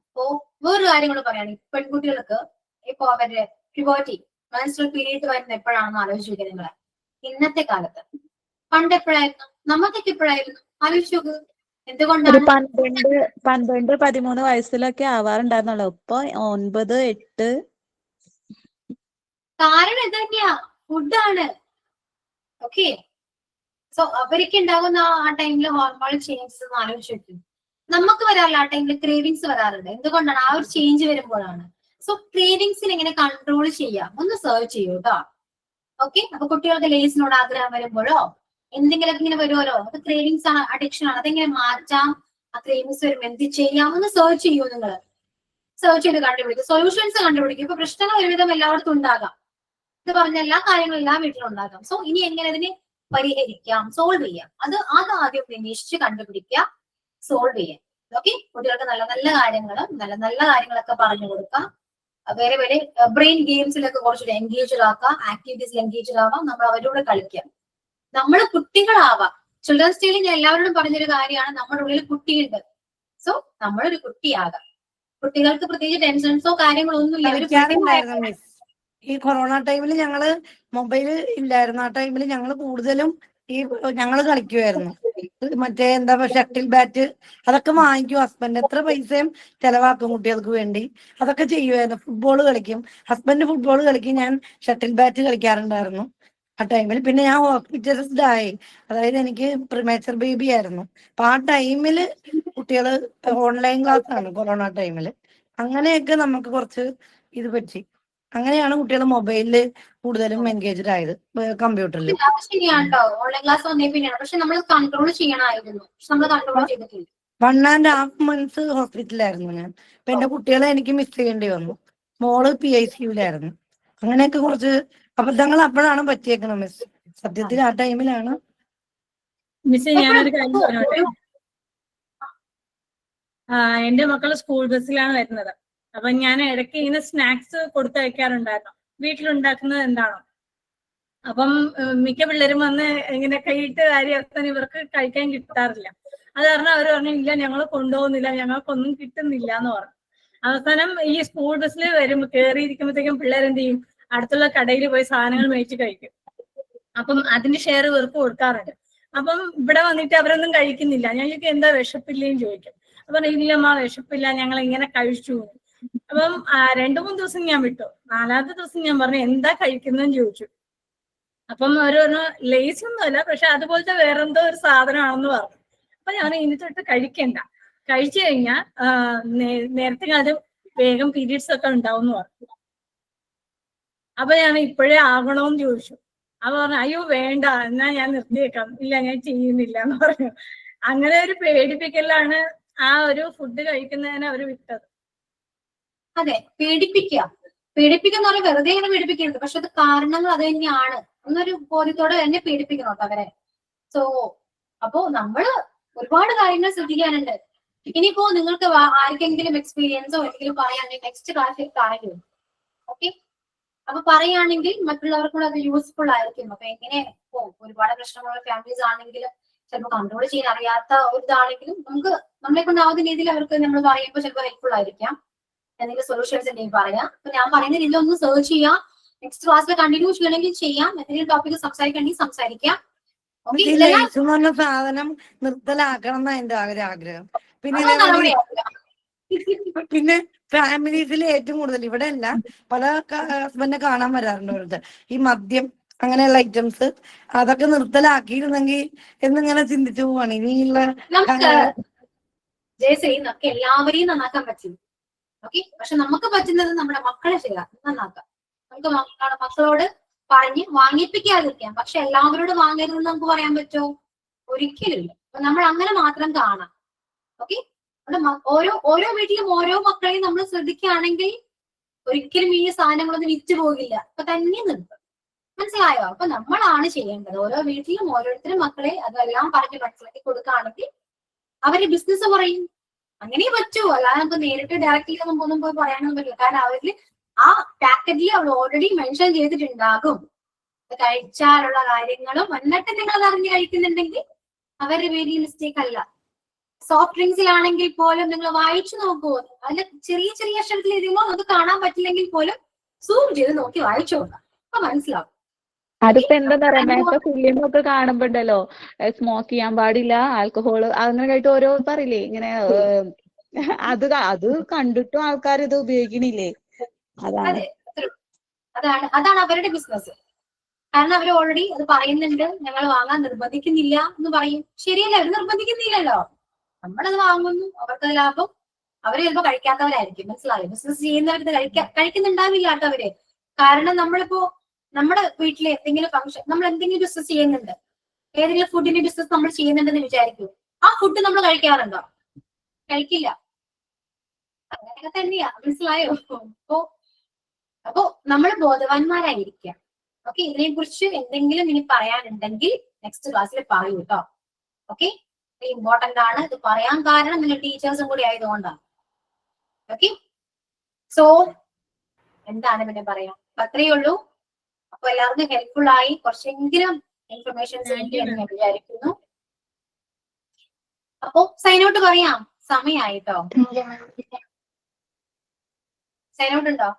ഇപ്പോ വേറൊരു കാര്യം കൂടെ പറയുകയാണെങ്കിൽ പെൺകുട്ടികൾക്ക് ഇപ്പൊ അവരുടെ പ്യൂബർട്ടി മെൻസ്ട്രൽ പീരീഡ് വരുന്ന എപ്പോഴാണെന്ന് ആലോചിച്ചു നോക്കുക നിങ്ങളെ. ഇന്നത്തെ കാലത്ത്, പണ്ട് എപ്പോഴായിരുന്നു, നമ്മക്കൊക്കെ എപ്പോഴായിരുന്നു ആലോചിച്ചു നോക്ക്. എന്തുകൊണ്ടാണ് 12-13 വയസ്സിലൊക്കെ ആവാറുണ്ടായിരുന്നല്ലോ, ഇപ്പൊ 9, 8. കാരണം ഇത് തന്നെയാ, ഫുഡാണ്. ഓക്കെ, സോ അവർക്ക് ഉണ്ടാകുന്ന ആ ടൈമിൽ ഹോർമോൺ ചേഞ്ചസ് ഒന്ന് ആലോചിച്ച് നോക്കും. നമുക്ക് വരാറില്ല ആ ടൈമിൽ ക്രേവിങ്സ് വരാറുണ്ട്. എന്തുകൊണ്ടാണ്? ആ ഒരു ചേഞ്ച് വരുമ്പോഴാണ്. സോ ക്രേവിങ്സിന് എങ്ങനെ കൺട്രോൾ ചെയ്യാം ഒന്ന് സെർച്ച് ചെയ്യൂ കേട്ടോ. ഓക്കെ, അപ്പൊ കുട്ടികൾക്ക് ലേസിനോട് ആഗ്രഹം വരുമ്പോഴോ എന്തെങ്കിലുമൊക്കെ ഇങ്ങനെ വരുമല്ലോ, അത് ക്രേവിങ്സ് ആണ്, അഡിക്ഷൻ ആണ്, അതെങ്ങനെ മാറ്റാം, ആ ക്രേവിങ്സ് വരുമ്പോൾ എന്ത് ചെയ്യാം ഒന്ന് സെർച്ച് ചെയ്യൂ. നിങ്ങൾ സെർച്ച് ചെയ്ത് കണ്ടുപിടിക്കും, സൊല്യൂഷൻസ് കണ്ടുപിടിക്കും. ഇപ്പൊ പ്രശ്നങ്ങൾ ഒരുവിധം എല്ലായിടത്തും ഉണ്ടാകാം. ഇത് പറഞ്ഞ എല്ലാ കാര്യങ്ങളും എല്ലാ വീട്ടിലും ഉണ്ടാകാം. സോ ഇനി എങ്ങനെ അതിനെ പരിഹരിക്കാം, സോൾവ് ചെയ്യാം, അത് ആദ്യം അന്വേഷിച്ച് കണ്ടുപിടിക്കുക, സോൾവ് ചെയ്യാം. ഓക്കെ, കുട്ടികൾക്ക് നല്ല നല്ല കാര്യങ്ങളും നല്ല നല്ല കാര്യങ്ങളൊക്കെ പറഞ്ഞു കൊടുക്കാം. വേറെ വേറെ ബ്രെയിൻ ഗെയിംസിലൊക്കെ കുറച്ചുകൂടെ എൻഗേജ്ഡ് ആക്കാം, ആക്ടിവിറ്റീസിൽ എൻഗേജ്ഡ് ആവാം, നമ്മൾ അവരോട് കളിക്കാം. നമ്മൾ കുട്ടികളാവാം. ചിൽഡ്രൻസ് ഡേയിൽ ഞാൻ എല്ലാവരോടും പറഞ്ഞൊരു കാര്യമാണ്, നമ്മുടെ ഉള്ളിൽ കുട്ടിയുണ്ട്. സോ നമ്മളൊരു കുട്ടിയാകാം. കുട്ടികൾക്ക് പ്രത്യേകിച്ച് ടെൻഷൻസോ കാര്യങ്ങളോ ഒന്നുമില്ല. ഈ കൊറോണ ടൈമിൽ ഞങ്ങള് മൊബൈല് ഇല്ലായിരുന്നു. ആ ടൈമിൽ ഞങ്ങൾ കൂടുതലും ഞങ്ങള് കളിക്കുമായിരുന്നു. മറ്റേ എന്താ ഷട്ടിൽ ബാറ്റ് അതൊക്കെ വാങ്ങിക്കും. ഹസ്ബൻഡ് എത്ര പൈസയും ചെലവാക്കും കുട്ടികൾക്ക് വേണ്ടി. അതൊക്കെ ചെയ്യുമായിരുന്നു. ഫുട്ബോൾ കളിക്കും, ഹസ്ബൻഡ് ഫുട്ബോൾ കളിക്കും, ഞാൻ ഷട്ടിൽ ബാറ്റ് കളിക്കാറുണ്ടായിരുന്നു ആ ടൈമിൽ. പിന്നെ ഞാൻ ഹോസ്പിറ്റലൈസ്ഡ് ആയി, അതായത് എനിക്ക് പ്രിമേച്ചർ ബേബി ആയിരുന്നു. അപ്പൊ ആ ടൈമില് കുട്ടികള് ഓൺലൈൻ ക്ലാസ് ആണ് കൊറോണ ടൈമില്. അങ്ങനെയൊക്കെ നമുക്ക് കുറച്ച് ഇത് പറ്റി. അങ്ങനെയാണ് കുട്ടികൾ മൊബൈലില് കൂടുതലും എൻഗേജ്ഡ് ആയത്, കമ്പ്യൂട്ടറിൽ. ശരിയാണോ, ഓൺലൈൻ ക്ലാസ് വന്നേ പിന്നെയാണ്. പക്ഷെ നമ്മൾ കൺട്രോൾ ചെയ്യണമായിരുന്നു. നമ്മൾ കൺട്രോൾ ചെയ്തിട്ടില്ല. 1.5 months ഹോസ്പിറ്റലായിരുന്നു ഞാൻ. അപ്പൊ എന്റെ കുട്ടികളെ എനിക്ക് മിസ് ചെയ്യേണ്ടി വന്നു. മോള് PICUലായിരുന്നു. അങ്ങനെയൊക്കെ കുറച്ച് അബദ്ധങ്ങൾ അപ്പോഴാണ് പറ്റിയേക്കണം മിസ്. സത്യത്തിൽ ആ ടൈമിലാണ്. മിസ് ഞാനൊരു കാര്യം പറഞ്ഞോട്ടെ. എന്റെ മക്കള് സ്കൂൾ ബസ്സിലാണ് വരുന്നത്. അപ്പൊ ഞാൻ ഇടയ്ക്ക് ഇങ്ങനെ സ്നാക്സ് കൊടുത്തയക്കാറുണ്ടായിരുന്നു. വീട്ടിലുണ്ടാക്കുന്നത് എന്താണോ. അപ്പം മിക്ക പിള്ളേരും വന്ന് ഇങ്ങനെ കൈയിട്ട് കാര്യസ്ഥന് ഇവർക്ക് കഴിക്കാൻ കിട്ടാറില്ല. അത് കാരണം അവർ പറഞ്ഞു, ഇല്ല ഞങ്ങൾ കൊണ്ടുപോകുന്നില്ല, ഞങ്ങൾക്കൊന്നും കിട്ടുന്നില്ല എന്ന് പറഞ്ഞു. അവസാനം ഈ സ്കൂൾ ബസ്സിൽ വരുമ്പോ കയറിയിരിക്കുമ്പോഴത്തേക്കും പിള്ളേരെന്ത് ചെയ്യും, അടുത്തുള്ള കടയിൽ പോയി സാധനങ്ങൾ മേടിച്ച് കഴിക്കും. അപ്പം അതിന്റെ ഷെയർ ഇവർക്ക് കൊടുക്കാറുണ്ട്. അപ്പം ഇവിടെ വന്നിട്ട് അവരൊന്നും കഴിക്കുന്നില്ല. ഞങ്ങൾക്ക് എന്താ വിശപ്പില്ലേന്ന് ചോദിക്കും. അപ്പൊ ഇല്ലമ്മ വിശപ്പില്ല, ഞങ്ങൾ ഇങ്ങനെ കഴിച്ചു. അപ്പം 2-3 ദിവസം ഞാൻ വിട്ടു. 4ാമത്തെ ദിവസം ഞാൻ പറഞ്ഞു എന്താ കഴിക്കുന്നതെന്ന് ചോദിച്ചു. അപ്പം അവര് പറഞ്ഞു ലേസ് ഒന്നുമല്ല, പക്ഷെ അതുപോലത്തെ വേറെന്തോ ഒരു സാധനമാണെന്ന് പറഞ്ഞു. അപ്പൊ ഞാൻ ഇനി തൊട്ട് കഴിക്കണ്ട, കഴിച്ചു കഴിഞ്ഞാൽ നേരത്തെ കാലം വേഗം പീരീഡ്സ് ഒക്കെ ഉണ്ടാവും എന്ന് പറഞ്ഞു. അപ്പൊ ഞാൻ ഇപ്പോഴേ ആകണോന്ന് ചോദിച്ചു. അപ്പൊ പറഞ്ഞു അയ്യോ വേണ്ട, എന്നാ ഞാൻ നിർത്തിയേക്കാം. ഇല്ല ഞാൻ ചെയ്യുന്നില്ല എന്ന് പറഞ്ഞു. അങ്ങനെ ഒരു പേടിപ്പിക്കലാണ് ആ ഒരു ഫുഡ് കഴിക്കുന്നതിന് അവര് വിട്ടത്. അതെ, പേടിപ്പിക്കുക എന്ന് പറഞ്ഞാൽ വെറുതെ ഇങ്ങനെ പേടിപ്പിക്കരുത്. പക്ഷെ അത് കാരണങ്ങൾ അത് തന്നെയാണ്. എന്നൊരു ബോധ്യത്തോടെ തന്നെ പീഡിപ്പിക്കണം കേട്ടോ അവരെ. സോ അപ്പോ നമ്മള് ഒരുപാട് കാര്യങ്ങൾ ശ്രദ്ധിക്കാനുണ്ട്. ഇനിയിപ്പോ നിങ്ങൾക്ക് ആർക്കെങ്കിലും എക്സ്പീരിയൻസോ എന്തെങ്കിലും പറയുകയാണെങ്കിൽ നെക്സ്റ്റ് ക്ലാസ്സിൽ പറയൂ. ഓക്കെ, അപ്പൊ പറയുകയാണെങ്കിൽ മറ്റുള്ളവർക്കും അത് യൂസ്ഫുൾ ആയിരിക്കും. അപ്പൊ എങ്ങനെ ഒരുപാട് പ്രശ്നമുള്ള ഫാമിലീസ് ആണെങ്കിലും ചിലപ്പോൾ കൺട്രോൾ ചെയ്യാൻ അറിയാത്ത ഒരു ഇതാണെങ്കിലും നമ്മളെ കൊണ്ടാവുന്ന രീതിയിൽ അവർക്ക് നമ്മൾ പറയുമ്പോൾ ചിലപ്പോൾ ഹെൽപ്ഫുൾ ആയിരിക്കാം. എന്തെങ്കിലും സൊല്യൂഷൻസ് എന്തെങ്കിലും പറയാം. അപ്പൊ ഞാൻ പറയുന്നത് ഇതിലൊന്ന് സെർച്ച് ചെയ്യാം. നെക്സ്റ്റ് ക്ലാസ്സിൽ കണ്ടിന്യൂ ചെയ്യണമെങ്കിൽ ചെയ്യാം. എന്തെങ്കിലും ടോപ്പിക് സംസാരിക്കണമെങ്കിൽ സംസാരിക്കാം. സാധനം നിർത്തലാക്കണം എന്നാ എന്റെ ആഗ്രഹം. പിന്നെ ഫാമിലീസിൽ ഏറ്റവും കൂടുതൽ ഇവിടെ അല്ല, പല ഹസ്ബൻഡിനെ കാണാൻ വരാറുണ്ട് അവരുടെ ഈ മദ്യം അങ്ങനെയുള്ള ഐറ്റംസ് അതൊക്കെ നിർത്തലാക്കിയിരുന്നെങ്കിൽ എന്നിങ്ങനെ ചിന്തിച്ചു പോവാണ് ഇനിയുള്ള ജയശ്രീ. നമുക്ക് എല്ലാവരെയും നന്നാക്കാൻ പറ്റും. ഓക്കെ, പക്ഷെ നമുക്ക് പറ്റുന്നത് നമ്മുടെ മക്കളെ നന്നാക്കാം. നമുക്ക് മക്കളോട് പറഞ്ഞ് വാങ്ങിപ്പിക്കാതിരിക്കാം. പക്ഷെ എല്ലാവരോടും വാങ്ങരുതെന്ന് നമുക്ക് പറയാൻ പറ്റുമോ? ഒരിക്കലും. അപ്പൊ നമ്മൾ അങ്ങനെ മാത്രം കാണാം. ഓക്കെ, ഓരോ വീട്ടിലും ഓരോ മക്കളെയും നമ്മൾ ശ്രദ്ധിക്കുകയാണെങ്കിൽ ഒരിക്കലും ഈ സാധനങ്ങളൊന്നും വിറ്റ് പോകില്ല. അപ്പൊ തന്നെ നിർത്തും. മനസ്സിലായോ? അപ്പൊ നമ്മളാണ് ചെയ്യേണ്ടത്. ഓരോ വീട്ടിലും ഓരോരുത്തരും മക്കളെ അതെല്ലാം പറഞ്ഞ് മനസ്സിലാക്കി കൊടുക്കുകയാണെങ്കിൽ അവര് ബിസിനസ് പറയും. അങ്ങനെ പറ്റൂ. അല്ലാതെ നമുക്ക് നേരിട്ട് ഡയറക്റ്റ്ലി ഒന്നും പോയി പറയാനൊന്നും പറ്റില്ല. കാരണം അവരിൽ ആ പാക്കറ്റിൽ അവൾ ഓൾറെഡി മെൻഷൻ ചെയ്തിട്ടുണ്ടാകും കഴിച്ചാലുള്ള കാര്യങ്ങളും. എന്നിട്ട് നിങ്ങൾ അത് അറിഞ്ഞ് കഴിക്കുന്നുണ്ടെങ്കിൽ അവരുടെ വലിയ മിസ്റ്റേക്ക് അല്ല. സോഫ്റ്റ് ഡ്രിങ്ക്സിലാണെങ്കിൽ പോലും നിങ്ങൾ വായിച്ചു നോക്കൂ. അതിൽ ചെറിയ ചെറിയ അക്ഷരത്തിൽ എഴുതുമ്പോൾ നമുക്ക് കാണാൻ പറ്റില്ലെങ്കിൽ പോലും സൂം ചെയ്ത് നോക്കി വായിച്ചു നോക്കാം. അപ്പൊ മനസ്സിലാവും. അതിപ്പോ എന്താ പറയാ, ഇപ്പൊ ഫിലിമൊക്കെ കാണുമ്പോണ്ടല്ലോ സ്മോക്ക് ചെയ്യാൻ പാടില്ല, ആൽക്കഹോള് അങ്ങനെ ആയിട്ട് ഓരോ പറയില്ലേ ഇങ്ങനെ. അത് കണ്ടിട്ടും ആൾക്കാർ ഇത് ഉപയോഗിക്കണില്ലേ? അതാണ് അവരുടെ ബിസിനസ്. കാരണം അവർ ഓൾറെഡി അത് പറയുന്നുണ്ട്, ഞങ്ങൾ വാങ്ങാൻ നിർബന്ധിക്കുന്നില്ല എന്ന് പറയും. ശരിയല്ല, അവർ നിർബന്ധിക്കുന്നില്ലല്ലോ. നമ്മളത് വാങ്ങുന്നു, അവർക്ക് ലാഭം. അവര് ചിലപ്പോ കഴിക്കാത്തവരായിരിക്കും. മനസ്സിലായോ? ബിസിനസ് ചെയ്യുന്നവർക്ക് കഴിക്കുന്നുണ്ടാവില്ല കേട്ടോ അവര്. കാരണം നമ്മളിപ്പോ നമ്മുടെ വീട്ടിലെ എന്തെങ്കിലും ഫംഗ്ഷൻ, നമ്മൾ എന്തെങ്കിലും ബിസിനസ് ചെയ്യുന്നുണ്ട്, ഏതെങ്കിലും ഫുഡിന്റെ ബിസിനസ് നമ്മൾ ചെയ്യുന്നുണ്ടെന്ന് വിചാരിക്കൂ. ആ ഫുഡ് നമ്മൾ കഴിക്കാറുണ്ടോ? കഴിക്കില്ല. അങ്ങനെയൊക്കെ തന്നെയാ. മനസ്സിലായോ? അപ്പോ നമ്മൾ ബോധവാന്മാരായിരിക്കാം. ഓക്കെ, ഇതിനെ കുറിച്ച് എന്തെങ്കിലും ഇനി പറയാനുണ്ടെങ്കിൽ നെക്സ്റ്റ് ക്ലാസ്സിൽ പറയൂ കേട്ടോ. ഓക്കെ, ഇമ്പോർട്ടന്റ് ആണ് ഇത് പറയാൻ. കാരണം നിങ്ങൾ ടീച്ചേഴ്സും കൂടി ആയതുകൊണ്ടാണ്. ഓക്കെ, സോ എന്താണ് പിന്നെ പറയാം? അത്രയേ ഉള്ളൂ. അപ്പൊ എല്ലാവർക്കും ഹെൽപ്ഫുൾ ആയി, കുറച്ചെങ്കിലും ഇൻഫർമേഷൻസ് ഞാൻ വിചാരിക്കുന്നു. അപ്പൊ സൈൻ ഔട്ട് പറയാം. സമയമായിട്ടോ. സൈൻ ഔട്ട് ഉണ്ടോ?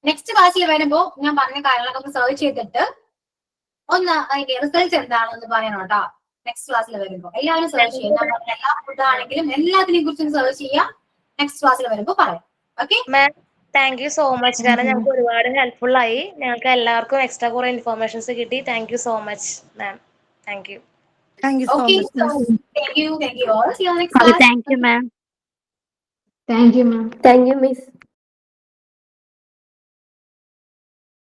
നെക്സ്റ്റ് ക്ലാസ്സിൽ വരുമ്പോ ഞാൻ പറഞ്ഞ കാര്യങ്ങളൊക്കെ ഒന്ന് സെർച്ച് ചെയ്തിട്ട് ഒന്ന് അതിന്റെ റിസൾട്ട് എന്താണെന്ന് പറയണം കേട്ടോ. നെക്സ്റ്റ് ക്ലാസ്സിൽ വരുമ്പോ എല്ലാവരും സെർച്ച് ചെയ്യാം. എല്ലാ ഫുഡാണെങ്കിലും എല്ലാത്തിനെ കുറിച്ചും സെർച്ച് ചെയ്യാം. നെക്സ്റ്റ് ക്ലാസ്സിൽ വരുമ്പോ പറയാം. Okay ma'am, thank you so much. കാരണം ഞങ്ങൾക്ക് ഒരുപാട് ഹെൽപ്ഫുൾ ആയി. ഞങ്ങൾക്ക് എല്ലാവർക്കും എക്സ്ട്രാ കുറെ ഇൻഫർമേഷൻസ് കിട്ടി. Thank you so much ma'am. Thank you. Thank you so Okay, much. so thank you all. See you next class. Thank you, ma'am. Thank you, ma'am. Thank you, miss.